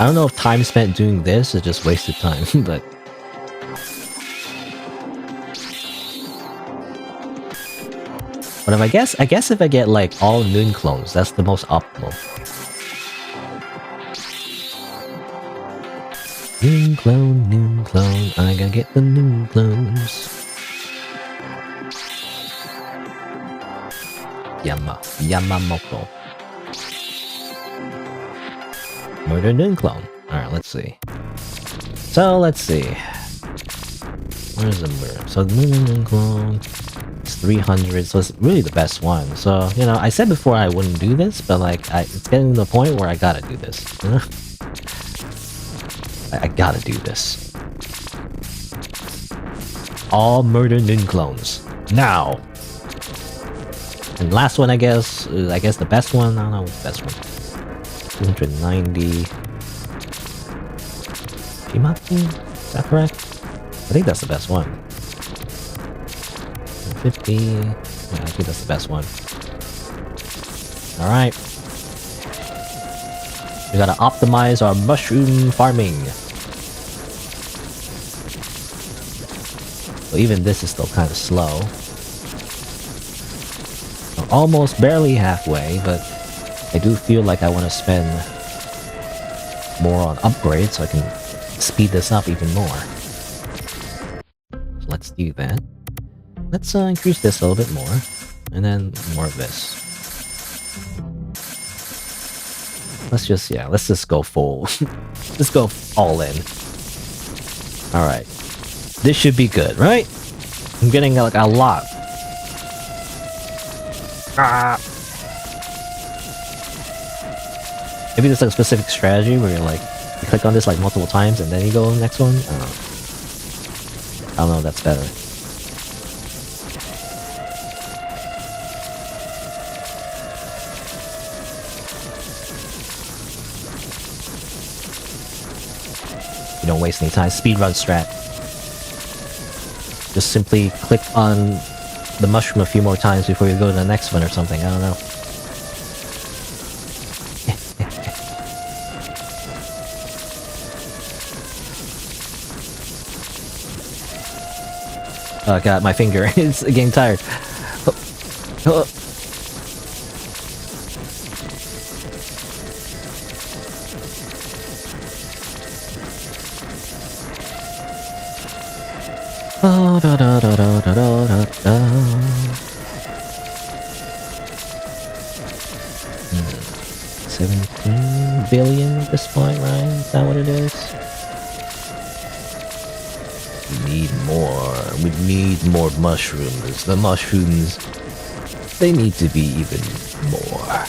I don't know if time spent doing this is just wasted time, but... But if I guess if I get like all Noon Clones, that's the most optimal. Noon Clone, I gotta get the Noon Clones. Yamamoto. Murder Noon Clone. Alright, let's see. So, let's see. Where's the murder? So, the Noon Clone is 300, so it's really the best one. So, you know, I said before I wouldn't do this, but like, it's getting to the point where I gotta do this. You know? I gotta do this. All Murder Noon Clones. Now! And last one, I guess the best one? I don't know, the best one. 290. Shimaku? Is that correct? I think that's the best one. 50. Yeah, I think that's the best one. Alright. We gotta optimize our mushroom farming. Well, even this is still kind of slow. I'm almost barely halfway, but I do feel like I want to spend more on upgrades so I can speed this up even more. So let's do that. Let's increase this a little bit more, and then more of this. Let's just go full. Let's go all in. Alright. This should be good, right? I'm getting like a lot. Maybe there's like a specific strategy where you're like, you click on this like multiple times and then you go on the next one? I don't know if that's better. You don't waste any time. Speedrun strat. Just simply click on the mushroom a few more times before you go to the next one or something. I don't know. Oh god, my finger is getting tired. Oh, da da da da da da da. 17 billion at this point, right? Is that what it is? We need more. We need more mushrooms. The mushrooms, they need to be even more.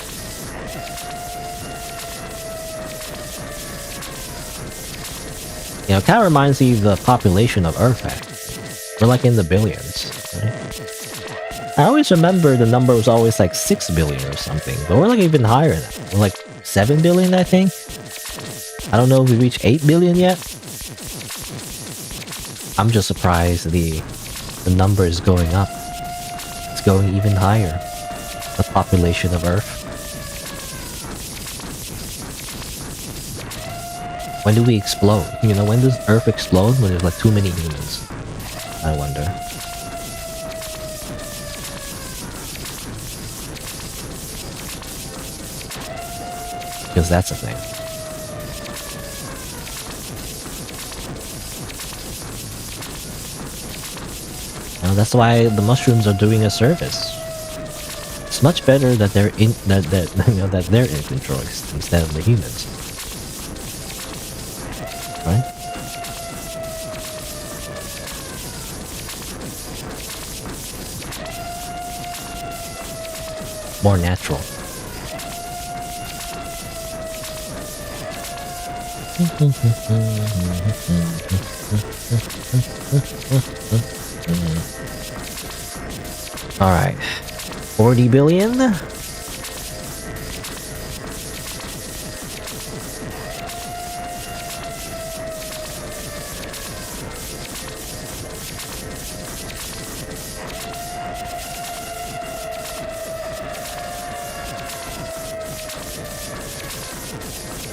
You know, it kind of reminds me of the population of Earth. We're like in the billions, right? I always remember the number was always like 6 billion or something, but we're like even higher now. We're like 7 billion, I think. I don't know if we reached 8 billion yet. I'm just surprised the number is going up. It's going even higher. The population of Earth. When do we explode? You know, when does Earth explode? When there's like too many humans. I wonder. Because that's a thing. Now that's why the mushrooms are doing a service. It's much better that they're in that they're in control instead of the humans. Right? More natural. All right, 40 billion.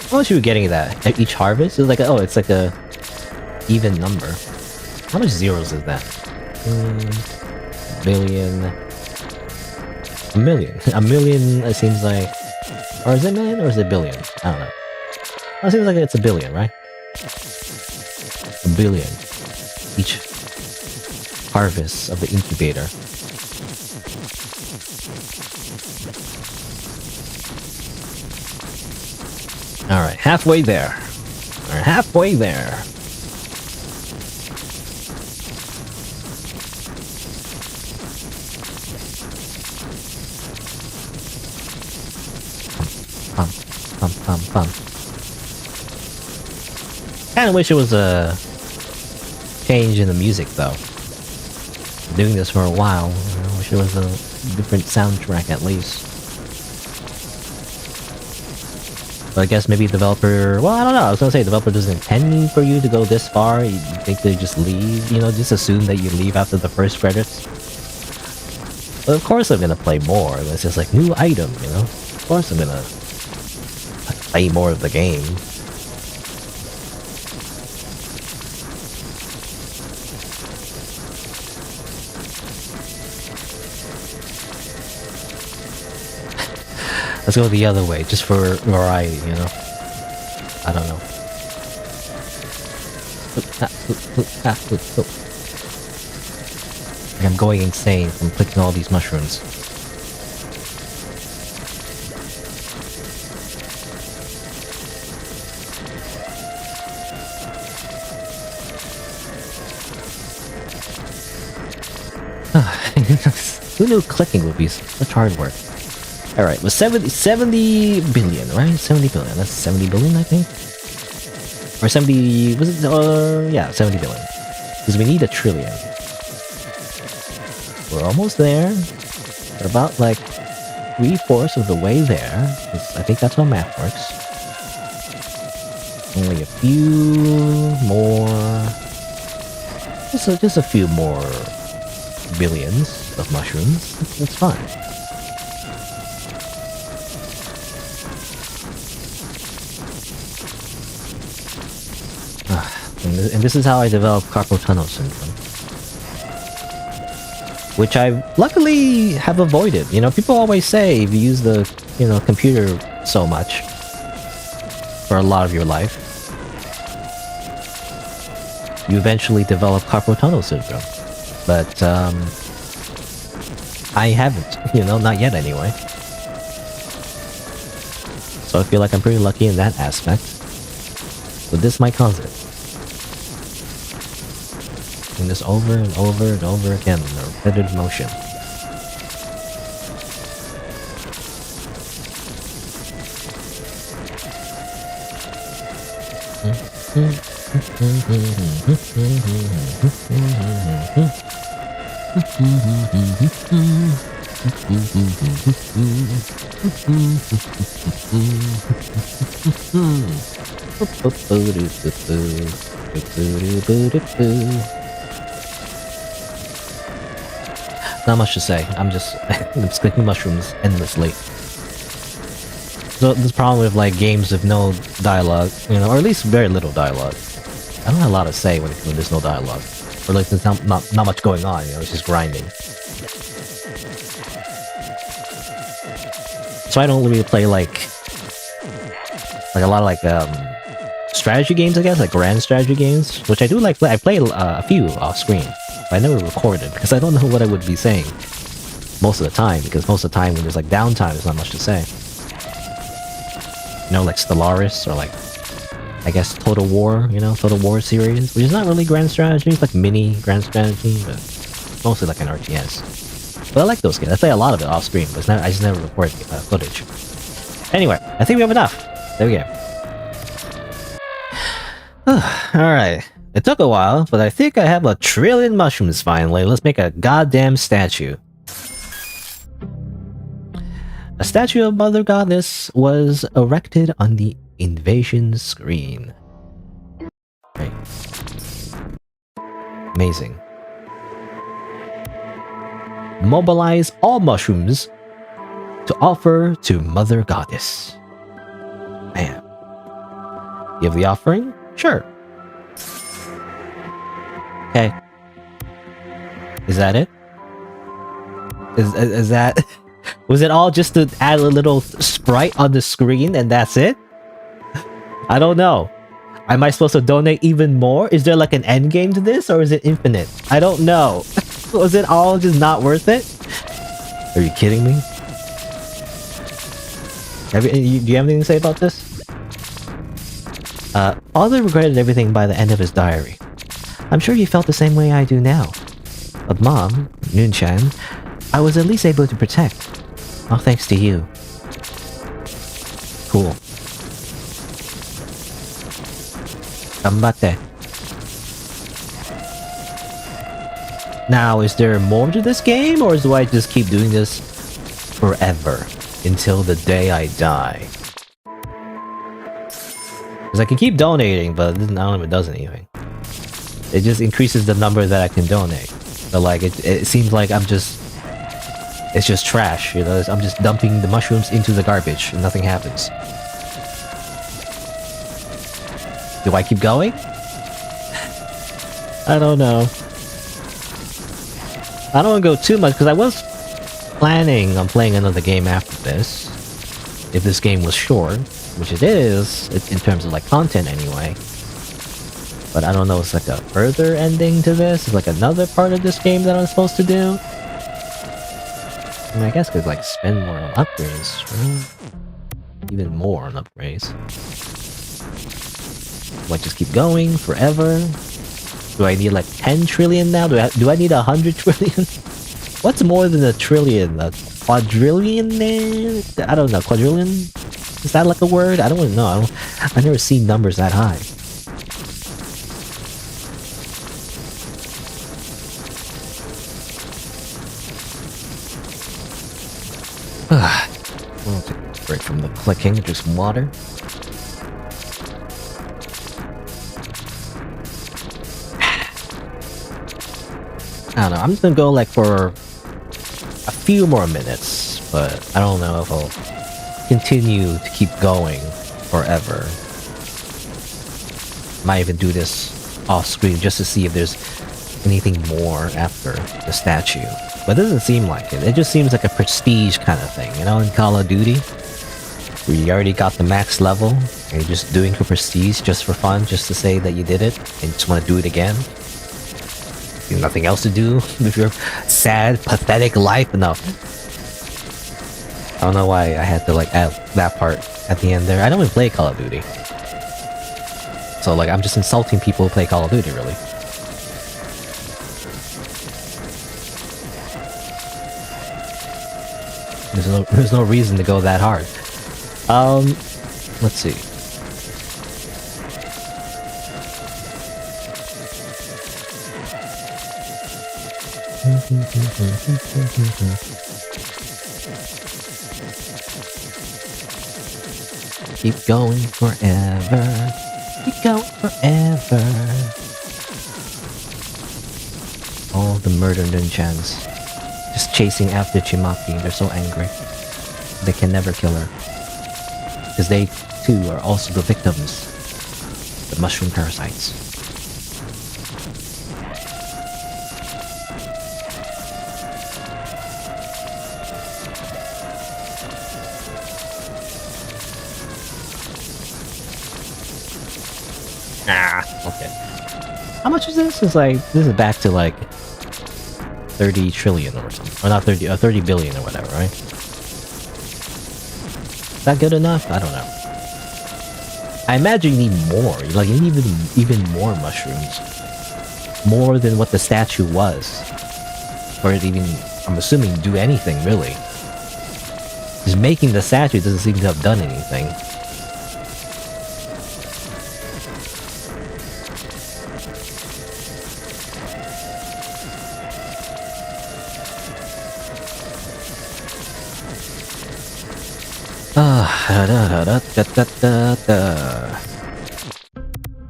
How much are you getting that at each harvest? It's like it's like a even number. How much zeros is that? Billion. A million. A million. It seems like, or is it million or is it billion? I don't know. It seems like it's a billion, right? A billion. Each harvest of the incubator. Alright, halfway there. We're halfway there. Pump. Kinda wish it was a change in the music though. Doing this for a while, I wish it was a different soundtrack at least. But I guess maybe developer... Well, I don't know. I was gonna say developer doesn't intend for you to go this far. You think they just leave? You know, just assume that you leave after the first credits? But of course I'm gonna play more. It's just like, new item, you know? Of course I'm gonna play more of the game. Let's go the other way, just for variety, you know? I don't know. I'm going insane from clicking all these mushrooms. Who knew clicking would be such hard work? Alright, with 70 billion, right? 70 billion. That's 70 billion, I think? Or 70... Was it... yeah, 70 billion. Because we need a trillion. We're almost there. We're about, like, 3/4 of the way there. I think that's how math works. Only a few more... Just a few more billions of mushrooms. That's fine. And this is how I developed carpal tunnel syndrome. Which I luckily have avoided. You know, people always say if you use the, you know, computer so much for a lot of your life, you eventually develop carpal tunnel syndrome. But, I haven't, you know, not yet anyway. So I feel like I'm pretty lucky in that aspect. But this might cause it. doing this over and over and over again in a repetitive motion. Not much to say. I'm just clicking mushrooms endlessly. So this problem with like games with no dialogue, you know, or at least very little dialogue. I don't have a lot to say when there's no dialogue, or like there's not much going on. You know, it's just grinding. So I don't really play like a lot of like strategy games, I guess, like grand strategy games, which I do like. I play a few off screen, but I never recorded because I don't know what I would be saying most of the time. Because most of the time when there's like downtime, there's not much to say. You know, like Stellaris or like, I guess, Total War, you know, Total War series, which is not really grand strategy, it's like mini grand strategy, but mostly like an RTS. But I like those games. I play a lot of it off screen, but I just never record footage. Anyway, I think we have enough. There we go. Alright. It took a while, but I think I have 1 trillion mushrooms finally. Let's make a goddamn statue. A statue of Mother Goddess was erected on the invasion screen. Right. Amazing. Mobilize all mushrooms to offer to Mother Goddess. Man. You have the offering? Sure. Okay. Is that it? Is that... Was it all just to add a little sprite on the screen and that's it? I don't know. Am I supposed to donate even more? Is there like an end game to this, or is it infinite? I don't know. Was it all just not worth it? Are you kidding me? Do you have anything to say about this? Father regretted everything by the end of his diary. I'm sure you felt the same way I do now. But Mom, Nunchan, I was at least able to protect. All thanks to you. Cool. Ganbatte. Now, is there more to this game, or do I just keep doing this forever until the day I die? Because I can keep donating, but I don't know if it does anything. It just increases the number that I can donate. But like, it seems like it's just trash, you know? I'm just dumping the mushrooms into the garbage and nothing happens. Do I keep going? I don't know. I don't want to go too much, because I was planning on playing another game after this. If this game was short, which it is, in terms of like content anyway. But I don't know, it's like a further ending to this? It's like another part of this game that I'm supposed to do? I mean, I guess I could like spend more on upgrades, right? Even more on upgrades. Like, just keep going forever? Do I need like 10 trillion now? Do I need 100 trillion? What's more than a trillion? A quadrillion? I don't know. Quadrillion? Is that like a word? I don't even know. I've never seen numbers that high. We'll take a break from the clicking, drink some water. I don't know, I'm just gonna go like for a few more minutes, but I don't know if I'll continue to keep going forever. Might even do this off screen just to see if there's anything more after the statue. But it doesn't seem like it. It just seems like a prestige kind of thing, you know, in Call of Duty, where you already got the max level, and you're just doing for prestige, just for fun, just to say that you did it, and you just want to do it again. You have nothing else to do with your sad, pathetic life? No. I don't know why I had to like add that part at the end there. I don't even play Call of Duty. So like, I'm just insulting people who play Call of Duty, really. There's no reason to go that hard. Let's see. Keep going forever. Keep going forever. All the murder ninjas just chasing after Chimaki. They're so angry. They can never kill her. Because they too are also the victims. The mushroom parasites. Okay. How much is this? It's like, this is back to like 30 trillion or something. Or not 30, 30 billion or whatever, right? Is that good enough? I don't know. I imagine you need more. Like, you need even more mushrooms. More than what the statue was. For it even, I'm assuming, do anything, really. Just making the statue doesn't seem to have done anything.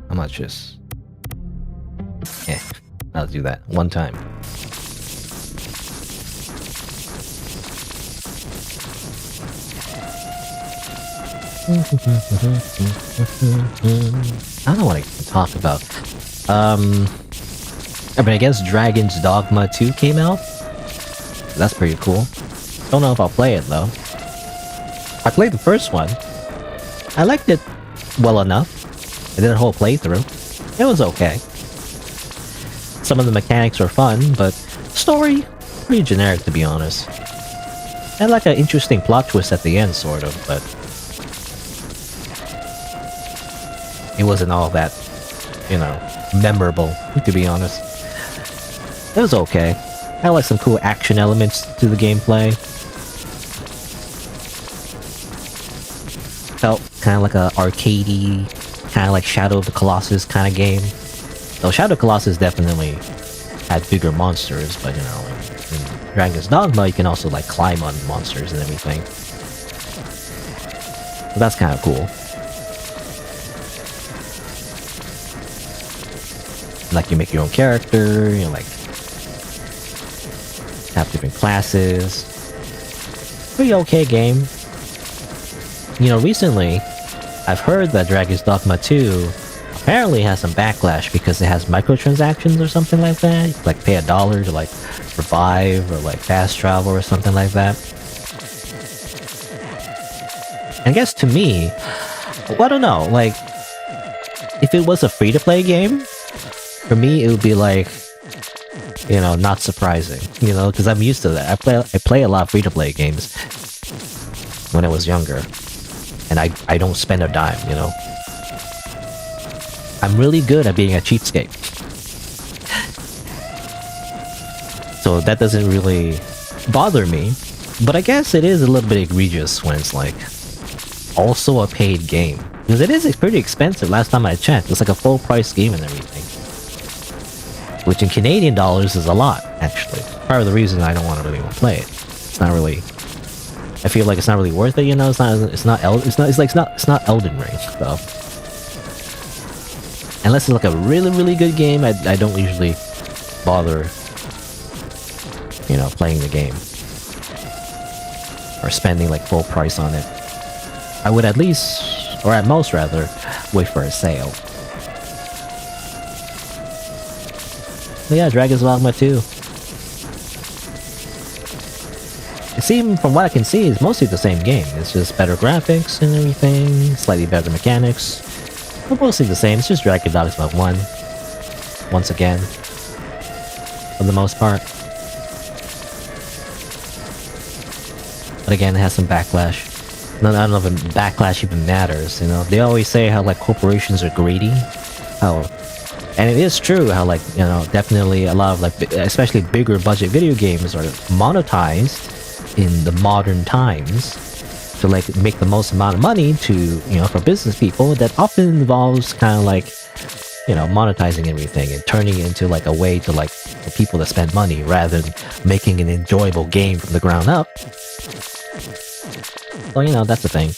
How much is? Yeah, I'll do that one time. I don't know what I can talk about. I mean, I guess Dragon's Dogma 2 came out. That's pretty cool. Don't know if I'll play it though. I played the first one. I liked it well enough. I did a whole playthrough. It was okay. Some of the mechanics were fun, but story, pretty generic to be honest. Had like an interesting plot twist at the end, sort of, but it wasn't all that, you know, memorable, to be honest. It was okay. I like some cool action elements to the gameplay. Felt kind of like a arcadey, kind of like Shadow of the Colossus kind of game. Though Shadow of the Colossus definitely had bigger monsters, but you know, in Dragon's Dogma you can also like climb on monsters and everything. So that's kind of cool. Like you make your own character, you know, like have different classes. Pretty okay game. You know, recently, I've heard that Dragon's Dogma 2 apparently has some backlash because it has microtransactions or something like that. You can, like, pay $1 to, like, revive or, like, fast travel or something like that. And I guess to me, well, I don't know, like, if it was a free-to-play game, for me, it would be, like, you know, not surprising, you know, because I'm used to that. I play a lot of free-to-play games when I was younger. And I don't spend a dime, you know. I'm really good at being a cheapskate. So that doesn't really bother me. But I guess it is a little bit egregious when it's like also a paid game. Because it is pretty expensive last time I checked. It's like a full price game and everything. Which in Canadian dollars is a lot, actually. Part of the reason I don't want to really play it. It's not really... I feel like it's not really worth it, you know. It's not Elden Ring, though. Unless it's like a really good game, I don't usually bother, you know, playing the game or spending like full price on it. I would at least, or at most rather, wait for a sale. But yeah, Dragon's Dogma 2. It seems, from what I can see, it's mostly the same game. It's just better graphics and everything, slightly better mechanics. But mostly the same. It's just Dragon's Dogma 1. Once again. For the most part. But again, it has some backlash. I don't know if backlash even matters, you know. They always say how, like, corporations are greedy. And it is true how, like, you know, definitely a lot of, like, especially bigger budget video games are monetized in the modern times to like make the most amount of money to, you know, for business people, that often involves kind of like, you know, monetizing everything and turning it into like a way to like for people to spend money rather than making an enjoyable game from the ground up. Well, you know, that's the thing.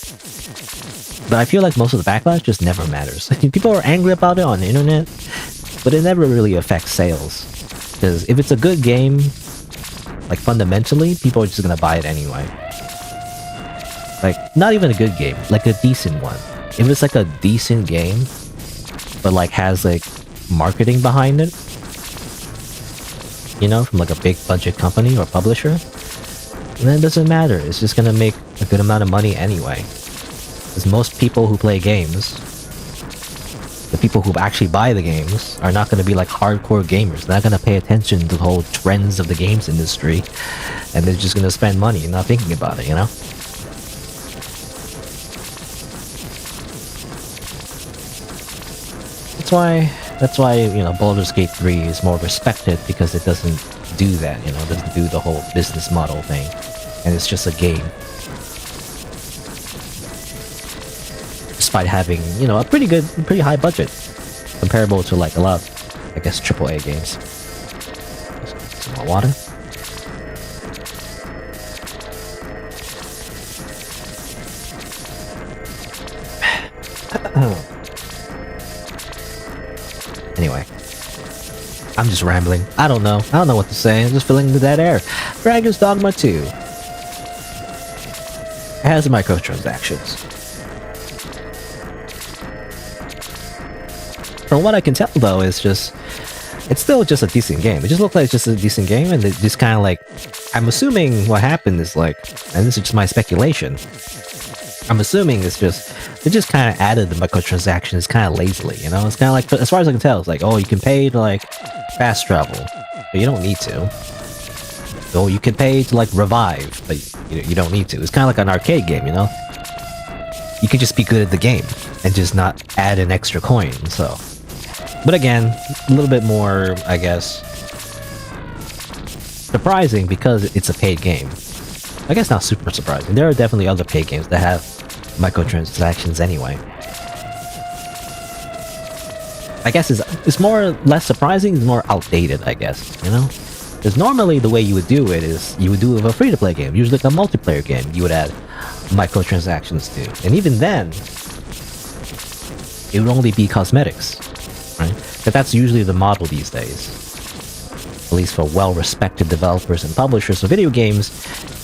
But I feel like most of the backlash just never matters. People are angry about it on the internet, but it never really affects sales. Because if it's a good game, like fundamentally, people are just gonna buy it anyway. Like, not even a good game, like a decent one. If it's like a decent game, but like has like marketing behind it, you know, from like a big budget company or publisher, then it doesn't matter. It's just gonna make a good amount of money anyway. Because most people who play games, the people who actually buy the games, are not gonna be like hardcore gamers. They're not gonna pay attention to the whole trends of the games industry, and they're just gonna spend money and not thinking about it, you know? That's why, you know, Baldur's Gate 3 is more respected, because it doesn't do that, you know, it doesn't do the whole business model thing. And it's just a game. Despite having, you know, a pretty high budget. Comparable to like a lot of, I guess, AAA games. Some more water. Anyway, I'm just rambling. I don't know what to say. I'm just filling the dead air. Dragon's Dogma 2. It has microtransactions. From what I can tell, though, it's still just a decent game. It just looks like it's just a decent game, and it just kind of like, I'm assuming what happened is like, and this is just my speculation, I'm assuming it's just, they just kind of added the microtransactions kind of lazily, you know? It's kind of like, as far as I can tell, it's like, oh, you can pay to like fast travel, but you don't need to. Oh, you can pay to like revive, but you don't need to. It's kind of like an arcade game, you know? You can just be good at the game and just not add an extra coin, so. But again, a little bit more, I guess, surprising because it's a paid game. I guess not super surprising. There are definitely other paid games that have microtransactions anyway. I guess it's more or less surprising, it's more outdated, I guess, you know? Because normally the way you would do it is, you would do it with a free-to-play game, usually like a multiplayer game, you would add microtransactions to. And even then, it would only be cosmetics, right? But that's usually the model these days. At least for well-respected developers and publishers of video games,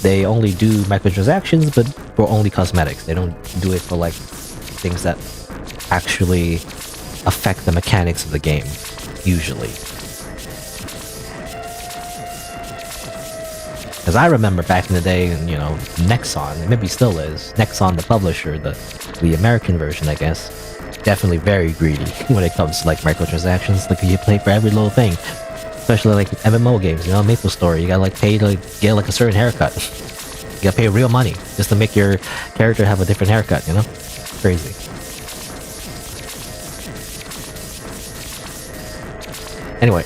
they only do microtransactions, but for only cosmetics. They don't do it for like things that actually affect the mechanics of the game, usually. Because I remember back in the day, you know, Nexon, maybe still is, Nexon the publisher, the American version, I guess, definitely very greedy when it comes to like microtransactions. Like you pay for every little thing. Especially like MMO games, you know, Maple Story, you gotta like pay to like, get like a certain haircut. You gotta pay real money just to make your character have a different haircut, you know? Crazy. Anyway,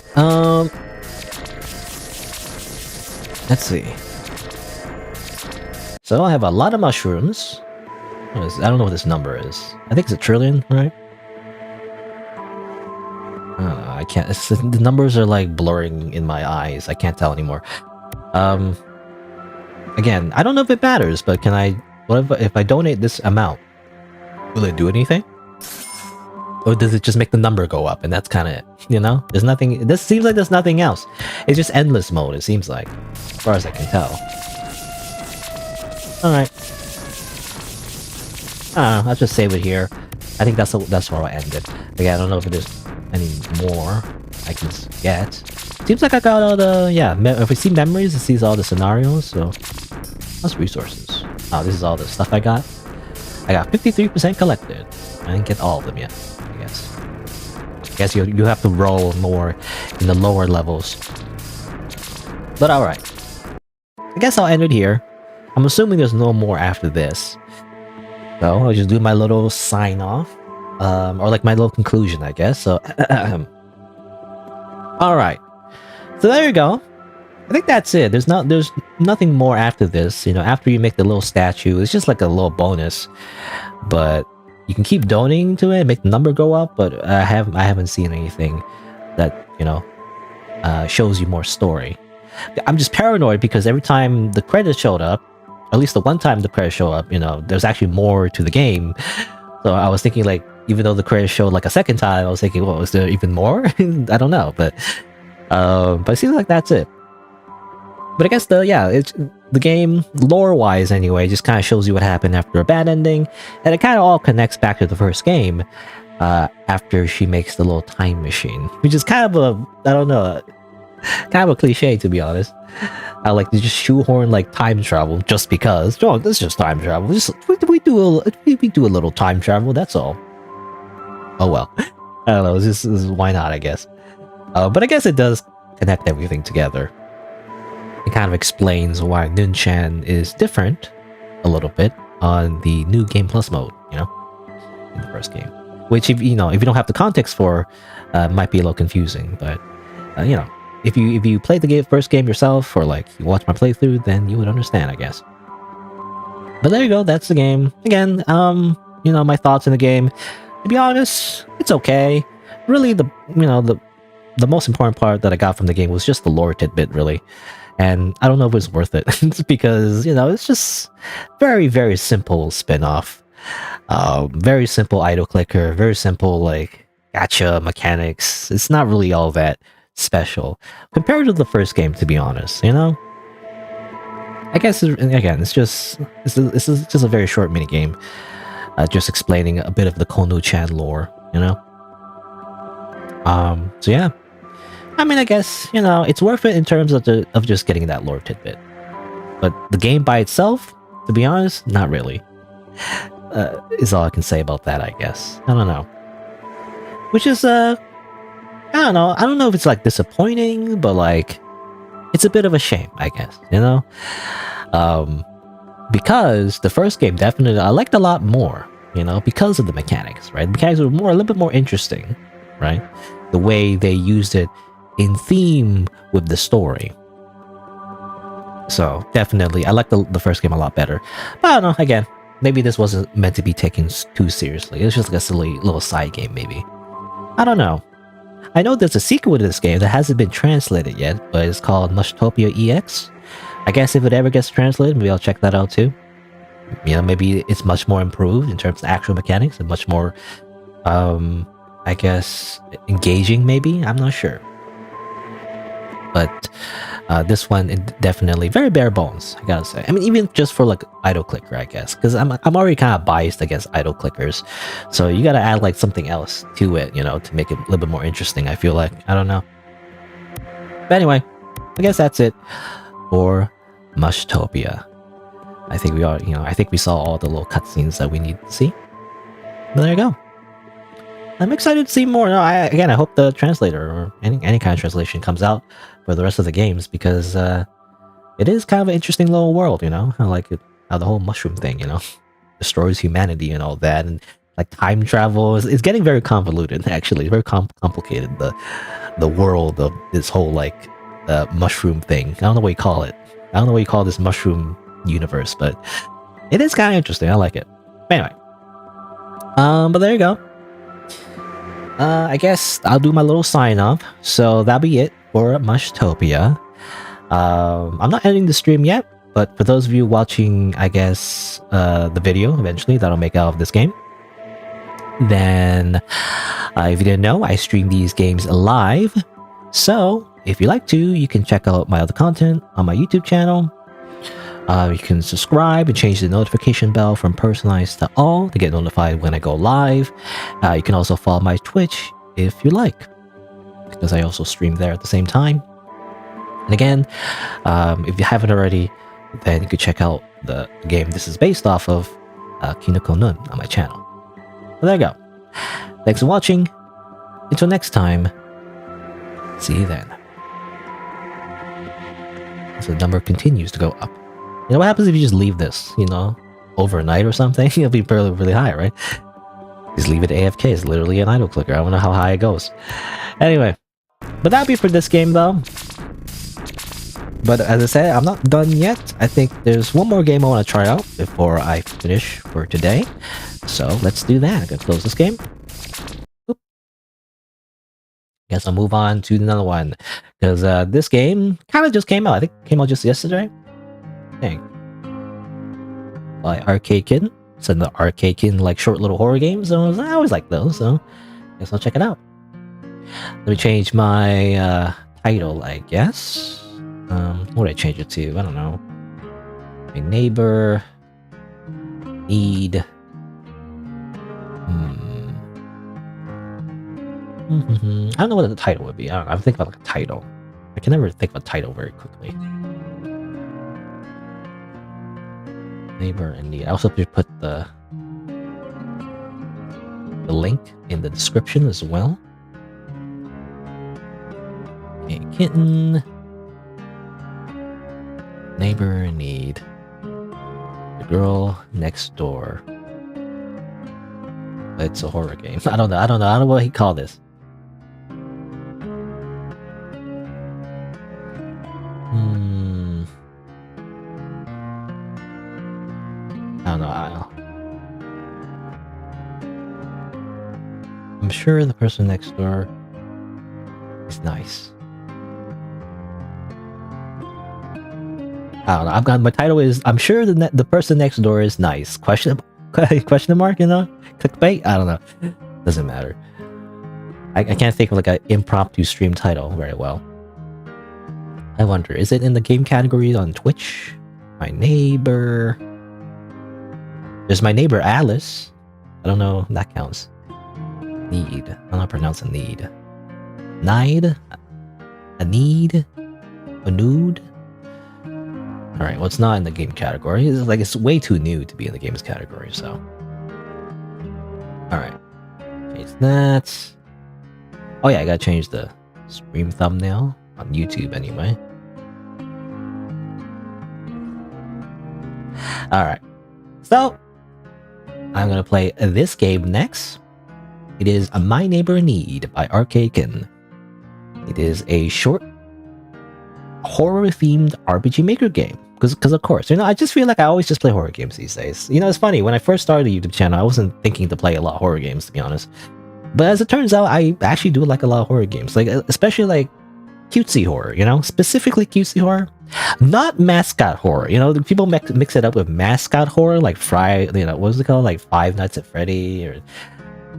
let's see. So I have a lot of mushrooms. I don't know what this number is. I think it's 1 trillion, right? I can't. The numbers are like blurring in my eyes. I can't tell anymore. Again, I don't know if it matters, but can I? What if I donate this amount? Will it do anything? Or does it just make the number go up? And that's kind of it. You know, there's nothing. This seems like there's nothing else. It's just endless mode. It seems like, as far as I can tell. All right. I'll just save it here. I think that's where I'll end it. Again, I don't know if there's any more I can get. Seems like I got all the, yeah, if we see memories, it sees all the scenarios, so. That's resources. Oh, this is all the stuff I got. I got 53% collected. I didn't get all of them yet, I guess. I guess you have to roll more in the lower levels. But alright. I guess I'll end it here. I'm assuming there's no more after this. So I'll just do my little sign off. Or like my little conclusion, I guess. So, alright. So there you go. I think that's it. There's nothing more after this. You know, after you make the little statue, it's just like a little bonus. But you can keep donating to it, make the number go up. But I haven't seen anything that, you know, shows you more story. I'm just paranoid because every time the credits showed up, at least the one time the credits show up, you know, there's actually more to the game. So I was thinking, like, even though the credits showed like a second time, I was thinking, well, is there even more? I don't know, but it seems like that's it. But I guess it's the game lore-wise anyway, just kind of shows you what happened after a bad ending, and it kind of all connects back to the first game after she makes the little time machine, which is kind of kind of a cliche, to be honest. I like to just shoehorn like time travel just because. Oh, this is just time travel. We do a little time travel. That's all. Oh well. I don't know. This is why not? I guess. But I guess it does connect everything together. It kind of explains why Nunchan is different a little bit on the new Game Plus mode, you know, in the first game. Which, if you don't have the context for, might be a little confusing. But you know, if you played the first game yourself, or like you watch my playthrough, then you would understand, I guess. But there you go. That's the game. Again, you know, my thoughts in the game. To be honest, it's okay. Really, the most important part that I got from the game was just the lore tidbit, really. And I don't know if it's worth it. It's because, you know, it's just very, very simple spin-off. Very simple idle clicker, very simple, like, gacha mechanics. It's not really all that special compared to the first game, to be honest, you know? I guess, again, it's just a very short mini game. Just explaining a bit of the Konu-chan lore, you know? So yeah. I mean, I guess, you know, it's worth it in terms of just getting that lore tidbit. But the game by itself, to be honest, not really. Is all I can say about that, I guess. I don't know. Which is, I don't know. I don't know if it's, like, disappointing, but, like, it's a bit of a shame, I guess, you know? Because the first game definitely I liked a lot more, you know, because of the mechanics, right? The mechanics were a little bit more interesting, right? The way they used it in theme with the story. So definitely, I like the first game a lot better. But I don't know, again, maybe this wasn't meant to be taken too seriously. It was just like a silly little side game, maybe. I don't know. I know there's a sequel to this game that hasn't been translated yet, but it's called Mushtopia EX. I guess if it ever gets translated, maybe I'll check that out too. You know, maybe it's much more improved in terms of actual mechanics and much more, I guess, engaging maybe? I'm not sure. But this one, definitely very bare bones, I gotta say. I mean, even just for like idle clicker, I guess, because I'm already kind of biased against idle clickers, so you gotta add like something else to it, you know, to make it a little bit more interesting. I feel like, I don't know. But anyway, I guess that's it for Mushtopia. I think we saw all the little cutscenes that we need to see. But there you go. I'm excited to see more. No, I hope the translator or any kind of translation comes out for the rest of the games, because it is kind of an interesting little world, you know? I like it, how the whole mushroom thing, you know, destroys humanity and all that, and like time travel is getting very convoluted. Actually, very complicated. The world of this whole like mushroom thing. I don't know what you call it. I don't know what you call this mushroom universe, but it is kind of interesting. I like it. Anyway, but there you go. I guess I'll do my little sign off. So that'll be it for Mushtopia. I'm not ending the stream yet, but for those of you watching, I guess, the video eventually that'll make out of this game, then if you didn't know, I stream these games live. So if you like to, you can check out my other content on my YouTube channel. You can subscribe and change the notification bell from personalized to all to get notified when I go live. You can also follow my Twitch if you like, because I also stream there at the same time. And again, if you haven't already, then you could check out the game this is based off of, Kinoko Nun, on my channel. Well, there you go. Thanks for watching. Until next time, see you then. So the number continues to go up. You know what happens if you just leave this, you know, overnight or something? It'll be really, really high, right? Just leave it AFK. It's literally an idle clicker. I don't know how high it goes. Anyway, but that'll be for this game, though. But as I said, I'm not done yet. I think there's one more game I want to try out before I finish for today. So let's do that. I'm gonna close this game. Oop. Guess I'll move on to another one. Because this game kind of just came out. I think it came out just yesterday. I think. By Arcade Kid. It's in the Arcade Kid, like short little horror games. And I always like those, so guess I'll check it out. Let me change my title, I guess. What would I change it to? I don't know. My neighbor need. I don't know what the title would be. I don't know. I'm thinking about like a title. I can never think of a title very quickly. Neighbor Enide. I also put the link in the description as well. Okay, kitten. Neighbor Enide. The girl next door. It's a horror game. I don't know what he called this. I don't know. I'm sure the person next door is nice. I don't know. I've got my title is I'm sure the person next door is nice. Question mark, you know? Clickbait? I don't know. Doesn't matter. I can't think of like an impromptu stream title very well. I wonder, is it in the game category on Twitch? My neighbor. There's my neighbor Alice. I don't know if that counts. Need. I don't know how to pronounce a need. Nide? A need? A nude? Alright, well, it's not in the game category. It's way too new to be in the games category, so. Alright. Change that. Oh yeah, I gotta change the stream thumbnail on YouTube anyway. Alright. So, I'm gonna play this game next. It is My Neighbor Enide by Arcade Kid. It is a short horror-themed RPG Maker game. Because of course, you know, I just feel like I always just play horror games these days. You know, it's funny, when I first started a YouTube channel, I wasn't thinking to play a lot of horror games, to be honest. But as it turns out, I actually do like a lot of horror games. Like, especially like cutesy horror, you know? Specifically cutesy horror. Not mascot horror, you know? People mix it up with mascot horror, like what it called? Like Five Nights at Freddy or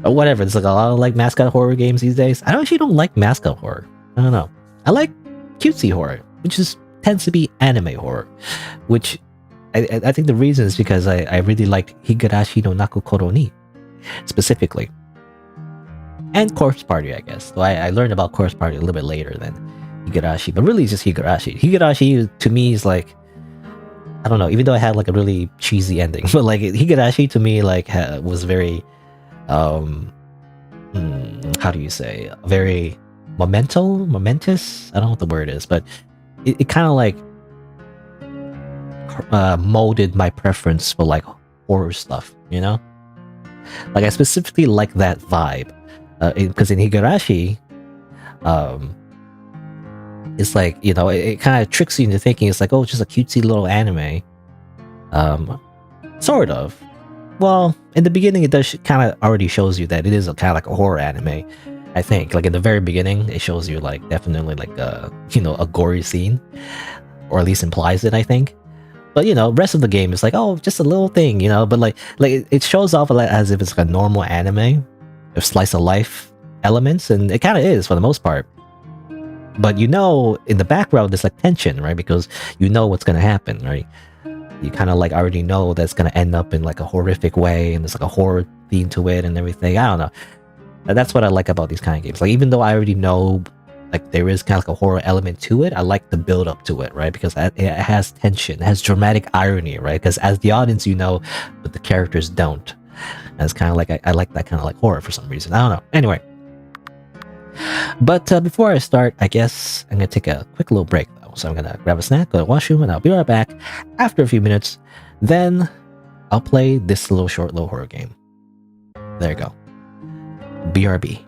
whatever. There's like a lot of like mascot horror games these days. I actually don't like mascot horror. I don't know. I like cutesy horror, which tends to be anime horror, which I think the reason is because I really like Higurashi no Nakokoro ni, specifically. And Corpse Party, I guess. So I learned about Corpse Party a little bit later than Higurashi, but really it's just Higurashi. Higurashi, to me, is like, I don't know, even though I had like a really cheesy ending, but like Higurashi to me like was very, how do you say, very momentous? I don't know what the word is, but it kind of like molded my preference for like horror stuff, you know? Like I specifically like that vibe. Because in Higurashi, it's like, you know, it kind of tricks you into thinking it's like, oh, it's just a cutesy little anime. Sort of. Well, in the beginning, it does kind of already shows you that it is kind of like a horror anime. I think, like in the very beginning, it shows you like definitely like you know, a gory scene, or at least implies it, I think. But you know, rest of the game is like, oh, just a little thing, you know. But like it shows off as if it's like a normal anime, with slice of life elements, and it kind of is for the most part. But you know, in the background, there's like tension, right? Because you know what's gonna happen, right? You kind of like already know that's gonna end up in like a horrific way, and there's like a horror theme to it and everything. I don't know. And that's what I like about these kind of games. Like, even though I already know like there is kind of like a horror element to it, I like the build up to it, right? Because it has tension, it has dramatic irony, right? Because as the audience, you know, but the characters don't. And it's kind of like I like that kind of like horror for some reason. I don't know. Anyway, but before I start, I guess I'm gonna take a quick little break though. So I'm gonna grab a snack, go to the washroom, and I'll be right back after a few minutes. Then I'll play this short little horror game. There you go. BRB.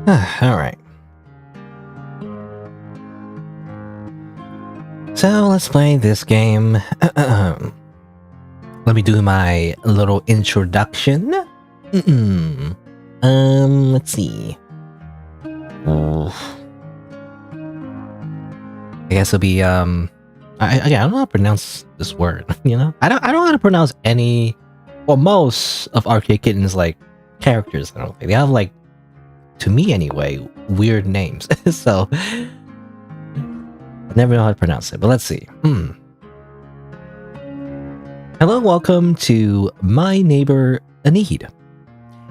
Alright. So let's play this game. Let me do my little introduction. Let's see. I guess it'll be I don't know how to pronounce this word. You know, I don't know how to pronounce any, well, most of Arcade Kitten's like characters. I don't think they have, like, to me anyway, weird names. So I never know how to pronounce it. But let's see. Hello, welcome to My Neighbor Enide,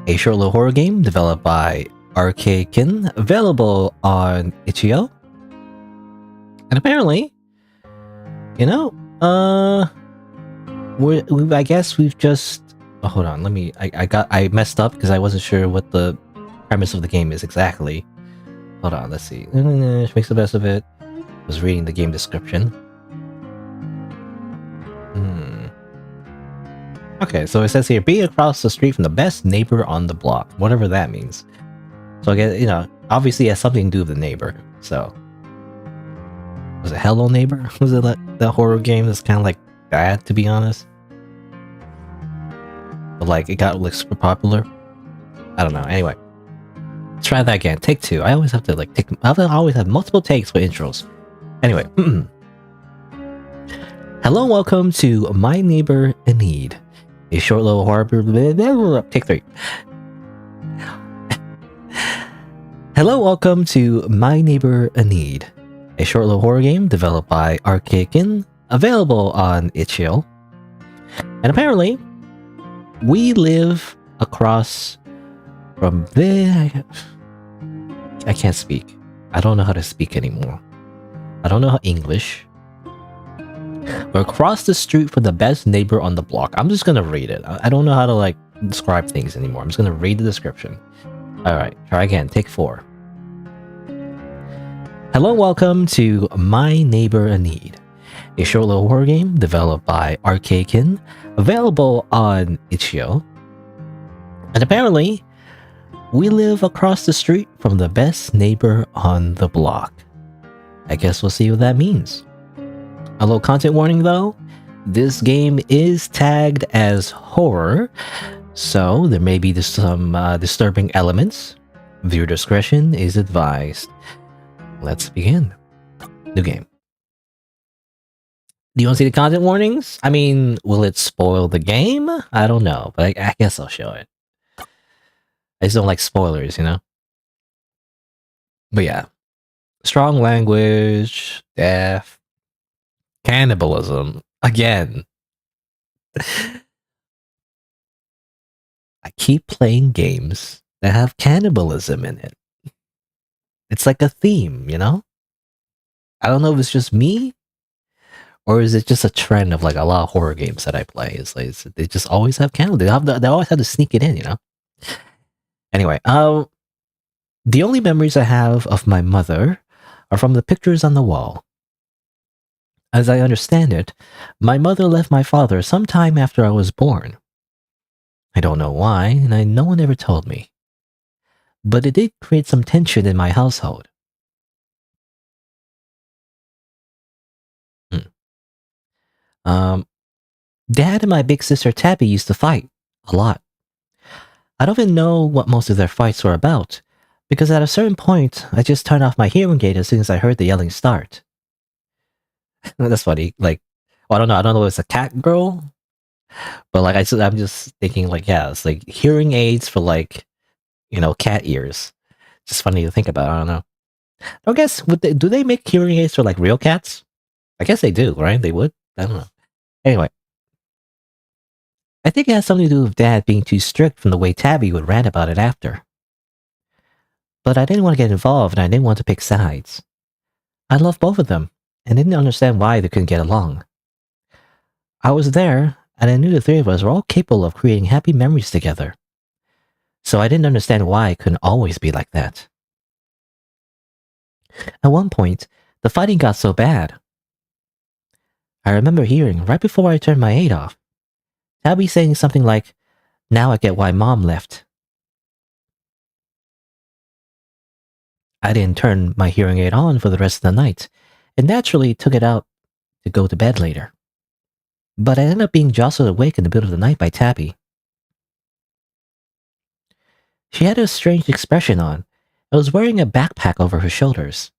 a short little horror game developed by Arcade Kitten, available on itch.io. And apparently, you know, I guess we've just. Oh, hold on, I messed up because I wasn't sure what the premise of the game is exactly. Hold on, let's see. Makes the best of it. I was reading the game description. Okay, so it says here, be across the street from the best neighbor on the block, whatever that means. So I guess, you know, obviously it has something to do with the neighbor. So was it Hello Neighbor? Was it that horror game that's kind of like that, to be honest? But like it got like super popular. I don't know. Anyway, let's try that again. Take two. I always have to like I always have multiple takes for intros. Anyway, hello, welcome to My Neighbor Enide, a short little horror. Take three. Hello, welcome to My Neighbor Enide, a short little horror game developed by Arcade Kitten, available on itch.io. And apparently, we live across from there. I can't speak. I don't know how to speak anymore. I don't know how English. We're across the street from the best neighbor on the block. I'm just gonna read it. I don't know how to like describe things anymore. I'm just gonna read the description. Alright, try again. Take four. Hello, welcome to My Neighbor Enide, a short little horror game developed by Arcade Kitten, available on itch.io. And apparently, we live across the street from the best neighbor on the block. I guess we'll see what that means. A little content warning though, this game is tagged as horror, so there may be some disturbing elements. Viewer discretion is advised. Let's begin. New game. Do you want to see the content warnings? I mean, will it spoil the game? I don't know, but I guess I'll show it. I just don't like spoilers, you know? But yeah. Strong language, death, cannibalism. Again. I keep playing games that have cannibalism in it. It's like a theme, you know? I don't know if it's just me, or is it just a trend of like a lot of horror games that I play? It's like they just always have cannibalism. They always have to sneak it in, you know? Anyway, the only memories I have of my mother are from the pictures on the wall. As I understand it, my mother left my father sometime after I was born. I don't know why, and no one ever told me. But it did create some tension in my household. Dad and my big sister Tabby used to fight a lot. I don't even know what most of their fights were about, because at a certain point, I just turned off my hearing aid as soon as I heard the yelling start. That's funny. Like, well, I don't know if it's a cat girl, but like I'm just thinking like, yeah, it's like hearing aids for like, you know, cat ears. Just funny to think about. I don't know. I guess do they make hearing aids for like real cats? I guess they do, right? They would. I don't know. Anyway, I think it has something to do with Dad being too strict from the way Tabby would rant about it after. But I didn't want to get involved and I didn't want to pick sides. I loved both of them and didn't understand why they couldn't get along. I was there and I knew the three of us were all capable of creating happy memories together. So I didn't understand why it couldn't always be like that. At one point, the fighting got so bad. I remember hearing, right before I turned my aid off, Tabby saying something like, "Now I get why Mom left." I didn't turn my hearing aid on for the rest of the night, and naturally took it out to go to bed later. But I ended up being jostled awake in the middle of the night by Tabby. She had a strange expression on, and was wearing a backpack over her shoulders.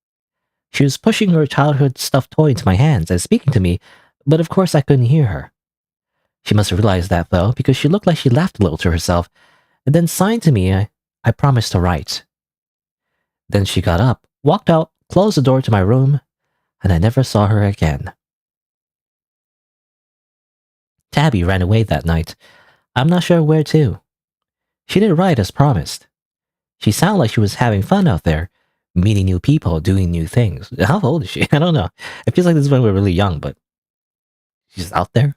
She was pushing her childhood stuffed toy into my hands and speaking to me, but of course I couldn't hear her. She must have realized that, though, because she looked like she laughed a little to herself, and then signed to me I promised to write. Then she got up, walked out, closed the door to my room, and I never saw her again. Tabby ran away that night. I'm not sure where to. She didn't write as promised. She sounded like she was having fun out there, meeting new people, doing new things. How old is she? I don't know. It feels like this is when we're really young, but she's out there.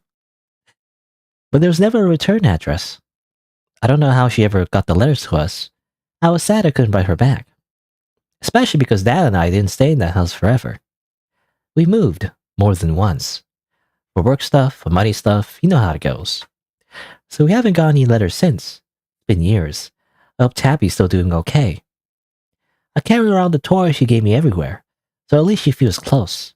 But there was never a return address. I don't know how she ever got the letters to us. I was sad I couldn't write her back. Especially because Dad and I didn't stay in that house forever. We moved more than once. For work stuff, for money stuff, you know how it goes. So we haven't got any letters since. It's been years. I hope Tabby's still doing okay. I carry around the toys she gave me everywhere, so at least she feels close.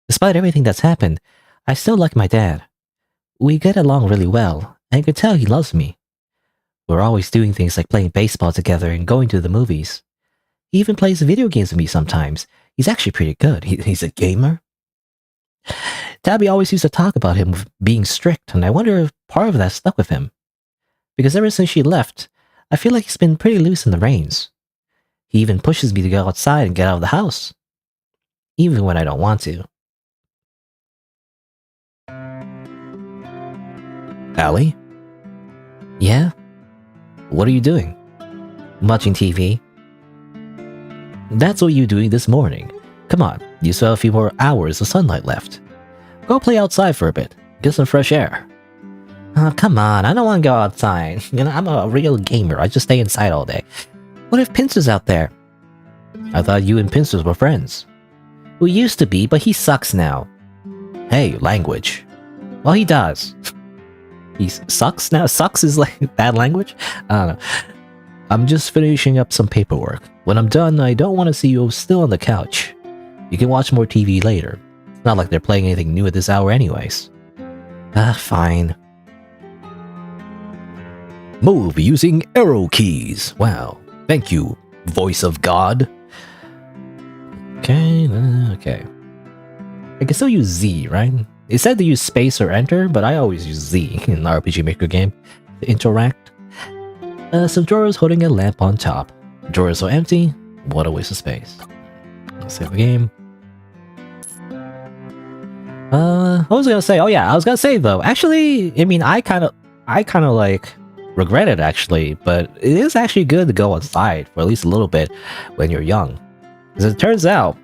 Despite everything that's happened, I still like my dad. We get along really well, and you can tell he loves me. We're always doing things like playing baseball together and going to the movies. He even plays video games with me sometimes. He's actually pretty good. He's a gamer. Tabby always used to talk about him being strict, and I wonder if part of that stuck with him. Because ever since she left, I feel like he's been pretty loose in the reins. He even pushes me to go outside and get out of the house. Even when I don't want to. Allie? Yeah? What are you doing? Watching TV. That's what you're doing this morning. Come on, you still have a few more hours of sunlight left. Go play outside for a bit. Get some fresh air. Oh, come on, I don't want to go outside. I'm a real gamer. I just stay inside all day. What if Pincers out there? I thought you and Pincers were friends. We used to be, but he sucks now. Hey, language. Well, he does. He sucks now? Sucks is like bad language? I don't know. I'm just finishing up some paperwork. When I'm done, I don't want to see you still on the couch. You can watch more TV later. It's not like they're playing anything new at this hour anyways. Fine. Move using arrow keys. Wow. Thank you, voice of God. Okay. I can still use Z, right? It said to use space or enter, but I always use Z in the RPG Maker game to interact. Some drawers holding a lamp on top. Drawers so empty, what a waste of space. Let's save the game. I was gonna say though, actually, I mean, I kind of like regret it actually, but it is actually good to go outside for at least a little bit when you're young. Because it turns out,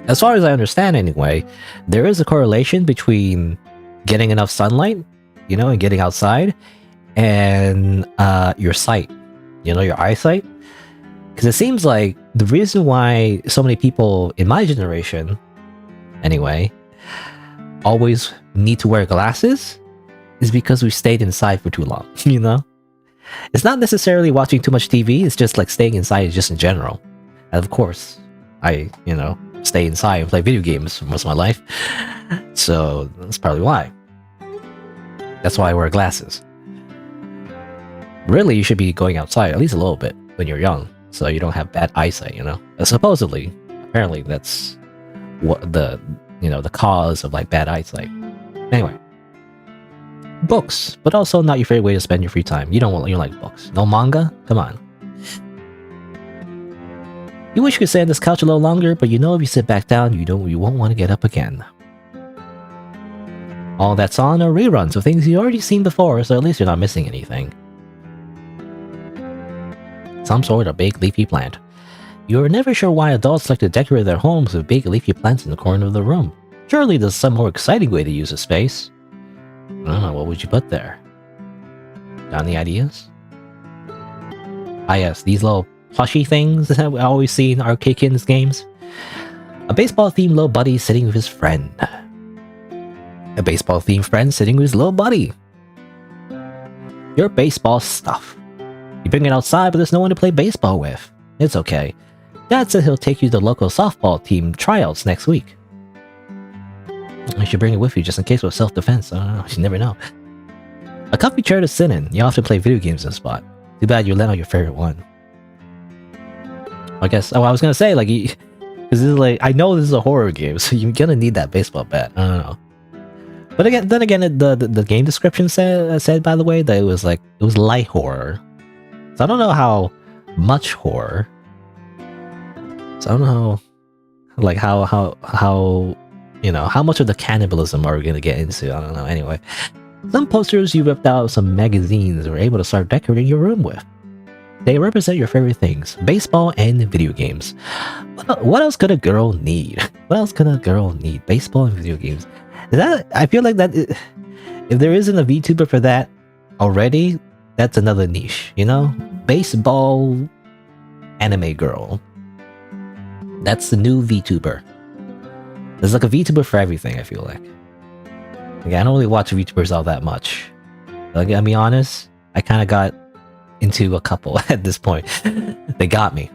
as far as I understand anyway, there is a correlation between getting enough sunlight, and getting outside, and your sight, your eyesight. Because it seems like the reason why so many people in my generation, anyway, always need to wear glasses is because we stayed inside for too long, It's not necessarily watching too much TV, it's just like staying inside just in general. And of course, I, stay inside and play video games for most of my life. So that's probably why. That's why I wear glasses. Really, you should be going outside at least a little bit when you're young, so you don't have bad eyesight, Supposedly, apparently that's what the cause of like bad eyesight. Anyway. Books, but also not your favorite way to spend your free time. You don't like books. No manga? Come on. You wish you could stay on this couch a little longer, but if you sit back down, you won't want to get up again. All that's on are reruns of things you've already seen before, so at least you're not missing anything. Some sort of big leafy plant. You're never sure why adults like to decorate their homes with big leafy plants in the corner of the room. Surely there's some more exciting way to use a space. I don't know, what would you put there? Got any ideas? Yes, these little plushy things that we always see in arcade kids games. A baseball-themed little buddy sitting with his friend. A baseball-themed friend sitting with his little buddy. Your baseball stuff. You bring it outside, but there's no one to play baseball with. It's okay. Dad said he'll take you to the local softball team tryouts next week. You should bring it with you just in case with self-defense. I don't know. You never know. A comfy chair to sit in. You often play video games in the spot. Too bad you land on your favorite one. I guess. Oh, I was gonna say like, because this is like, I know this is a horror game, so you're gonna need that baseball bat. I don't know. But again, the game description said by the way that it was light horror. So I don't know how much horror. So I don't know, like how you know, how much of the cannibalism are we gonna get into? I don't know. Anyway, some posters you ripped out of some magazines were able to start decorating your room with. They represent your favorite things: baseball and video games. What else could a girl need? What else could a girl need? Baseball and video games. I feel like that if there isn't a VTuber for that already, that's another niche, you know? Baseball anime girl. That's the new VTuber. There's like a VTuber for everything, I feel like. I don't really watch VTubers all that much. Like, I'll be honest, I kind of got into a couple at this point. They got me.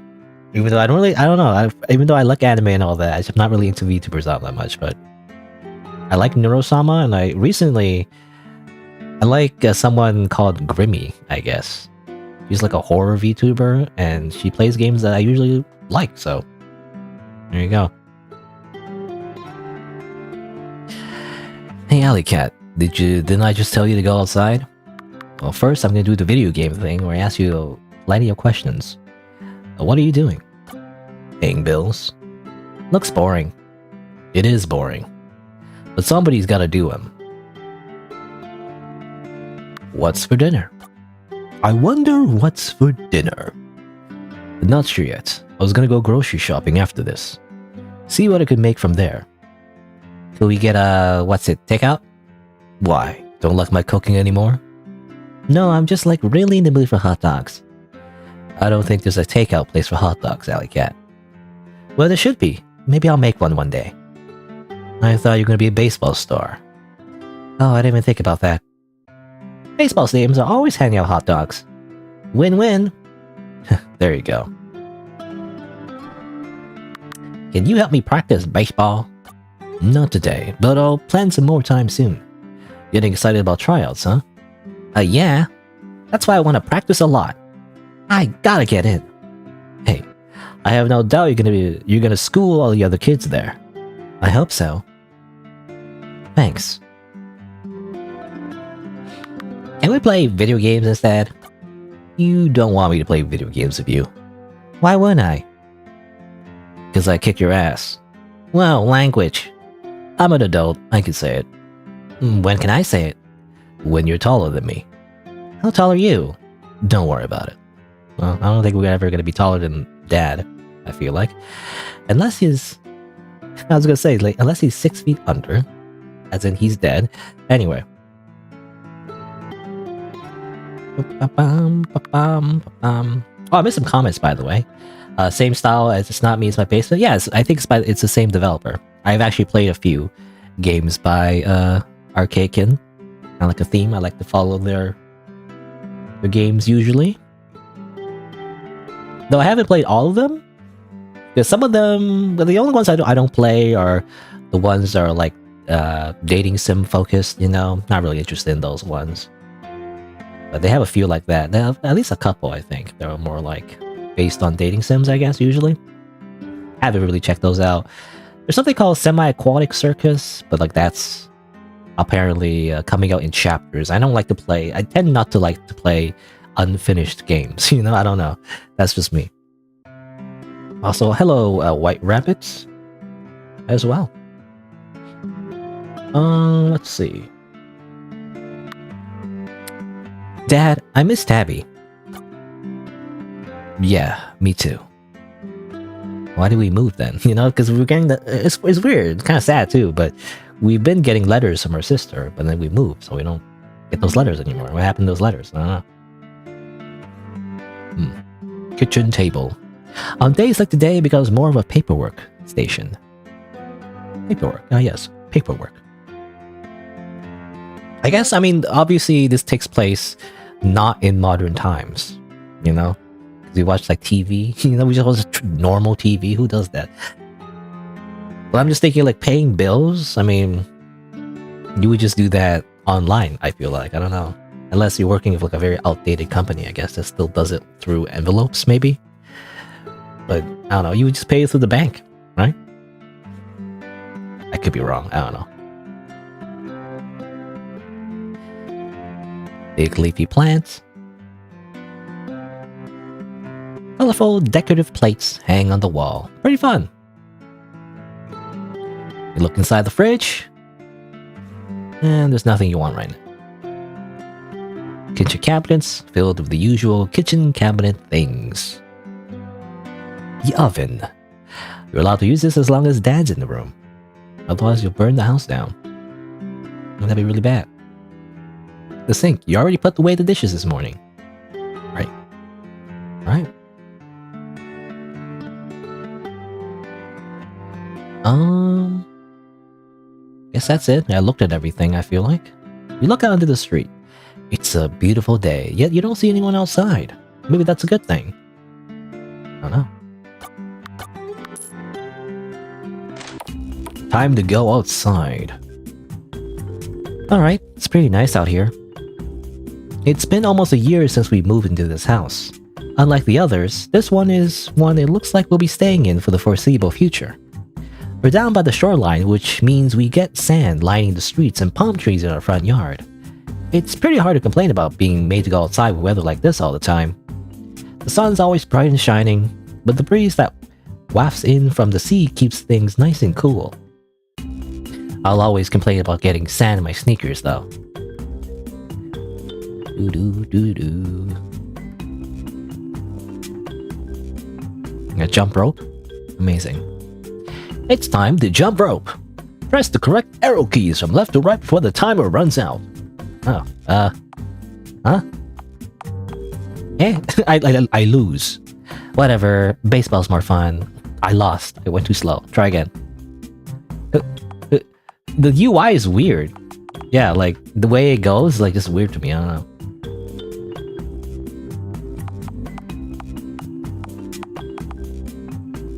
Even though I don't know, even though I like anime and all that, I'm not really into VTubers all that much, but I like Neurosama, and I like someone called Grimmy, I guess. She's like a horror VTuber, and she plays games that I usually like, so there you go. Hey, Alley Cat, didn't I just tell you to go outside? Well, first I'm gonna do the video game thing where I ask you plenty of questions. What are you doing? Paying bills. Looks boring. It is boring. But somebody's gotta do them. What's for dinner? I wonder what's for dinner. Not sure yet. I was gonna go grocery shopping after this. See what I could make from there. Could we get takeout? Why? Don't like my cooking anymore? No, I'm just like really in the mood for hot dogs. I don't think there's a takeout place for hot dogs, Alley Cat. Well, there should be. Maybe I'll make one day. I thought you were going to be a baseball star. Oh, I didn't even think about that. Baseball stadiums are always handing out hot dogs. Win-win. There you go. Can you help me practice baseball? Not today, but I'll plan some more time soon. Getting excited about tryouts, huh? Yeah. That's why I want to practice a lot. I gotta get in. Hey, I have no doubt you're gonna school all the other kids there. I hope so. Thanks. Can we play video games instead? You don't want me to play video games with you. Why wouldn't I? Because I kick your ass. Well, language. I'm an adult, I can say it. When can I say it? When you're taller than me. How tall are you? Don't worry about it. Well, I don't think we're ever going to be taller than Dad, I feel like. Unless he's... I was going to say, like, unless he's 6 feet under. As in, he's dead. Anyway. Oh, I missed some comments, by the way. Same style as It's Not Me, It's My Basement. Yes, I think it's the same developer. I've actually played a few games by Arcadekin. I like a theme. I like to follow their games usually. Though I haven't played all of them. Because some of them, the only ones I don't play are the ones that are like dating sim focused, you know. Not really interested in those ones. But they have a few like that. They have at least a couple, I think. They're more like based on dating sims, I guess, usually. Haven't really checked those out. There's something called Semi-Aquatic Circus, but like that's apparently coming out in chapters. I don't like to play. I tend not to like to play unfinished games. You know, I don't know. That's just me. Also, hello, White Rabbits, as well. Let's see. Dad, I miss Tabby. Yeah, me too. Why did we move then? You know, because we're getting it's weird. It's kind of sad too, but we've been getting letters from our sister, but then we moved, so we don't get those letters anymore. What happened to those letters? I don't know. Kitchen table. On days like today, it becomes more of a paperwork station. Paperwork. Ah, yes, paperwork. I guess, I mean, obviously this takes place not in modern times, you know? We watch like TV. We just watch normal TV. Who does that? Well, I'm just thinking like paying bills. I mean, you would just do that online, I feel like. I don't know. Unless you're working with like a very outdated company, I guess, that still does it through envelopes, maybe. But I don't know. You would just pay it through the bank, right? I could be wrong. I don't know. Big leafy plants. Colorful decorative plates hang on the wall. Pretty fun. You look inside the fridge, and there's nothing you want right now. Kitchen cabinets filled with the usual kitchen cabinet things. The oven. You're allowed to use this as long as Dad's in the room. Otherwise, you'll burn the house down. That'd be really bad. The sink. You already put away the dishes this morning. Right. Right. Guess that's it. I looked at everything, I feel like. You look out into the street. It's a beautiful day, yet you don't see anyone outside. Maybe that's a good thing. I don't know. Time to go outside. Alright, it's pretty nice out here. It's been almost a year since we moved into this house. Unlike the others, this one is one it looks like we'll be staying in for the foreseeable future. We're down by the shoreline, which means we get sand lining the streets and palm trees in our front yard. It's pretty hard to complain about being made to go outside with weather like this all the time. The sun's always bright and shining, but the breeze that wafts in from the sea keeps things nice and cool. I'll always complain about getting sand in my sneakers, though. A jump rope? Amazing. It's time to jump rope. Press the correct arrow keys from left to right before the timer runs out. Oh, huh? Eh? I lose. Whatever, baseball's more fun. I lost. I went too slow. Try again. The UI is weird. Yeah, like, the way it goes is like just weird to me. I don't know.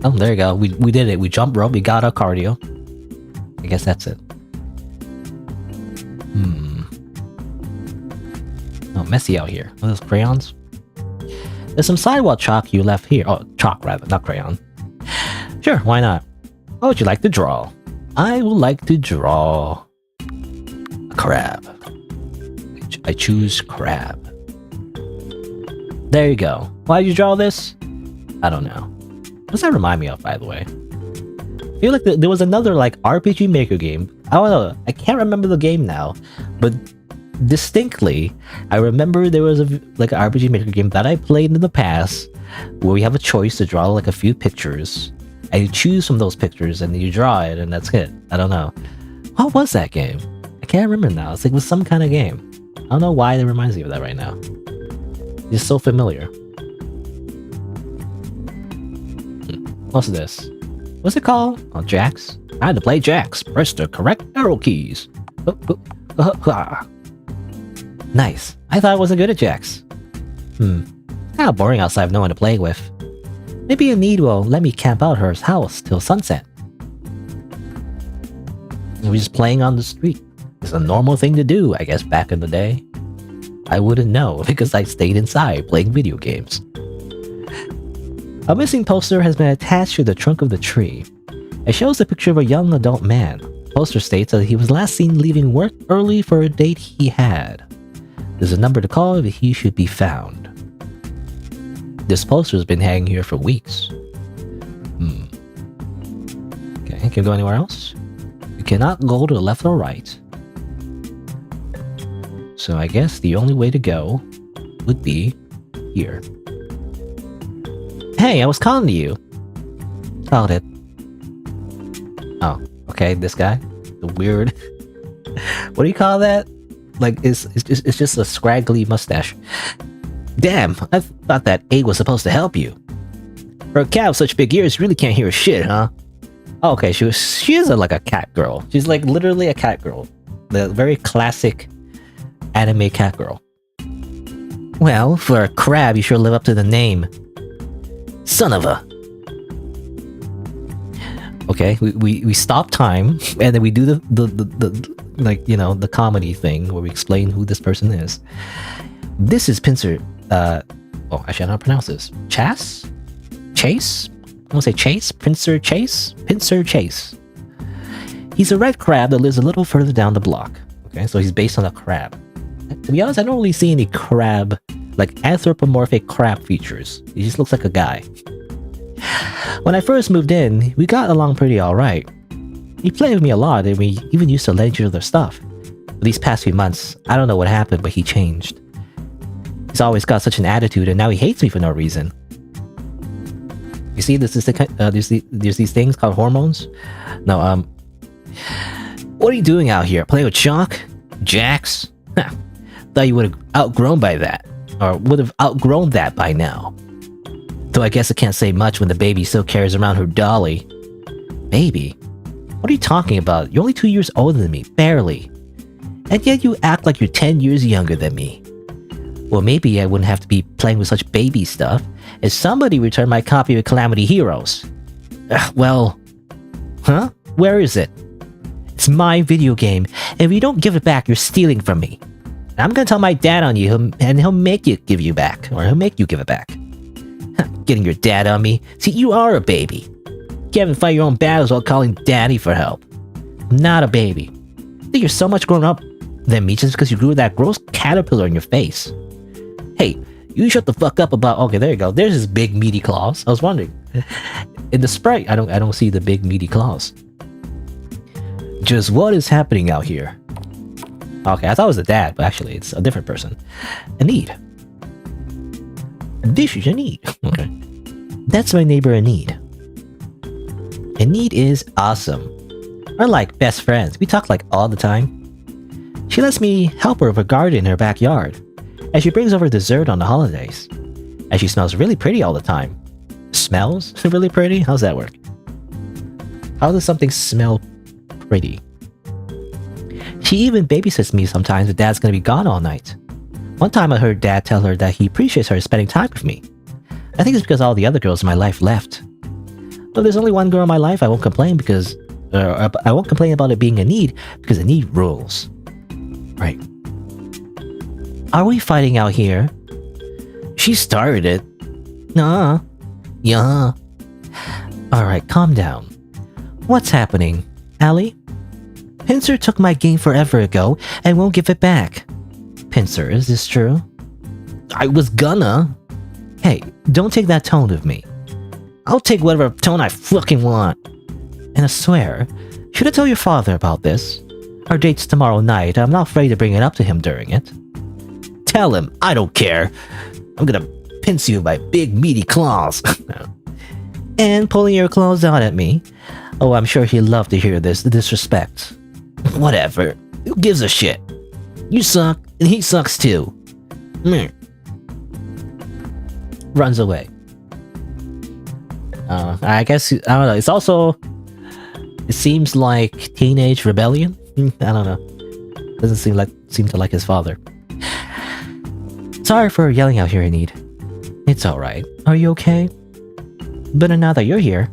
Oh, there you go. We did it. We jumped rope. We got our cardio. I guess that's it. Oh, messy out here. Are those crayons? There's some sidewalk chalk you left here. Oh, chalk rather, not crayon. Sure, why not? What would you like to draw? I would like to draw a crab. I choose crab. There you go. Why did you draw this? I don't know. What does that remind me of, by the way? I feel like there was another like RPG Maker game. I don't know. I can't remember the game now, but distinctly, I remember there was like an RPG Maker game that I played in the past where you have a choice to draw like a few pictures, and you choose from those pictures and then you draw it, and that's it. I don't know. What was that game? I can't remember now. It's like it was some kind of game. I don't know why it reminds me of that right now. It's so familiar. What's this? What's it called? Oh, jacks? I had to play jacks. Press the correct arrow keys. Nice. I thought I wasn't good at jacks. Kind of boring outside with no one to play with. Maybe Enide will let me camp out her house till sunset. We're just playing on the street. It's a normal thing to do, I guess, back in the day. I wouldn't know because I stayed inside playing video games. A missing poster has been attached to the trunk of the tree. It shows a picture of a young adult man. The poster states that he was last seen leaving work early for a date he had. There's a number to call if he should be found. This poster has been hanging here for weeks. Okay, can you go anywhere else? You cannot go to the left or right. So I guess the only way to go would be here. Hey, I was calling to you. Called it. Oh, okay, this guy. The weird... what do you call that? Like, it's just a scraggly mustache. Damn, I thought that egg was supposed to help you. For a cat with such big ears, you really can't hear shit, huh? Oh, okay, she is like a cat girl. She's like literally a cat girl. The very classic anime cat girl. Well, for a crab, you sure live up to the name. Son of a... Okay, we stop time, and then we do the like, you know, the comedy thing where we explain who this person is. This is Pincer, oh, actually I don't know how to pronounce this. Chase? I want to say Chase? Pincer Chase? Pincer Chase. He's a red crab that lives a little further down the block. Okay, so he's based on a crab. To be honest, I don't really see any crab, like anthropomorphic crab features. He just looks like a guy. When I first moved in, we got along pretty alright. He played with me a lot, and we even used to lend each other stuff. But these past few months, I don't know what happened, but he changed. He's always got such an attitude, and now he hates me for no reason. You see, there's these things called hormones. No, what are you doing out here? Playing with chalk? Jacks? Thought you would have outgrown by that, or would have outgrown that by now. Though I guess I can't say much when the baby still carries around her dolly. Baby? What are you talking about? You're only 2 years older than me, barely. And yet you act like you're 10 years younger than me. Well, maybe I wouldn't have to be playing with such baby stuff if somebody returned my copy of Calamity Heroes. Well... Huh? Where is it? It's my video game, and if you don't give it back, you're stealing from me. And I'm gonna tell my dad on you, and he'll make you give you back, or he'll make you give it back. Getting your dad on me? See, you are a baby. You can't even fight your own battles while calling daddy for help. I'm not a baby. I think you're so much grown up than me just because you grew that gross caterpillar in your face. Hey, you shut the fuck up about... Okay, there you go. There's his big meaty claws. I was wondering. In the sprite, I don't see the big meaty claws. Just what is happening out here? Okay, I thought it was the dad, but actually it's a different person. Enide. This is Enide. Okay. That's my neighbor Enide. Enide is awesome. We're like best friends. We talk like all the time. She lets me help her with a garden in her backyard, and she brings over dessert on the holidays. And she smells really pretty all the time. Smells really pretty? How's that work? How does something smell pretty? She even babysits me sometimes if Dad's gonna be gone all night. One time I heard Dad tell her that he appreciates her spending time with me. I think it's because all the other girls in my life left. But there's only one girl in my life I won't complain because... I won't complain about it being Enide because Enide rules. Right. Are we fighting out here? She started it. Nah. Yeah. Alright, calm down. What's happening? Allie? Pincer took my game forever ago and won't give it back. Pincer, is this true? I was gonna. Hey, don't take that tone with me. I'll take whatever tone I fucking want. And I swear, should I tell your father about this? Our date's tomorrow night. I'm not afraid to bring it up to him during it. Tell him, I don't care. I'm gonna pinch you with my big meaty claws. And pulling your claws out at me. Oh, I'm sure he'd love to hear this, the disrespect. Whatever. Who gives a shit? You suck, and he sucks too. Runs away. I guess, I don't know, it's also... It seems like teenage rebellion? I don't know. Doesn't seem to like his father. Sorry for yelling out here, Enide. It's alright. Are you okay? Better now that you're here.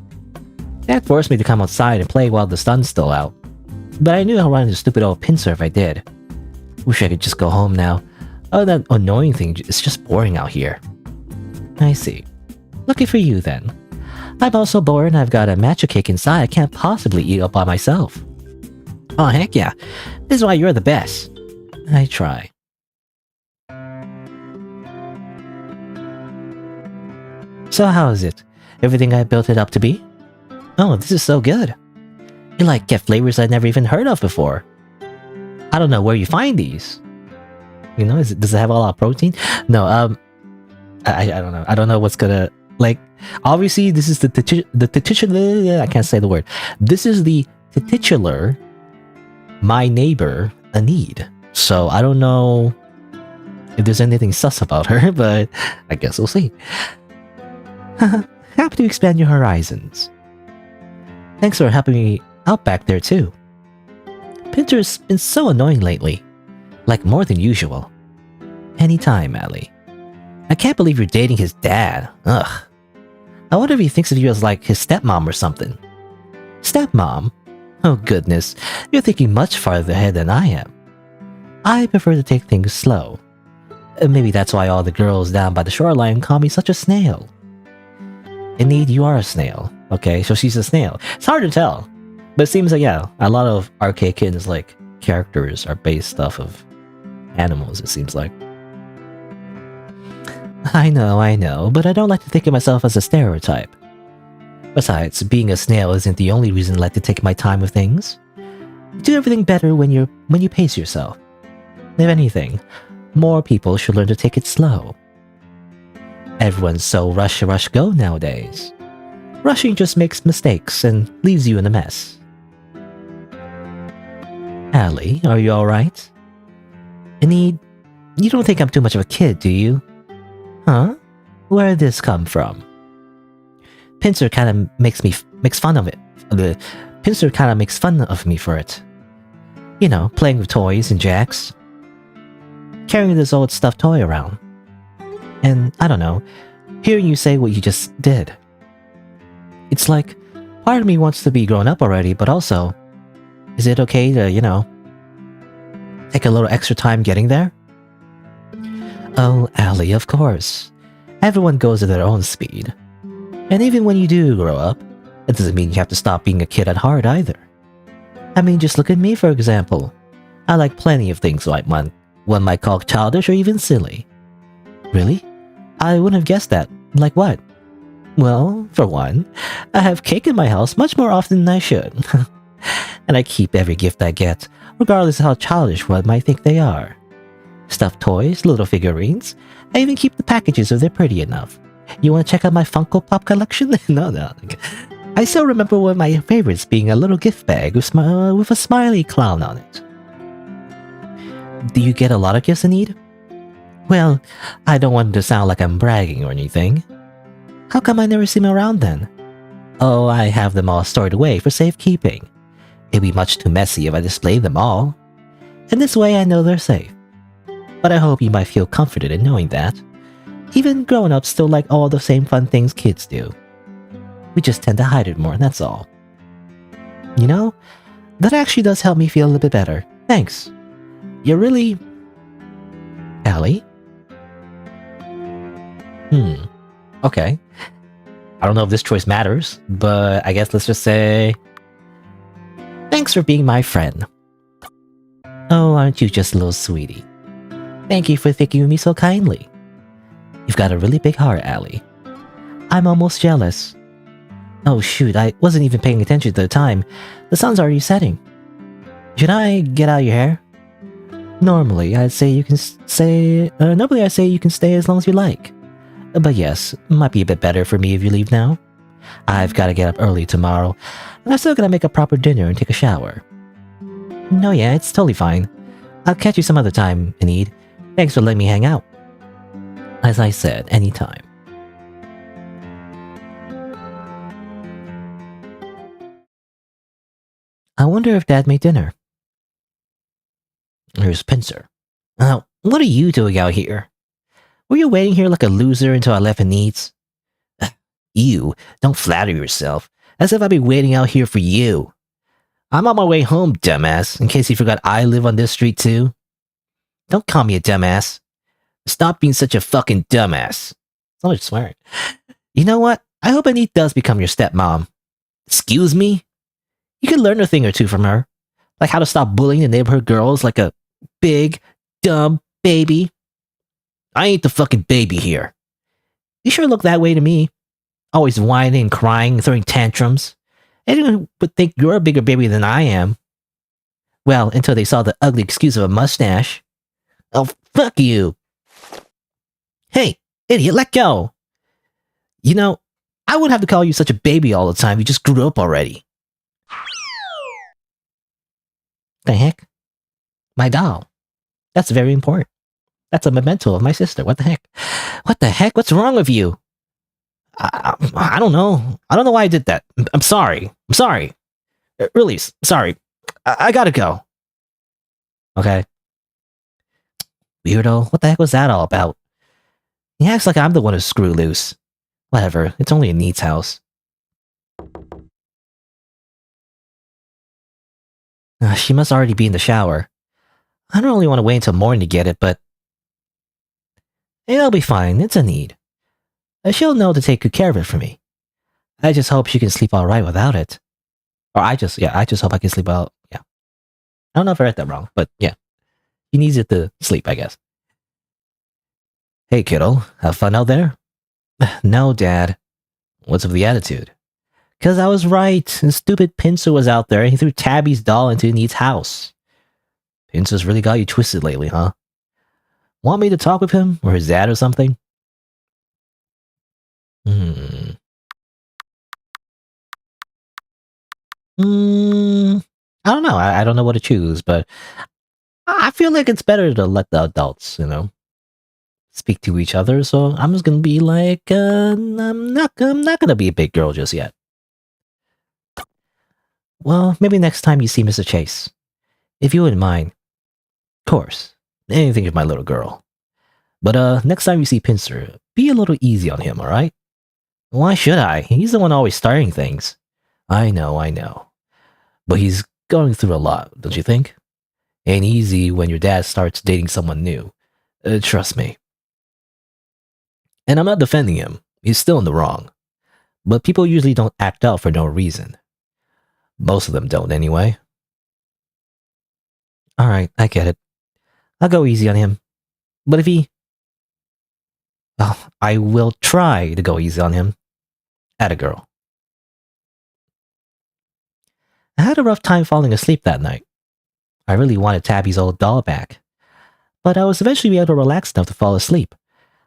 Dad forced me to come outside and play while the sun's still out. But I knew I'd run into stupid old Pincer if I did. Wish I could just go home now. Oh, that annoying thing, it's just boring out here. I see. Lucky for you, then. I'm also bored and I've got a matcha cake inside I can't possibly eat up by myself. Oh, heck yeah. This is why you're the best. I try. So how is it? Everything I built it up to be? Oh, this is so good. You like get flavors I'd never even heard of before. I don't know where you find these. You know, does it have a lot of protein? No, I don't know. I don't know what's gonna... Like, obviously, this is the titular... I can't say the word. This is the titular my neighbor Enide. So, I don't know if there's anything sus about her, but I guess we'll see. Happy to expand your horizons. Thanks for helping me out back there, too. Pinter's been so annoying lately. Like, more than usual. Anytime, Allie. I can't believe you're dating his dad. Ugh. I wonder if he thinks of you as like his stepmom or something. Stepmom? Oh goodness, you're thinking much farther ahead than I am. I prefer to take things slow. Maybe that's why all the girls down by the shoreline call me such a snail. Indeed, you are a snail. Okay, so she's a snail. It's hard to tell. But it seems like, yeah, a lot of Arcade Kittens, like, characters are based off of animals, it seems like. I know, but I don't like to think of myself as a stereotype. Besides, being a snail isn't the only reason I like to take my time with things. You do everything better when you pace yourself. If anything, more people should learn to take it slow. Everyone's so rush, go nowadays. Rushing just makes mistakes and leaves you in a mess. Allie, are you alright? Enide, you don't think I'm too much of a kid, do you? Huh? Where did this come from? Pincer kinda makes fun of it. Pincer kinda makes fun of me for it. You know, playing with toys and jacks. Carrying this old stuffed toy around. And, I don't know, hearing you say what you just did. It's like, part of me wants to be grown up already, but also, is it okay to, you know, take a little extra time getting there? Oh, Allie, of course. Everyone goes at their own speed. And even when you do grow up, it doesn't mean you have to stop being a kid at heart either. I mean, just look at me, for example. I like plenty of things like one might call childish or even silly. Really? I wouldn't have guessed that. Like what? Well, for one, I have cake in my house much more often than I should. And I keep every gift I get, regardless of how childish one might think they are. Stuffed toys, little figurines. I even keep the packages if they're pretty enough. You want to check out my Funko Pop collection? No. I still remember one of my favorites being a little gift bag with a smiley clown on it. Do you get a lot of gifts, Enide? Well, I don't want to sound like I'm bragging or anything. How come I never see them around then? Oh, I have them all stored away for safekeeping. It'd be much too messy if I displayed them all. And this way I know they're safe. But I hope you might feel comforted in knowing that. Even grown-ups still like all the same fun things kids do. We just tend to hide it more, that's all. You know, that actually does help me feel a little bit better. Thanks. You're really... Allie? Okay. I don't know if this choice matters, but I guess let's just say... Thanks for being my friend. Oh, aren't you just a little sweetie? Thank you for thinking of me so kindly. You've got a really big heart, Allie. I'm almost jealous. Oh shoot, I wasn't even paying attention at the time. The sun's already setting. Should I get out your hair? Normally, I'd say you can stay as long as you like. But yes, might be a bit better for me if you leave now. I've got to get up early tomorrow, and I'm still gonna make a proper dinner and take a shower. No, yeah, it's totally fine. I'll catch you some other time, Enide. Thanks for letting me hang out. As I said, anytime. I wonder if Dad made dinner. Here's Pincer. What are you doing out here? Were you waiting here like a loser until I left Enide's? You, don't flatter yourself, as if I'd be waiting out here for you. I'm on my way home, dumbass, in case you forgot I live on this street too. Don't call me a dumbass. Stop being such a fucking dumbass. So much swearing. You know what? I hope Enide does become your stepmom. Excuse me? You could learn a thing or two from her. Like how to stop bullying the neighborhood girls like a big, dumb baby. I ain't the fucking baby here. You sure look that way to me. Always whining and crying and throwing tantrums. Anyone would think you're a bigger baby than I am. Well, until they saw the ugly excuse of a mustache. Oh, fuck you. Hey, idiot, let go. You know, I wouldn't have to call you such a baby all the time. You just grew up already. The heck? My doll. That's very important. That's a memento of my sister. What the heck? What the heck? What's wrong with you? I don't know. I don't know why I did that. I'm sorry. I'm sorry. Really, sorry. I gotta go. Okay. Weirdo. What the heck was that all about? He acts like I'm the one who's screw loose. Whatever, it's only Enide's house. She must already be in the shower. I don't really want to wait until morning to get it, but it'll be fine. It's Enide. She'll know to take good care of it for me. I just hope she can sleep all right without it. Or I just hope I can sleep out. Yeah. I don't know if I read that wrong, but yeah. She needs it to sleep, I guess. Hey, kiddo, have fun out there? No, Dad. What's with the attitude? Cause I was right. The stupid Pincer was out there and he threw Tabby's doll into Enide's house. Pincer's really got you twisted lately, huh? Want me to talk with him or his dad or something? Hmm. I don't know. I don't know what to choose, but I feel like it's better to let the adults, speak to each other. So I'm just gonna be like, I'm not gonna be a big girl just yet. Well, maybe next time you see Mr. Chase, if you wouldn't mind. Of course, anything of my little girl. But next time you see Pincer, be a little easy on him, all right? Why should I? He's the one always starting things. I know. But he's going through a lot, don't you think? Ain't easy when your dad starts dating someone new. Trust me. And I'm not defending him. He's still in the wrong. But people usually don't act out for no reason. Most of them don't, anyway. Alright, I get it. I'll go easy on him. But if he... Well, I will try to go easy on him. Atta girl. I had a rough time falling asleep that night. I really wanted Tabby's old doll back. But I was eventually able to relax enough to fall asleep.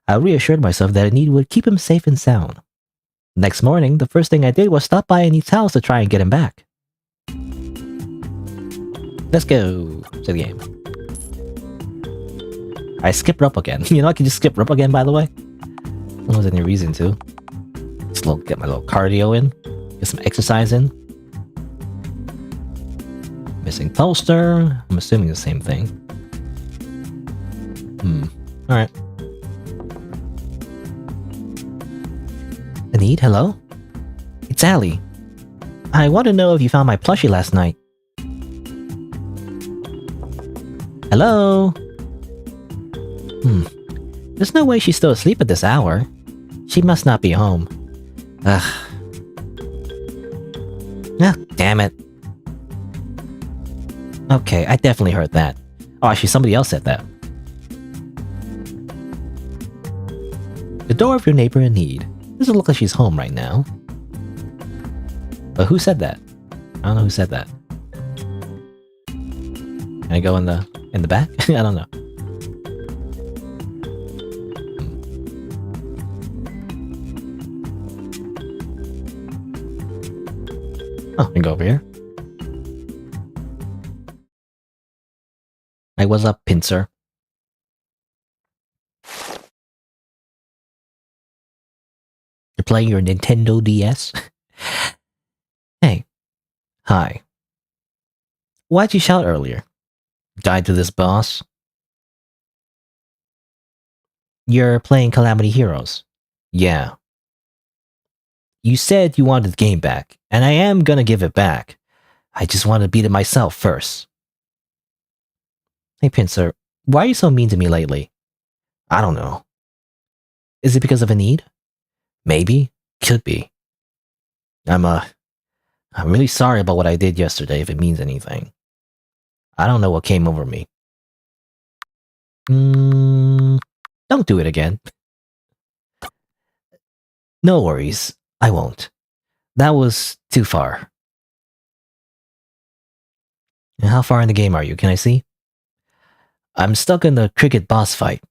I reassured myself that Enide would keep him safe and sound. Next morning, the first thing I did was stop by Enide's house to try and get him back. Let's go to the game. I skipped up again. I can just skip up again, by the way. There wasn't any reason to. Just get my little cardio in. Get some exercise in. Missing toaster. I'm assuming the same thing. Alright. Enide, hello? It's Allie. I want to know if you found my plushie last night. Hello? There's no way she's still asleep at this hour. She must not be home. Ugh. Ah, damn it. Okay, I definitely heard that. Oh, actually, somebody else said that. The door of your neighbor Enide. Doesn't look like she's home right now. But who said that? I don't know who said that. Can I go in the back? I don't know. Oh, I can go over here. Hey, what's up, Pincer? You're playing your Nintendo DS? Hey. Hi. Why'd you shout earlier? Died to this boss? You're playing Calamity Heroes. Yeah. You said you wanted the game back, and I am gonna give it back. I just want to beat it myself first. Hey, Pincer, why are you so mean to me lately? I don't know. Is it because of Enide? Maybe. Could be. I'm really sorry about what I did yesterday, if it means anything. I don't know what came over me. Don't do it again. No worries. I won't. That was too far. And how far in the game are you? Can I see? I'm stuck in the cricket boss fight.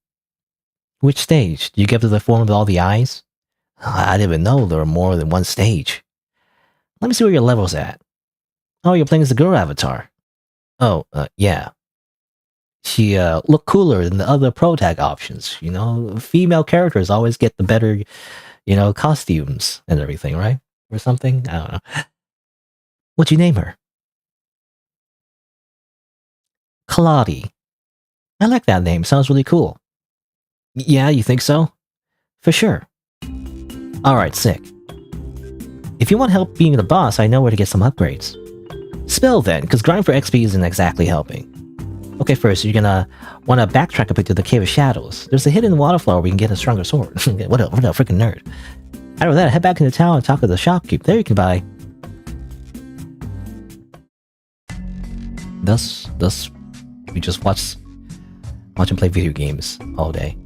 Which stage? Do you get to the form with all the eyes? I didn't even know there were more than one stage. Let me see where your level's at. Oh, you're playing as the girl avatar. Oh, yeah. She looked cooler than the other pro tag options. Female characters always get the better, costumes and everything, right? Or something? I don't know. What'd you name her? Claudie. I like that name. Sounds really cool. Yeah, you think so? For sure. Alright, sick. If you want help being the boss, I know where to get some upgrades. Spell then, because grind for XP isn't exactly helping. Okay, first, you're gonna want to backtrack a bit to the Cave of Shadows. There's a hidden water flower where you can get a stronger sword. What a freaking nerd. After that, head back into town and talk to the shopkeep. There you can buy... Thus, we just watch and play video games all day.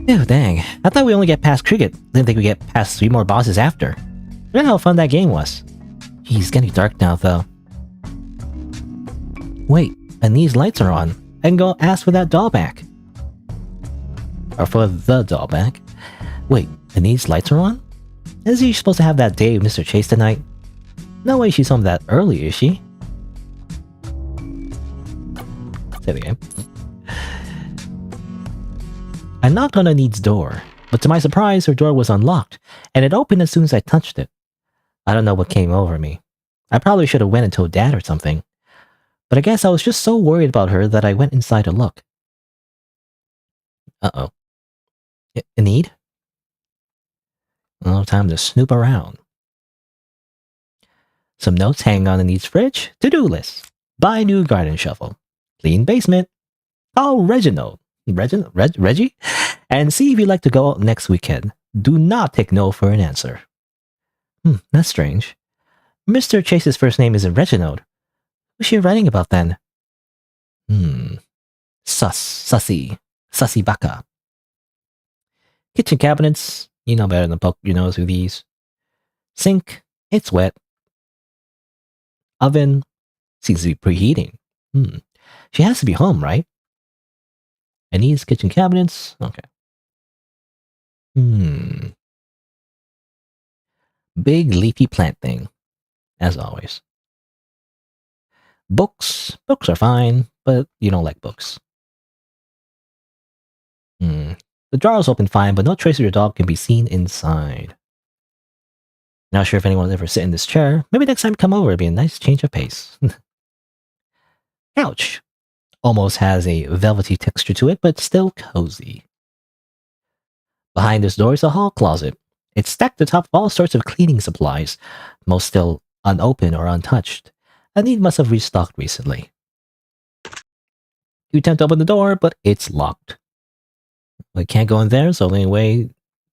Ew, dang. I thought we only get past cricket. Didn't think we get past 3 more bosses after. Forget how fun that game was. Geez, it's getting dark now, though. Wait, and these lights are on. I can go ask for that doll back. Or for the doll back. Wait, and these lights are on? Is she supposed to have that date with Mr. Chase tonight? No way she's home that early, is she? Say it again. I knocked on Enide's door, but to my surprise, her door was unlocked, and it opened as soon as I touched it. I don't know what came over me. I probably should have went and told Dad or something, but I guess I was just so worried about her that I went inside to look. Uh-oh. Enide? Oh, time to snoop around. Some notes hanging on Enide's fridge. To-do list. Buy new garden shovel. Clean basement. Call Reginald. Reggie? And see if you'd like to go out next weekend. Do not take no for an answer. That's strange. Mr. Chase's first name isn't Reginald. Who's she writing about then? Sussy baka. Kitchen cabinets. You know better than poke your nose with these. Sink. It's wet. Oven. Seems to be preheating. She has to be home, right? And these kitchen cabinets. Okay. Big leafy plant thing. As always. Books. Books are fine, but you don't like books. The drawer is open fine, but no trace of your dog can be seen inside. Not sure if anyone's ever sit in this chair. Maybe next time come over, it'd be a nice change of pace. Couch. Almost has a velvety texture to it, but still cozy. Behind this door is a hall closet. It's stacked atop all sorts of cleaning supplies, most still unopened or untouched. Enide must have restocked recently. You attempt to open the door, but it's locked. We can't go in there, so the only way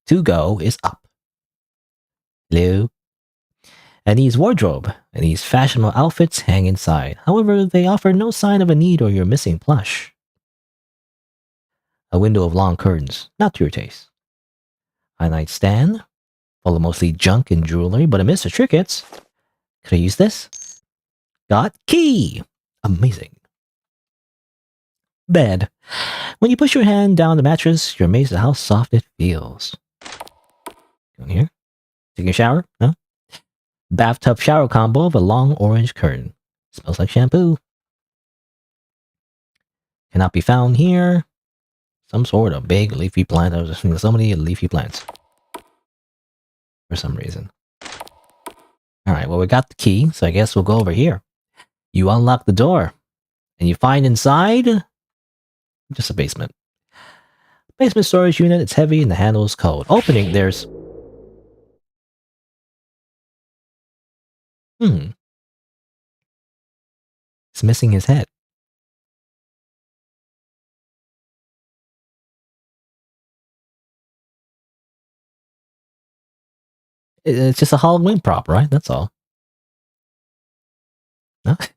to go is up. Hello? Enide's wardrobe and these fashionable outfits hang inside. However, they offer no sign of a need or your missing plush. A window of long curtains, not to your taste. A nightstand, full of mostly junk and jewelry, but amidst the trinkets. Could I use this? Got key! Amazing. Bed. When you push your hand down the mattress, you're amazed at how soft it feels. Go in here. Taking a shower? No? Bathtub shower combo of a long orange curtain. Smells like shampoo. Cannot be found here. Some sort of big leafy plant. I was just thinking so many leafy plants. For some reason. Alright, well we got the key, so I guess we'll go over here. You unlock the door. And you find inside... just a basement. Basement storage unit, it's heavy and the handle is cold. Opening, there's... It's missing his head. It's just a Halloween prop, right? That's all. No? Can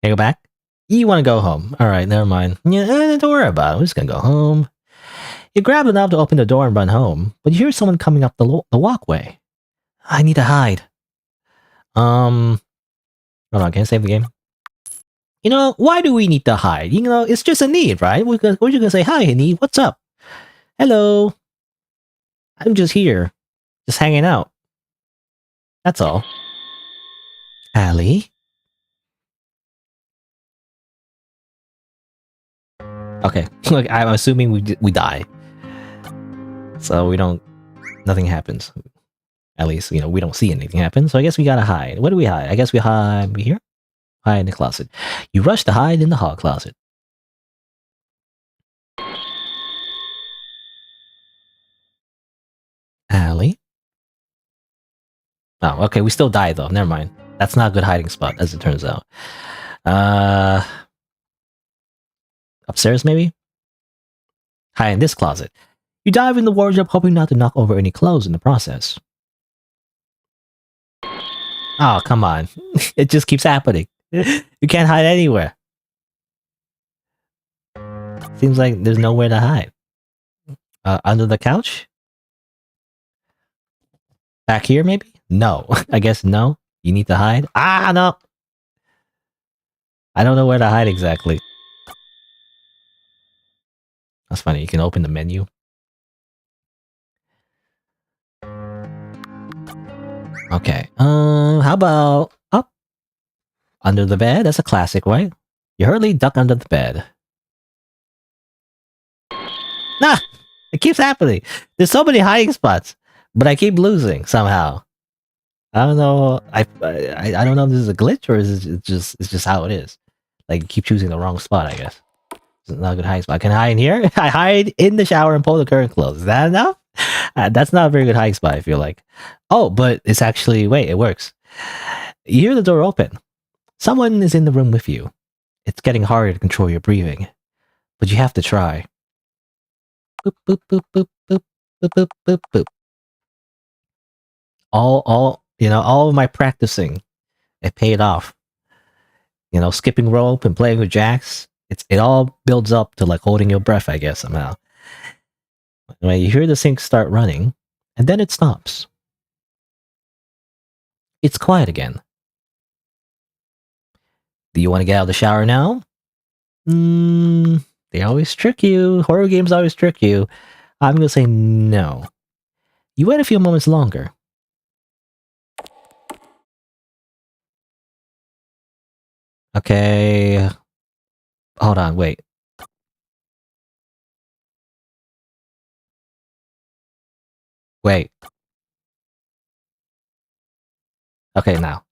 I go back? You want to go home. Alright, never mind. Yeah, don't worry about it. I'm just gonna go home. You grab the knob to open the door and run home, but you hear someone coming up the walkway. I need to hide. Hold on, can I save the game? You know, why do we need to hide? You know, it's just a need, right? We're just gonna say, hi, Enide, what's up? Hello. I'm just here. Just hanging out. That's all. Allie? Okay, look, I'm assuming we die. So we don't... nothing happens. At least, you know, we don't see anything happen, so I guess we gotta hide. Where do we hide? I guess we hide here? Hide in the closet. You rush to hide in the hall closet. Oh, okay, we still died though. Never mind. That's not a good hiding spot, as it turns out. Upstairs maybe? Hide in this closet. You dive in the wardrobe hoping not to knock over any clothes in the process. Oh, come on. It just keeps happening. You can't hide anywhere. Seems like there's nowhere to hide. Under the couch? Back here, maybe? No. I guess no. You need to hide? Ah, no! I don't know where to hide exactly. That's funny. You can open the menu. Okay. How about up? Under the bed? That's a classic, right? You hurriedly duck under the bed. Nah! It keeps happening. There's so many hiding spots, but I keep losing somehow. I don't know. I don't know if this is a glitch or is it just how it is. Like you keep choosing the wrong spot, I guess. It's not a good hiding spot. Can I hide in here? I hide in the shower and pull the curtain closed. Is that enough? That's not a very good hiding spot, I feel like. Oh, but it's actually wait, it works. You hear the door open. Someone is in the room with you. It's getting harder to control your breathing, but you have to try. Boop boop boop boop boop boop boop boop boop. All of my practicing, it paid off. Skipping rope and playing with jacks, it all builds up to like holding your breath, I guess, somehow. Anyway, you hear the sink start running, and then it stops. It's quiet again. Do you want to get out of the shower now? They always trick you. Horror games always trick you. I'm gonna say no. You wait a few moments longer. Okay. Hold on, wait. Wait. Okay, now.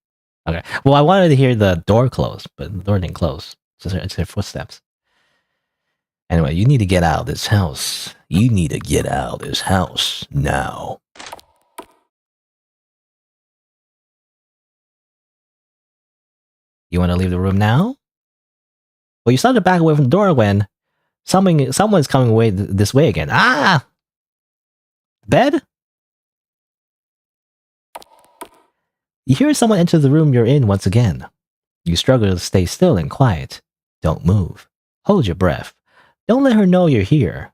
Okay. Well, I wanted to hear the door close, but the door didn't close. It's their footsteps. Anyway, you need to get out of this house. You need to get out of this house now. You want to leave the room now? Well, you started to back away from the door when someone's coming away this way again. Ah! Bed? You hear someone enter the room you're in once again. You struggle to stay still and quiet. Don't move. Hold your breath. Don't let her know you're here.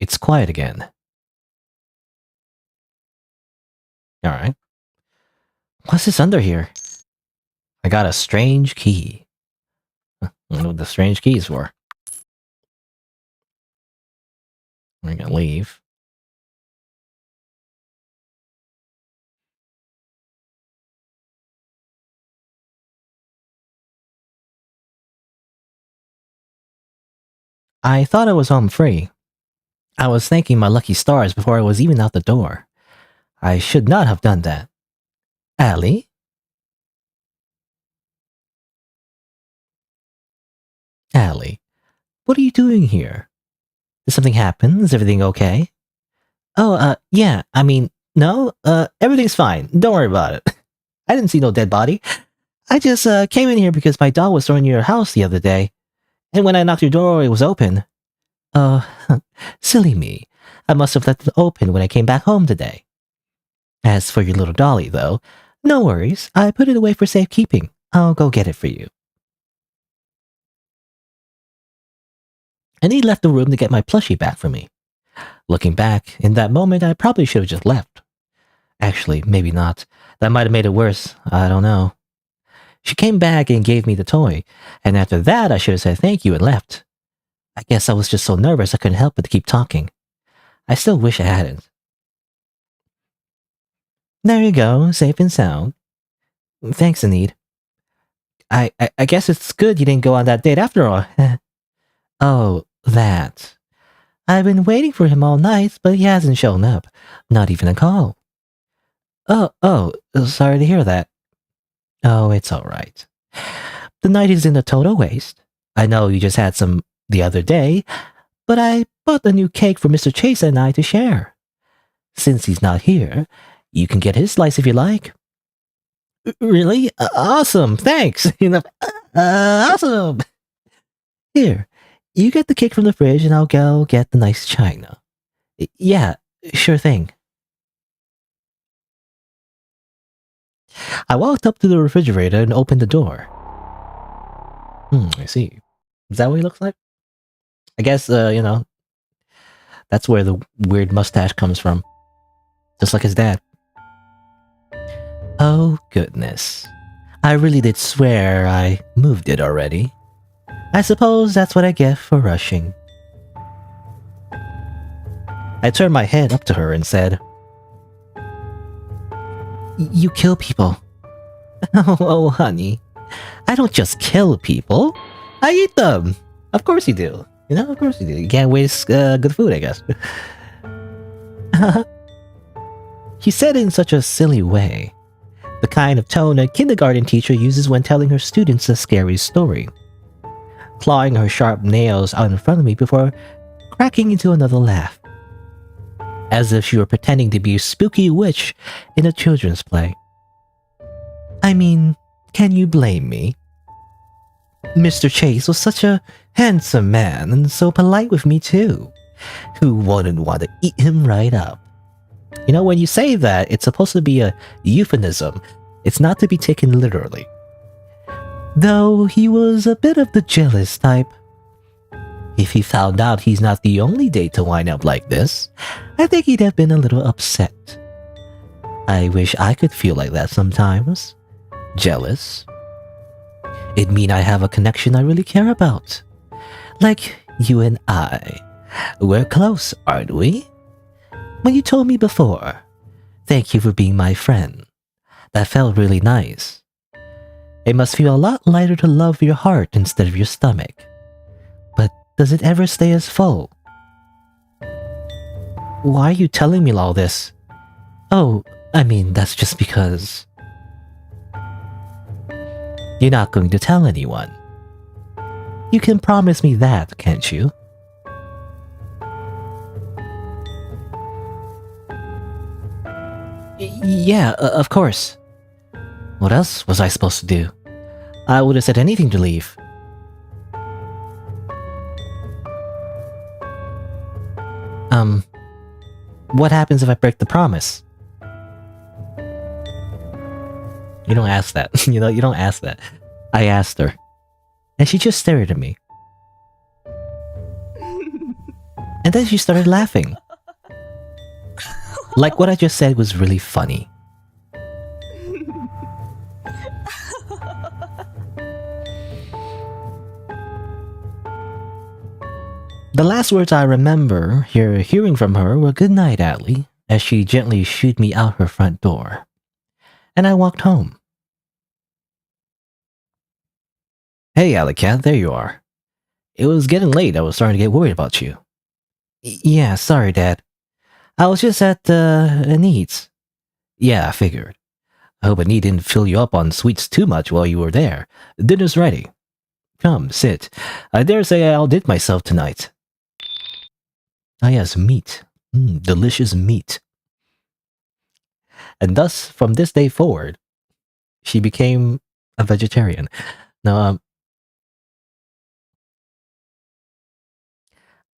It's quiet again. Alright. What's this under here? I got a strange key. I don't know what the strange key is for. We're gonna leave. I thought I was home free. I was thanking my lucky stars before I was even out the door. I should not have done that. Allie? Allie, what are you doing here? Did something happen? Is everything okay? Oh, yeah, no, everything's fine. Don't worry about it. I didn't see no dead body. I just, came in here because my dog was thrown near your house the other day. And when I knocked your door, it was open. Uh, silly me. I must have left it open when I came back home today. As for your little dolly, though, no worries. I put it away for safekeeping. I'll go get it for you. And he left the room to get my plushie back for me. Looking back, in that moment, I probably should have just left. Actually, maybe not. That might have made it worse. I don't know. She came back and gave me the toy, and after that, I should have said thank you and left. I guess I was just so nervous I couldn't help but to keep talking. I still wish I hadn't. There you go, safe and sound. Thanks, Enide. I guess it's good you didn't go on that date after all. Oh, that. I've been waiting for him all night, but he hasn't shown up. Not even a call. Oh, sorry to hear that. Oh, it's alright. The night is in a total waste. I know you just had some the other day, But I bought a new cake for Mr. Chase and I to share. Since he's not here, you can get his slice if you like. Really? Awesome, thanks. Awesome. Here, you get the cake from the fridge and I'll go get the nice china. Yeah, sure thing. I walked up to the refrigerator and opened the door. I see. Is that what he looks like? I guess, that's where the weird mustache comes from. Just like his dad. Oh, goodness. I really did swear I moved it already. I suppose that's what I get for rushing. I turned my head up to her and said, You kill people. Oh, honey. I don't just kill people. I eat them. Of course you do. Of course you do. You can't waste good food, I guess. He said it in such a silly way. The kind of tone a kindergarten teacher uses when telling her students a scary story. Clawing her sharp nails out in front of me before cracking into another laugh. As if she were pretending to be a spooky witch in a children's play. I mean, can you blame me? Mr. Chase was such a handsome man and so polite with me too. Who wouldn't want to eat him right up? When you say that, it's supposed to be a euphemism. It's not to be taken literally. Though he was a bit of the jealous type. If he found out he's not the only date to wind up like this, I think he'd have been a little upset. I wish I could feel like that sometimes. Jealous. It'd mean I have a connection I really care about. Like you and I. We're close, aren't we? When you told me before, thank you for being my friend. That felt really nice. It must feel a lot lighter to love your heart instead of your stomach. But does it ever stay as full? Why are you telling me all this? Oh, I mean, that's just because... You're not going to tell anyone. You can promise me that, can't you? Yeah, of course. What else was I supposed to do? I would have said anything to leave. What happens if I break the promise? You don't ask that. You don't ask that. I asked her. And she just stared at me. And then she started laughing. Like what I just said was really funny. The last words I remember hearing from her were "Good night, Allie," as she gently shooed me out her front door. And I walked home. Hey, Alley Cat, there you are. It was getting late. I was starting to get worried about you. Yeah, sorry, Dad. I was just at Enide's. Yeah, I figured. I hope Enide didn't fill you up on sweets too much while you were there. Dinner's ready. Come, sit. I dare say I outdid myself tonight. Ah yes, meat. Delicious meat. And thus, from this day forward, she became a vegetarian. Now,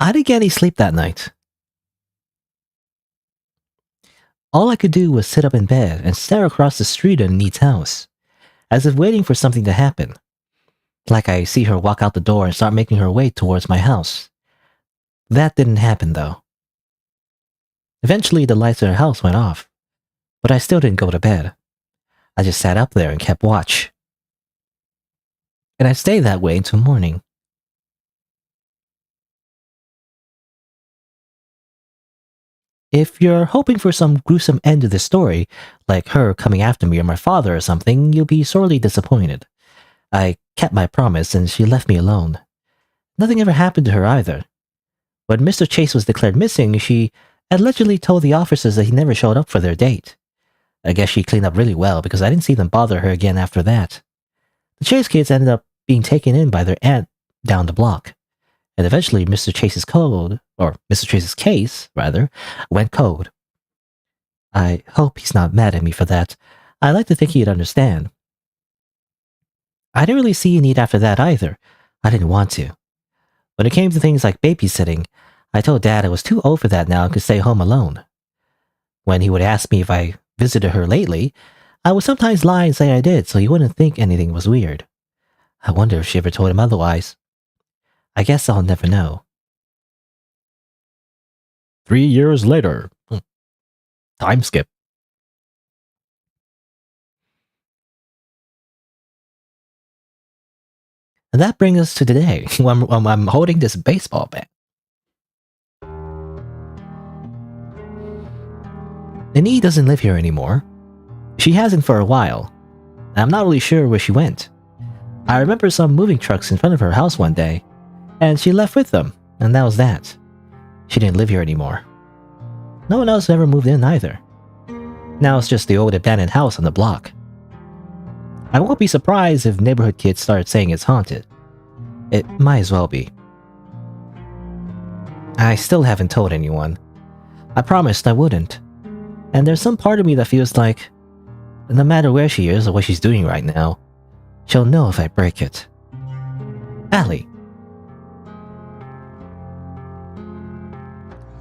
I didn't get any sleep that night. All I could do was sit up in bed and stare across the street at Enide's house, as if waiting for something to happen. Like I see her walk out the door and start making her way towards my house. That didn't happen, though. Eventually, the lights in her house went off, but I still didn't go to bed. I just sat up there and kept watch. And I stayed that way until morning. If you're hoping for some gruesome end to this story, like her coming after me or my father or something, you'll be sorely disappointed. I kept my promise and she left me alone. Nothing ever happened to her either. When Mr. Chase was declared missing, she allegedly told the officers that he never showed up for their date. I guess she cleaned up really well because I didn't see them bother her again after that. The Chase kids ended up being taken in by their aunt down the block, And eventually Mr. Chase's case, rather, went cold. I hope he's not mad at me for that. I like to think he'd understand. I didn't really see a need after that either. I didn't want to. When it came to things like babysitting, I told Dad I was too old for that now and could stay home alone. When he would ask me if I visited her lately, I would sometimes lie and say I did so he wouldn't think anything was weird. I wonder if she ever told him otherwise. I guess I'll never know. 3 years later. Time skip. And that brings us to today, when I'm holding this baseball bat. Enide doesn't live here anymore. She hasn't for a while. I'm not really sure where she went. I remember some moving trucks in front of her house one day, and she left with them, and that was that. She didn't live here anymore. No one else ever moved in either. Now it's just the old abandoned house on the block. I won't be surprised if neighborhood kids start saying it's haunted. It might as well be. I still haven't told anyone. I promised I wouldn't. And there's some part of me that feels like, no matter where she is or what she's doing right now, she'll know if I break it. Allie.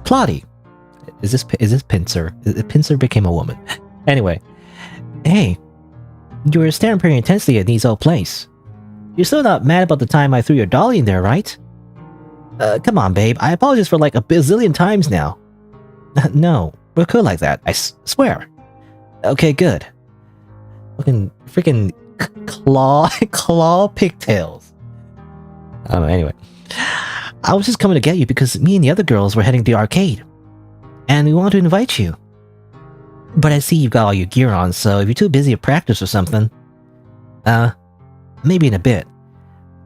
Plotty. Is this Pincer? Pincer became a woman. Anyway. Hey. You were staring pretty intensely at Nee's old place. You're still not mad about the time I threw your dolly in there, right? Come on, babe. I apologize for like a bazillion times now. No. We're cool like that. I swear. Okay, good. Fucking freaking claw pigtails. I don't know, anyway. I was just coming to get you because me and the other girls were heading to the arcade. And we wanted to invite you. But I see you've got all your gear on, so if you're too busy to practice or something... maybe in a bit.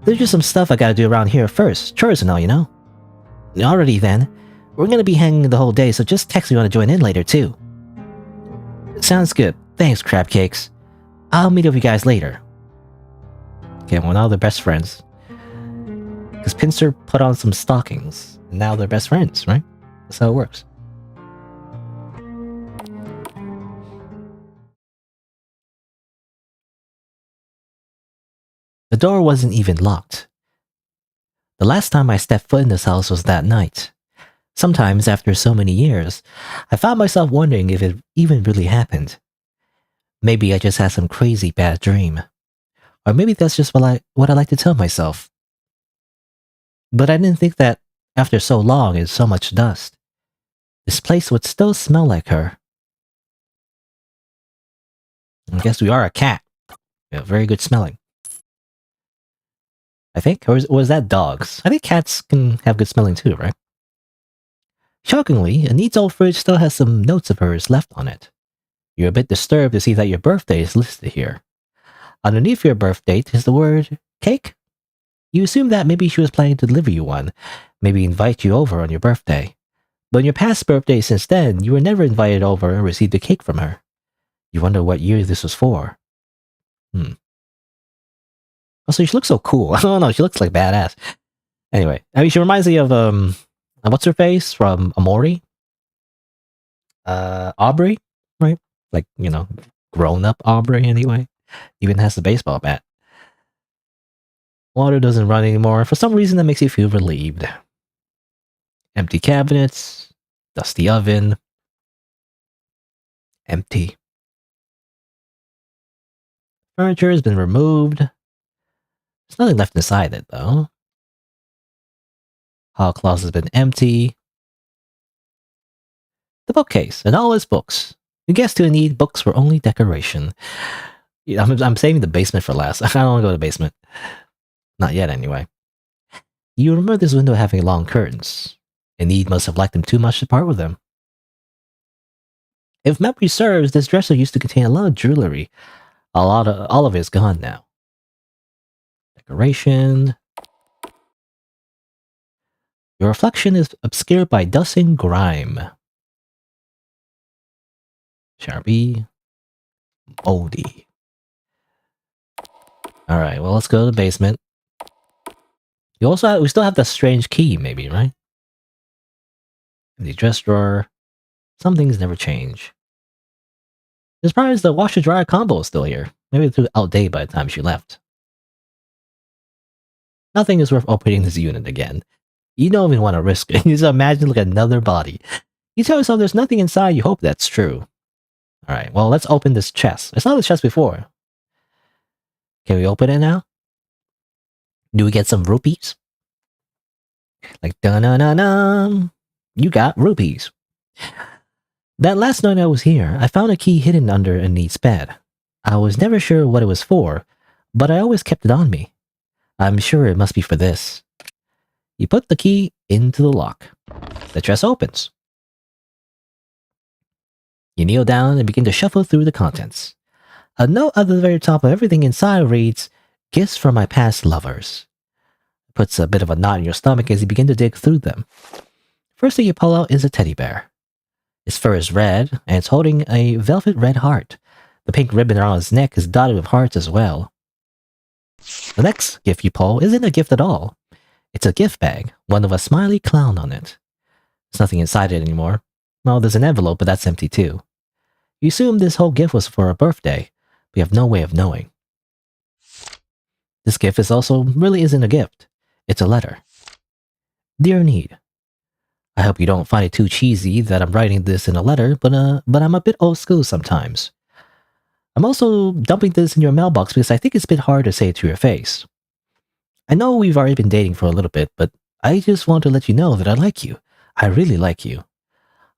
There's just some stuff I gotta do around here first. Chores and all, you know? Alrighty then. We're gonna be hanging the whole day, so just text me when you want to join in later, too. Sounds good. Thanks, crab cakes. I'll meet up with you guys later. Okay, well now they're best friends. Because Pincer put on some stockings, and now they're best friends, right? That's how it works. The door wasn't even locked. The last time I stepped foot in this house was that night. Sometimes, after so many years, I found myself wondering if it even really happened. Maybe I just had some crazy bad dream. Or maybe that's just what I like to tell myself. But I didn't think that, after so long and so much dust, this place would still smell like her. I guess we are a cat. Yeah, very good smelling. I think? Or was that dogs? I think cats can have good smelling too, right? Shockingly, Anide's old fridge still has some notes of hers left on it. You're a bit disturbed to see that your birthday is listed here. Underneath your birth date is the word cake. You assume that maybe she was planning to deliver you one, maybe invite you over on your birthday. But on your past birthday since then, you were never invited over and received a cake from her. You wonder what year this was for. Also, she looks so cool. I don't know, she looks like badass. Anyway, I mean, she reminds me of, what's her face from Amori? Aubrey, right? Like, you know, grown-up Aubrey anyway. Even has the baseball bat. Water doesn't run anymore. For some reason, that makes you feel relieved. Empty cabinets. Dusty oven. Empty. Furniture has been removed. There's nothing left inside it, though. Hall closet has been empty. The bookcase and all its books. You guessed to Enide, books were only decoration. Yeah, I'm saving the basement for last. I don't want to go to the basement. Not yet, anyway. You remember this window having long curtains. Enide must have liked them too much to part with them. If memory serves, this dresser used to contain a lot of jewelry. All of it is gone now. Decoration. Your reflection is obscured by dust and grime. Sharpie. Moldy. Alright, well, let's go to the basement. We still have the strange key, maybe, right? The dress drawer. Some things never change. The surprise is the washer dryer combo is still here. Maybe it was outdated by the time she left. Nothing is worth opening this unit again. You don't even want to risk it. You just imagine like another body. You tell yourself there's nothing inside, you hope that's true. Alright, well, let's open this chest. I saw this chest before. Can we open it now? Do we get some rupees? Like, dun-dun-dun-dun. You got rupees. That last night I was here, I found a key hidden under Enide's bed. I was never sure what it was for, but I always kept it on me. I'm sure it must be for this. You put the key into the lock. The chest opens. You kneel down and begin to shuffle through the contents. A note at the very top of everything inside reads, "Gifts from my past lovers." It puts a bit of a knot in your stomach as you begin to dig through them. First thing you pull out is a teddy bear. Its fur is red, and it's holding a velvet red heart. The pink ribbon around its neck is dotted with hearts as well. The next gift you pull isn't a gift at all. It's a gift bag, one with a smiley clown on it. There's nothing inside it anymore. Well, there's an envelope, but that's empty too. You assume this whole gift was for a birthday, but you have no way of knowing. This gift really isn't a gift. It's a letter. Dear Enide, I hope you don't find it too cheesy that I'm writing this in a letter, but I'm a bit old school sometimes. I'm also dumping this in your mailbox because I think it's a bit hard to say it to your face. I know we've already been dating for a little bit, but I just want to let you know that I like you. I really like you.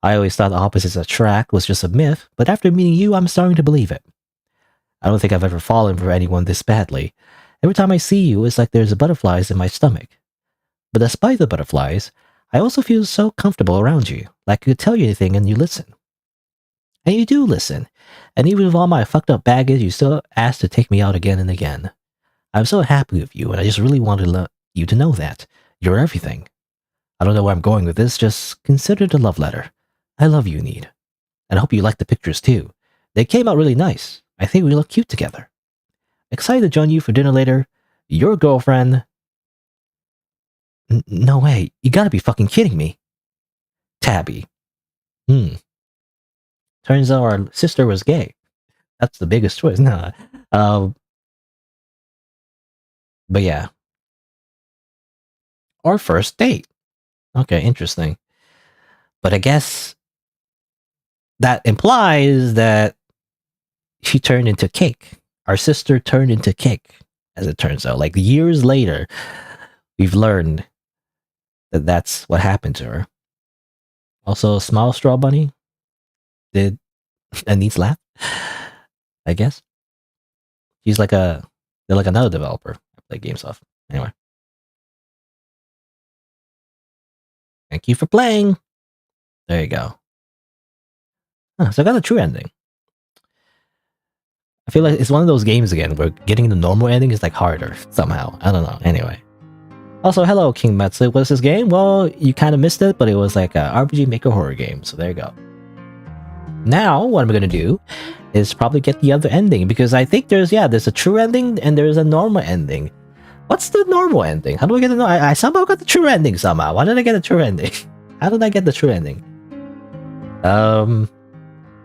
I always thought the opposites attract was just a myth, but after meeting you, I'm starting to believe it. I don't think I've ever fallen for anyone this badly. Every time I see you, it's like there's butterflies in my stomach. But despite the butterflies, I also feel so comfortable around you, like I could tell you anything and you listen. And you do listen, and even with all my fucked up baggage, you still ask to take me out again and again. I'm so happy with you, and I just really wanted you to know that. You're everything. I don't know where I'm going with this, just consider it a love letter. I love you, Enide. And I hope you like the pictures too. They came out really nice. I think we look cute together. Excited to join you for dinner later. Your girlfriend... No way, you gotta be fucking kidding me. Tabby. Turns out our sister was gay. That's the biggest twist. No. But yeah. Our first date. Okay, interesting. But I guess that implies that she turned into cake. Our sister turned into cake, as it turns out. Like years later, we've learned that that's what happened to her. Also, Smile Straw Bunny did Enide's laugh, I guess. They're like another developer. I play games off. Anyway. Thank you for playing. There you go. So I got a true ending. I feel like it's one of those games again where getting the normal ending is like harder somehow. I don't know. Anyway. Also, hello, King Metsu. What's this game? Well, you kind of missed it, but it was like a RPG Maker horror game. So there you go. Now, what I'm going to do is probably get the other ending because I think there's a true ending and there's a normal ending. What's the normal ending? How do I get the I somehow got the true ending somehow. Why did I get the true ending? How did I get the true ending?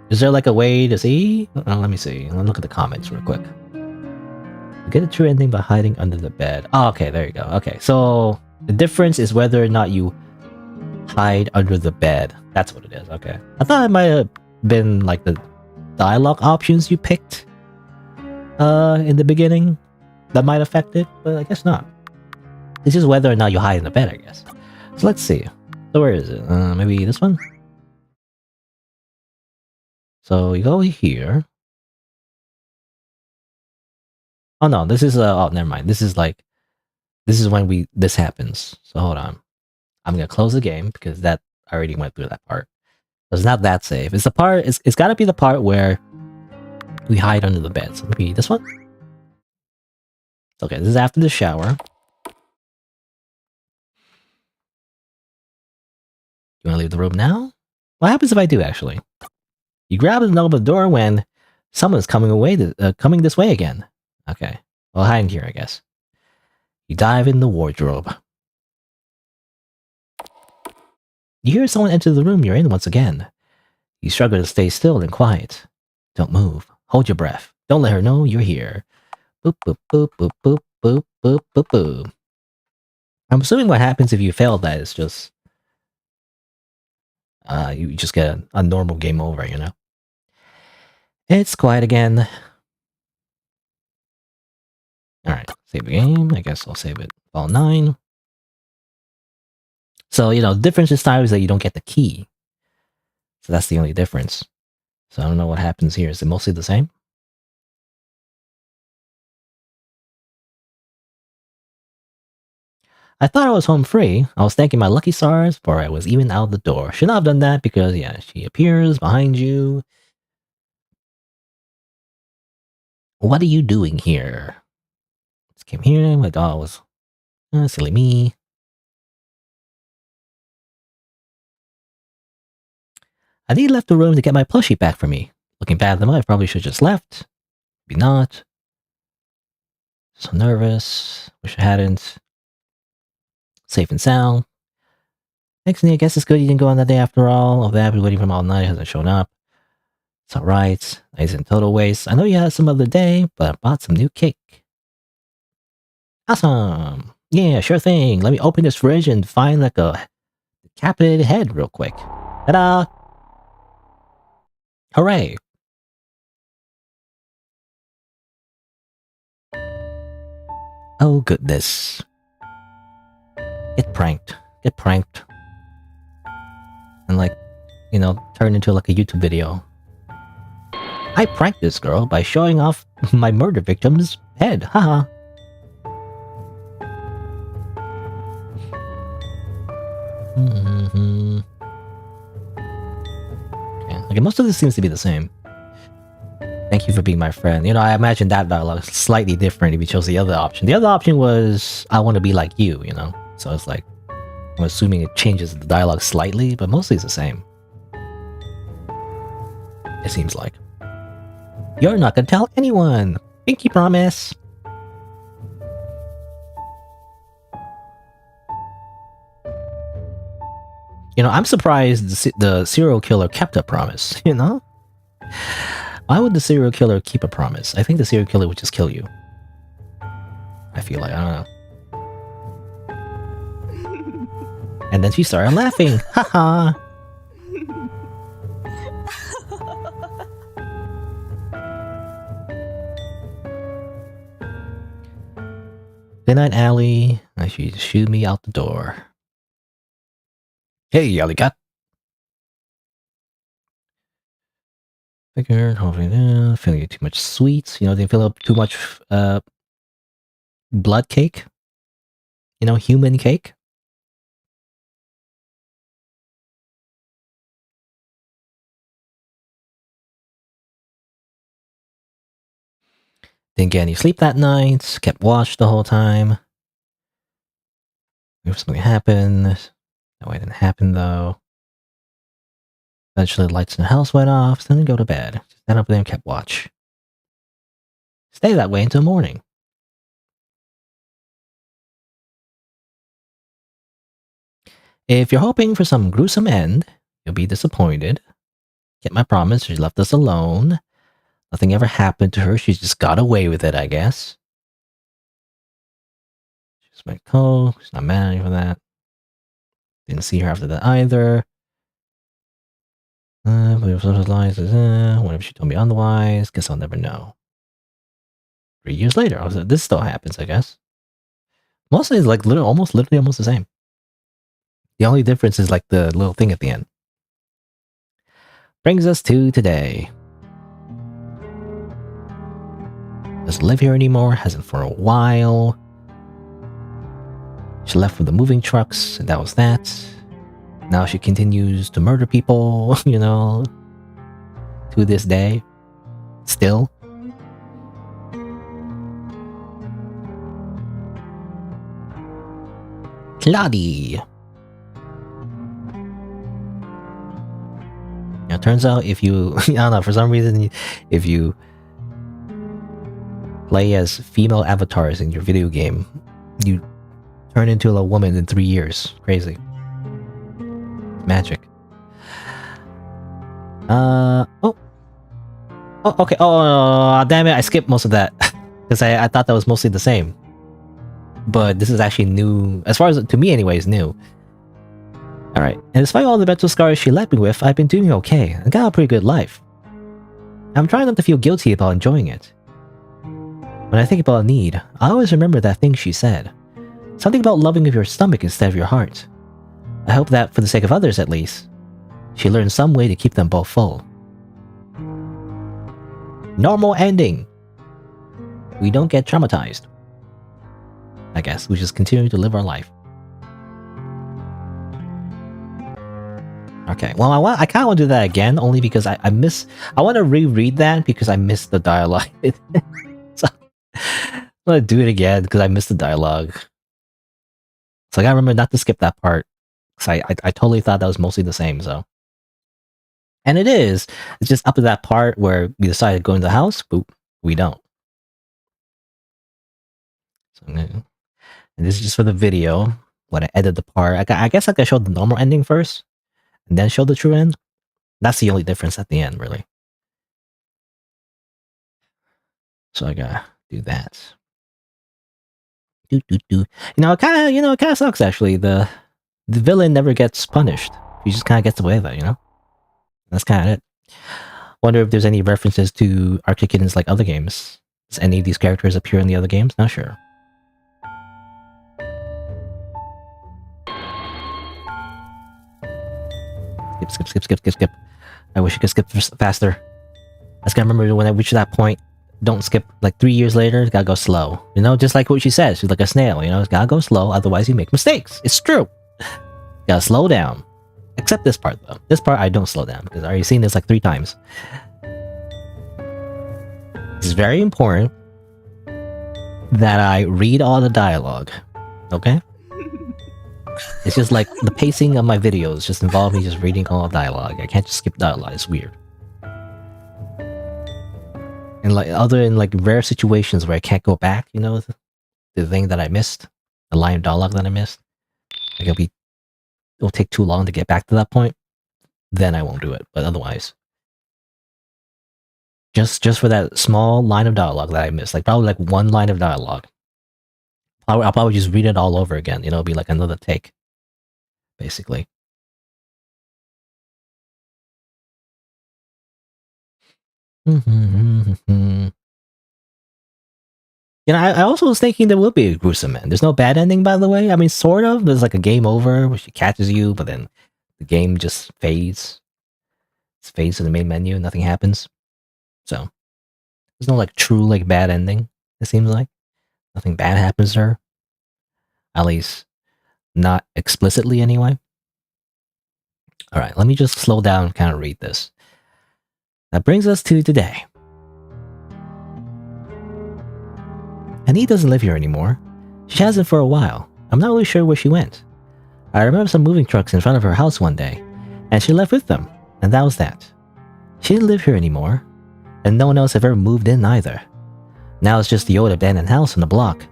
Is there like a way to see? Let me see. Let me look at the comments real quick. You get a true ending by hiding under the bed. Oh, okay, there you go. Okay, so the difference is whether or not you hide under the bed. That's what it is. Okay. I thought it might have been like the dialogue options you picked in the beginning that might affect it, but I guess not. It's just whether or not you hide in the bed, I guess. So let's see. So where is it? Maybe this one? So you go here. Oh no, this is oh, never mind. This is when this happens. So hold on. I'm gonna close the game because I already went through that part. It's not that safe. It's the part. It's gotta be the part where we hide under the bed. So maybe this one. Okay, this is after the shower. You wanna leave the room now? What happens if I do actually? You grab the knob of the door when someone's coming this way again. Okay. Well, hide in here, I guess. You dive in the wardrobe. You hear someone enter the room you're in once again. You struggle to stay still and quiet. Don't move. Hold your breath. Don't let her know you're here. Boop, boop, boop, boop, boop, boop, boop, boop, boop. I'm assuming what happens if you fail that is just... you just get a normal game over, you know? It's quiet again. Alright, save the game. I guess I'll save it. Fall 9. So, you know, the difference this time is that you don't get the key. So that's the only difference. So I don't know what happens here. Is it mostly the same? I thought I was home free. I was thanking my lucky stars for I was even out the door. Should not have done that because, yeah, she appears behind you. What are you doing here? Just came here. My dog was... silly me. I think he left the room to get my plushie back for me. Looking back at them, I probably should have just left. Maybe not. So nervous. Wish I hadn't. Safe and sound. Next thing, I guess it's good you didn't go on that day after all. Of that, I've been waiting for him all night. Hasn't shown up. It's alright. He's in total waste. I know you had some other day, but I bought some new cake. Awesome. Yeah, sure thing. Let me open this fridge and find like a decapitated head real quick. Ta-da! Hooray! Oh goodness. Get pranked. Get pranked. And like, you know, turn into like a YouTube video. I pranked this girl by showing off my murder victim's head. Haha. Okay, like most of this seems to be the same. Thank you for being my friend. You know, I imagine that dialogue is slightly different if you chose the other option. The other option was, I want to be like you, you know? So it's like, I'm assuming it changes the dialogue slightly, but mostly it's the same. It seems like. You're not gonna tell anyone! Pinky promise! You know, I'm surprised the serial killer kept a promise, you know? Why would the serial killer keep a promise? I think the serial killer would just kill you. I feel like, I don't know. And then she started laughing. Haha. Good night, Allie. She shooed me out the door. Hey, Alley cat. Figured, hopefully, filling too much sweets. You know, they fill up too much blood cake. You know, human cake. Didn't get any sleep that night. Kept watch the whole time. If something happened. No, it didn't happen though. Eventually, the lights in the house went off. So then go to bed. Just stand up there and kept watch. Stay that way until morning. If you're hoping for some gruesome end, you'll be disappointed. Get my promise, she left us alone. Nothing ever happened to her, she just got away with it, I guess. She's my co, she's not mad at me for that. Didn't see her after that either. What if she told me otherwise? Guess I'll never know. 3 years later, this still happens, I guess. Mostly it's like literally almost the same. The only difference is like the little thing at the end. Brings us to today. Doesn't live here anymore, hasn't for a while. She left with the moving trucks, and that was that. Now she continues to murder people, you know, to this day. Still. Claudie. Now, it turns out if you, I don't know, for some reason, if you play as female avatars in your video game, you turn into a woman in 3 years. Crazy. Magic. Oh, okay. Oh, damn it! I skipped most of that because I thought that was mostly the same. But this is actually new, as far as to me, anyways. New. All right. And despite all the mental scars she left me with, I've been doing okay. I got a pretty good life. I'm trying not to feel guilty about enjoying it. When I think about Enide, I always remember that thing she said. Something about loving with your stomach instead of your heart. I hope that, for the sake of others at least, she learns some way to keep them both full. Normal ending! We don't get traumatized. I guess we just continue to live our life. Okay, well, I kind of want to do that again, only because I want to reread that because I missed the dialogue. So, I'm gonna do it again because I missed the dialogue. So I gotta remember not to skip that part. Because I totally thought that was mostly the same, so. And it is. It's just up to that part where we decided to go into the house, boop, we don't. So, and this is just for the video. When I edit the part, I guess I could show the normal ending first, and then show the true end. That's the only difference at the end, really. So I gotta do that. It kind of sucks actually. The villain never gets punished. He just kind of gets away with it, That's kind of it. Wonder if there's any references to Arctic Kittens like other games. Does any of these characters appear in the other games? Not sure. Skip. I wish I could skip faster. I just gotta remember when I reach that point, don't skip like 3 years later, it's gotta go slow. Just like what she says, she's like a snail, it's gotta go slow, otherwise you make mistakes. It's true. Gotta slow down. Except this part though. This part I don't slow down because I already seen this like 3 times. It's very important that I read all the dialogue. Okay? It's just like the pacing of my videos just involve me just reading all the dialogue. I can't just skip dialogue, it's weird. And like other in like rare situations where I can't go back, the thing that I missed, the line of dialogue that I missed, like it'll take too long to get back to that point, then I won't do it. But otherwise, just for that small line of dialogue that I missed, like probably like 1 line of dialogue, I'll probably just read it all over again. It'll be like another take, basically. I also was thinking there will be a gruesome end. There's no bad ending, by the way. I mean, sort of. There's like a game over where she catches you, but then the game just fades. It fades to the main menu and nothing happens. So, there's no like true like bad ending, it seems like. Nothing bad happens to her. At least, not explicitly anyway. Alright, let me just slow down and kind of read this. That brings us to today. Enide doesn't live here anymore. She hasn't for a while. I'm not really sure where she went. I remember some moving trucks in front of her house one day, and she left with them, and that was that. She didn't live here anymore, and no one else ever moved in either. Now it's just the old abandoned house on the block.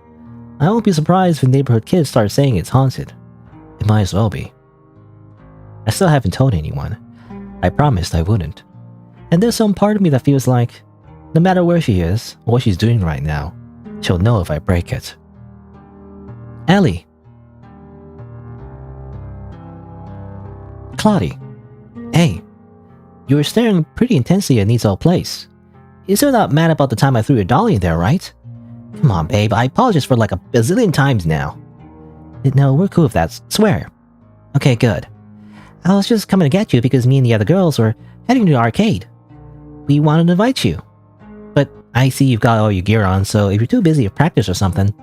I won't be surprised if neighborhood kids start saying it's haunted. It might as well be. I still haven't told anyone. I promised I wouldn't. And there's some part of me that feels like, no matter where she is, or what she's doing right now, she'll know if I break it. Ellie. Claudie. Hey. You were staring pretty intensely at Enide's old place. You're still not mad about the time I threw your dolly in there, right? Come on, babe, I apologized for like a bazillion times now. No, we're cool with that, swear. Okay, good. I was just coming to get you because me and the other girls were heading to the arcade. We wanted to invite you. But I see you've got all your gear on, so if you're too busy to practice or something...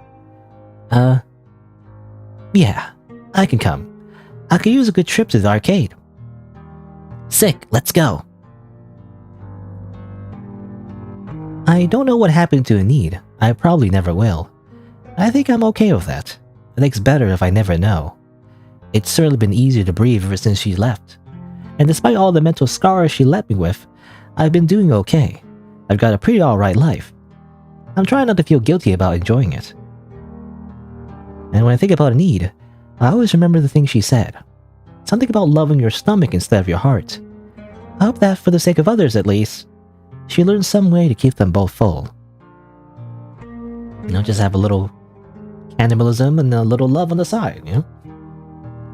Yeah, I can come. I could use a good trip to the arcade. Sick, let's go. I don't know what happened to Enide. I probably never will. I think I'm okay with that. I think it's better if I never know. It's certainly been easier to breathe ever since she left. And despite all the mental scars she left me with, I've been doing okay. I've got a pretty alright life. I'm trying not to feel guilty about enjoying it. And when I think about Enide, I always remember the thing she said. something about loving your stomach instead of your heart. I hope that, for the sake of others at least, she learns some way to keep them both full. Just have a little cannibalism and a little love on the side,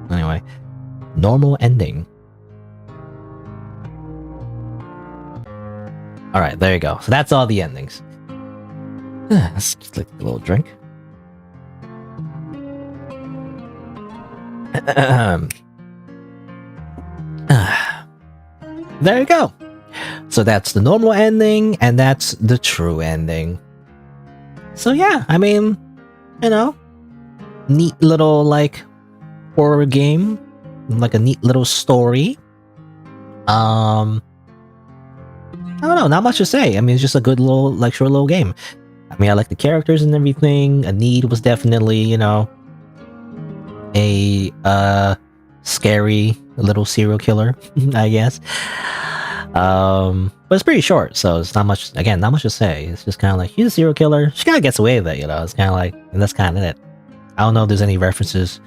Anyway, normal ending. Alright, there you go. So that's all the endings. Let's just take a little drink. There you go. So that's the normal ending, and that's the true ending. So yeah, I mean, neat little, like, horror game. Like a neat little story. I don't know, not much to say. I mean, it's just a good little, like, short little game. I mean, I like the characters and everything. Enide was definitely, a scary little serial killer, I guess. But it's pretty short, so it's not much to say. It's just kind of like, he's a serial killer. She kind of gets away with it, It's kind of like, and that's kind of it. I don't know if there's any references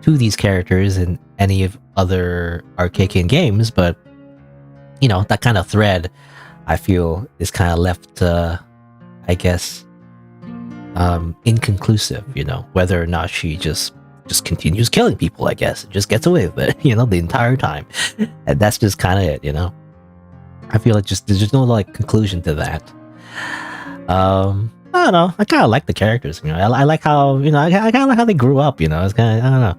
to these characters in any of other Arcadian games, but, that kind of thread, I feel, is kind of left, I guess, inconclusive, whether or not she just continues killing people, I guess. It just gets away with it, the entire time. And that's just kind of it, I feel like there's just no, like, conclusion to that. I don't know. I kind of like the characters, I like how, I kind of like how they grew up, It's kind of, I don't know.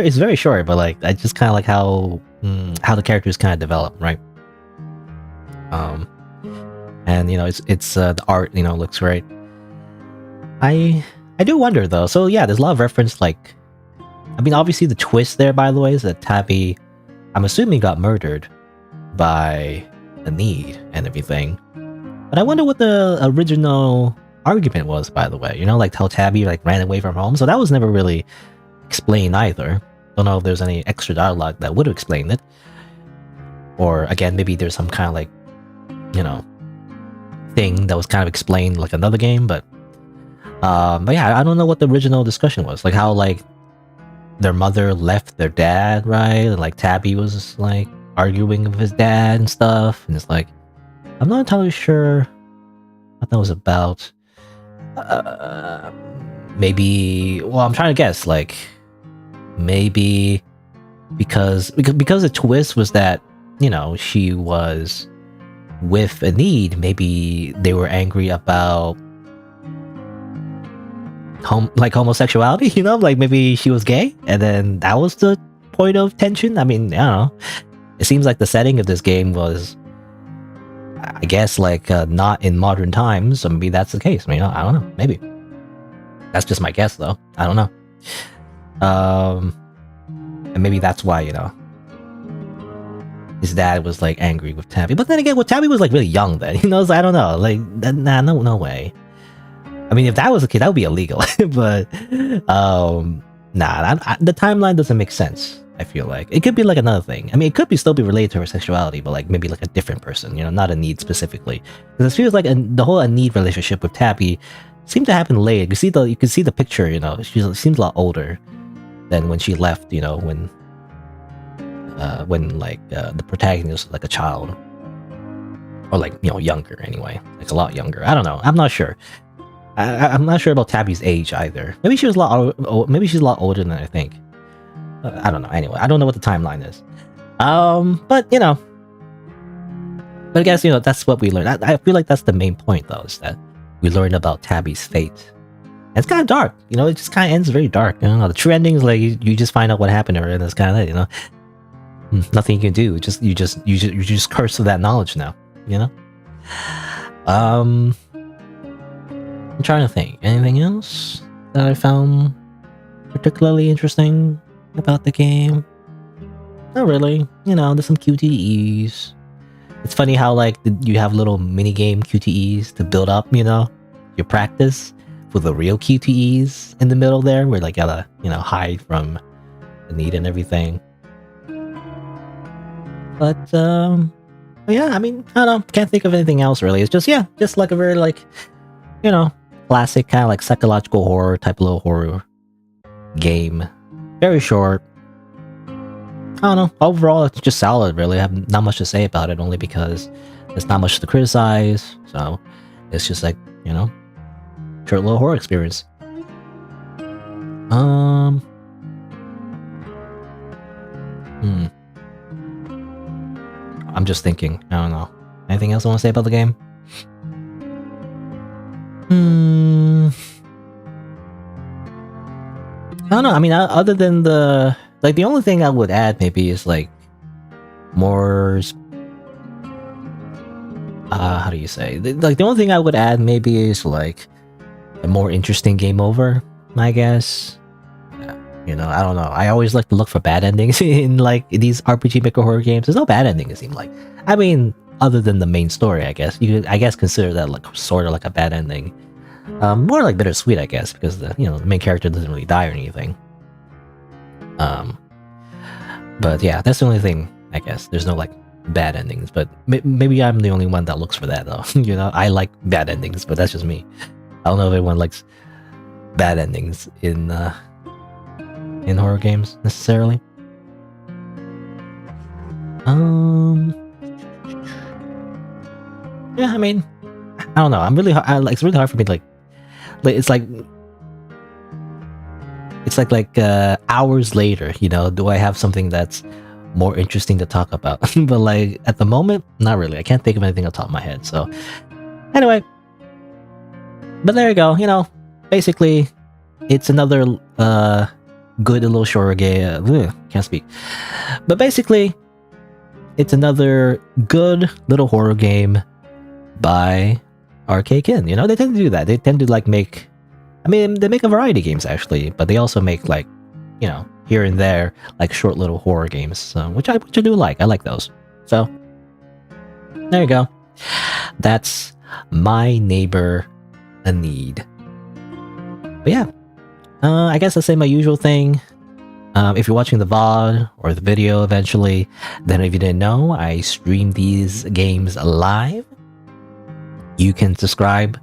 It's very short, but, like, I just kind of like how the characters kind of develop, right? And it's the art, looks great. I do wonder though. So yeah, there's a lot of reference, like, I mean, obviously the twist there, by the way, is that Tabby, I'm assuming, got murdered by Enide and everything. But I wonder what the original argument was, by the way. Like how Tabby, like, ran away from home. So that was never really explained either. Don't know if there's any extra dialogue that would have explained it. Or again, maybe there's some kind of, like, thing that was kind of explained like another game, but yeah, I don't know what the original discussion was. Like how, like, their mother left their dad, right? And, like, Tabby was, like, arguing with his dad and stuff, and it's like, I'm not entirely sure what that was about. Maybe, well, I'm trying to guess, like, maybe because the twist was that, she was with Enide, maybe they were angry about homosexuality, like maybe she was gay, and then that was the point of tension. I mean, I don't know. It seems like the setting of this game was, I guess, like, not in modern times, so maybe that's the case. I mean, I don't know. Maybe. That's just my guess, though. I don't know. And maybe that's why, his dad was, like, angry with Tabby. But then again, Tabby was, like, really young then, so I don't know. Like, nah, no way. I mean, if that was the case, that would be illegal. But, nah, the timeline doesn't make sense, I feel like. It could be, like, another thing. I mean, it could still be related to her sexuality, but, like, maybe, like, a different person, not Enide specifically. Because it feels like the whole Enide relationship with Tabby seemed to happen late. You can see the picture, she seems a lot older than when she left, when the protagonist was, like, a child. Or, like, younger anyway. Like, a lot younger. I don't know. I'm not sure. I'm not sure about Tabby's age either. Maybe she's a lot older than I think. I don't know. Anyway, I don't know what the timeline is. But I guess, that's what we learned. I feel like that's the main point, though, is that we learned about Tabby's fate. And it's kind of dark, it just kind of ends very dark. The true ending is like, you just find out what happened to her, and it's kind of it, nothing you can do. You just curse with that knowledge now, I'm trying to think. Anything else that I found particularly interesting about the game? Not really. There's some QTEs. It's funny how, like, you have little mini-game QTEs to build up, your practice, with the real QTEs in the middle there, where, like, gotta, hide from the need and everything. But, yeah, I mean, I don't know. Can't think of anything else, really. It's just like a very, like, classic kind of, like, psychological horror type of little horror game. Very short. I don't know. Overall, it's just solid, really. I have not much to say about it, only because there's not much to criticize. So it's just like, you know, short little horror experience. I'm just thinking. I don't know. Anything else I want to say about the game? I don't know. I mean, other than the only thing I would add maybe is like more. How do you say? Like the only thing I would add maybe is like a more interesting game over. I guess. You know, I don't know. I always like to look for bad endings in like these RPG Maker horror games. There's no bad ending, it seems like. I mean, other than the main story, I guess. You could, I guess, consider that like sort of like a bad ending. More like bittersweet, I guess, because the main character doesn't really die or anything. But yeah, that's the only thing, I guess. There's no like bad endings, but maybe I'm the only one that looks for that though. You know, I like bad endings, but that's just me. I don't know if everyone likes bad endings in horror games necessarily. Yeah, I mean, I don't know. I'm really it's really hard for me to it's like hours later, you know, do I have something that's more interesting to talk about? But like at the moment, not really. I can't think of anything on top of my head. So anyway, but there you go. You know, basically, it's another good little shorter game. Can't speak. But basically, it's another good little horror game by Arcade Kin. You know, they tend to do that. They tend to like make. I mean, they make a variety of games actually, but they also make like, you know, here and there like short little horror games, which I do like. I like those. So there you go. That's My Neighbor Enide. But yeah, I guess I'll say my usual thing. If you're watching the VOD or the video eventually, then if you didn't know, I stream these games live. You can subscribe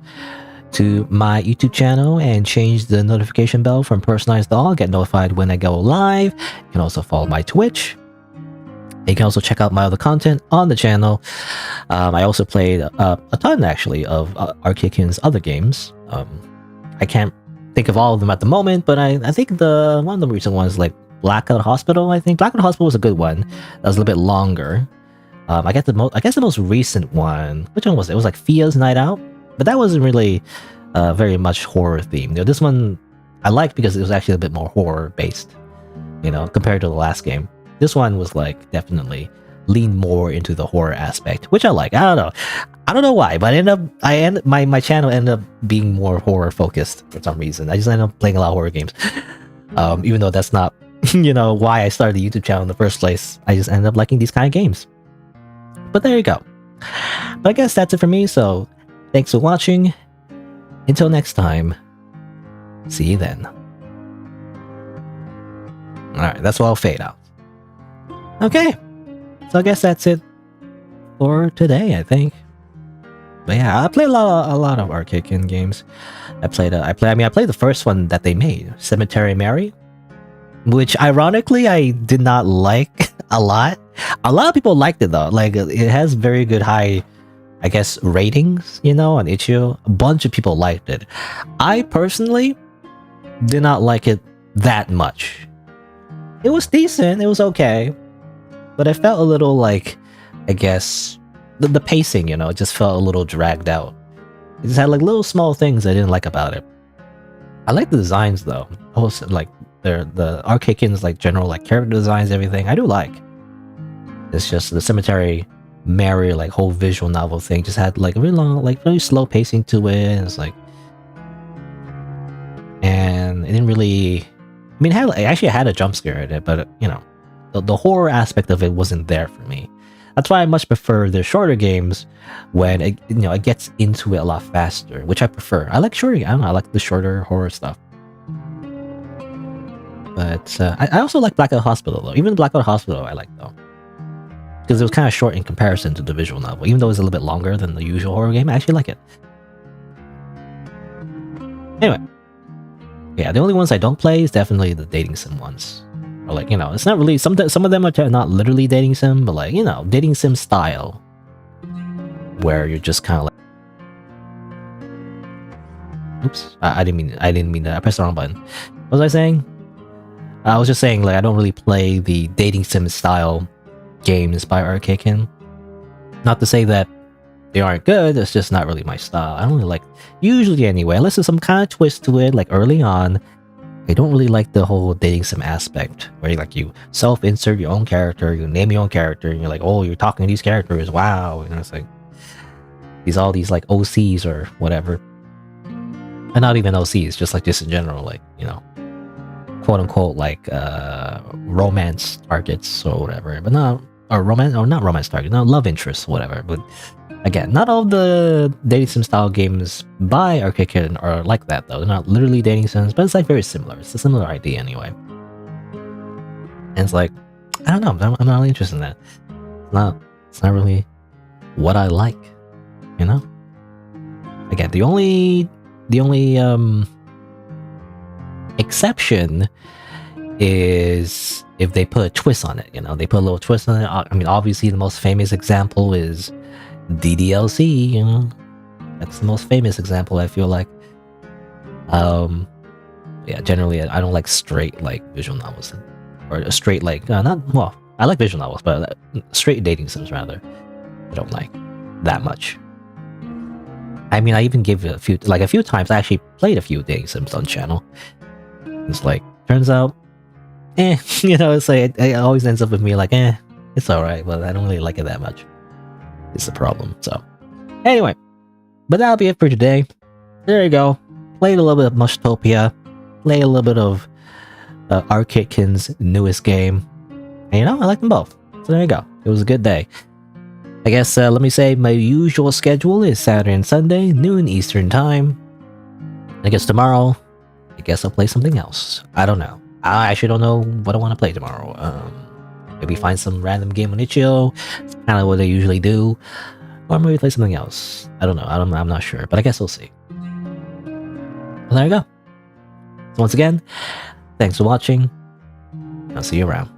to my YouTube channel and change the notification bell from personalized to all, get notified when I go live. You can also follow my Twitch. You can also check out my other content on the channel. I also played a ton actually of Arcade Kin's other games. I can't think of all of them at the moment, but I think one of the recent ones like Blackout Hospital. I think Blackout Hospital was a good one. That was a little bit longer. I guess the most recent one. Which one was it? It was like Fia's Night Out. But that wasn't really very much horror themed. You know, this one I liked because it was actually a bit more horror based, you know, compared to the last game. This one was like definitely leaned more into the horror aspect, which I like. I don't know why, but my channel ended up being more horror focused for some reason. I just ended up playing a lot of horror games, even though that's not you know why I started the YouTube channel in the first place. I just ended up liking these kind of games. But there you go. But I guess that's it for me. So thanks for watching. Until next time, see you then. Alright, that's why I'll fade out. Okay, so I guess that's it for today, I think. But yeah, I played a lot of Arcade Kin games. I played the first one that they made, Cemetery Mary, which ironically I did not like a lot. A lot of people liked it though. Like it has very good high, I guess, ratings, you know, on itch.io. A bunch of people liked it. I personally did not like it that much. It was decent, it was okay, but I felt a little like, I guess, the pacing, you know, it just felt a little dragged out. It just had like little small things I didn't like about it. I like the designs though. Also, like the Arcade Kin's like general like character designs, everything I do like. It's just the Cemetery Mary like whole visual novel thing just had like a really long, like very slow pacing to it. And it's like, and it didn't really. I mean, it actually had a jump scare in it, but you know, the horror aspect of it wasn't there for me. That's why I much prefer the shorter games when it, you know, it gets into it a lot faster, which I prefer. I like shorter. I don't know. I like the shorter horror stuff. But I also like Blackout Hospital though. Even Blackout Hospital I like though, because it was kind of short in comparison to the visual novel. Even though it's a little bit longer than the usual horror game, I actually like it. Anyway, yeah, the only ones I don't play is definitely the dating sim ones. or like, you know, it's not really, some of them are not literally dating sim, but like, you know, dating sim style, where you're just kind of like, oops, I didn't mean that. I pressed the wrong button. What was I saying? I was just saying, like, I don't really play the dating sim style games by Arcade. Not to say that they aren't good, it's just not really my style. I don't really like, usually anyway, unless there's some kind of twist to it, like early on, I don't really like the whole dating sim aspect, where you self-insert your own character, you name your own character, and you're like, oh, you're talking to these characters, wow, you know, it's like, all these like OCs or whatever. And not even OCs, just in general, like, you know, quote unquote, like, romance targets or whatever, but not, or not romance targets, no, love interests, whatever. But again, not all the dating sim style games by Arcade are like that, though. They're not literally dating sims, but it's like very similar. It's a similar idea anyway. And it's like, I don't know, I'm not really interested in that. It's not really what I like, you know? Again, the only exception is if they put a twist on it, you know, they put a little twist on it. I mean, obviously the most famous example is DDLC, you know, that's the most famous example, I feel like. Yeah, generally I don't like straight like visual novels, or a straight like I like visual novels, but straight dating sims rather, I don't like that much. I mean, I even gave it a few times. I actually played a few dating sims on channel. It's like, turns out, you know, it's like it always ends up with me like, it's alright, but I don't really like it that much. It's the problem. So, anyway, but that'll be it for today. There you go. Played a little bit of Mushtopia. Played a little bit of Arcade's newest game. And you know, I like them both. So there you go. It was a good day. I guess, let me say, my usual schedule is Saturday and Sunday, noon Eastern time. I guess tomorrow, I'll play something else. I don't know. I actually don't know what I want to play tomorrow. Maybe find some random game on itch.io. It's kind of what I usually do. Or maybe play something else. I don't know. I'm not sure. But I guess we'll see. Well, there you go. So once again, thanks for watching. I'll see you around.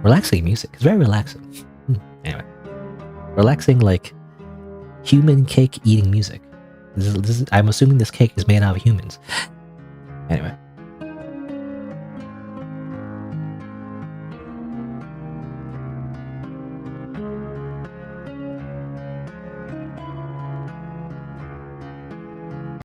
Relaxing music. It's very relaxing. Anyway. Relaxing, like, human cake eating music. I'm assuming this cake is made out of humans. Anyway.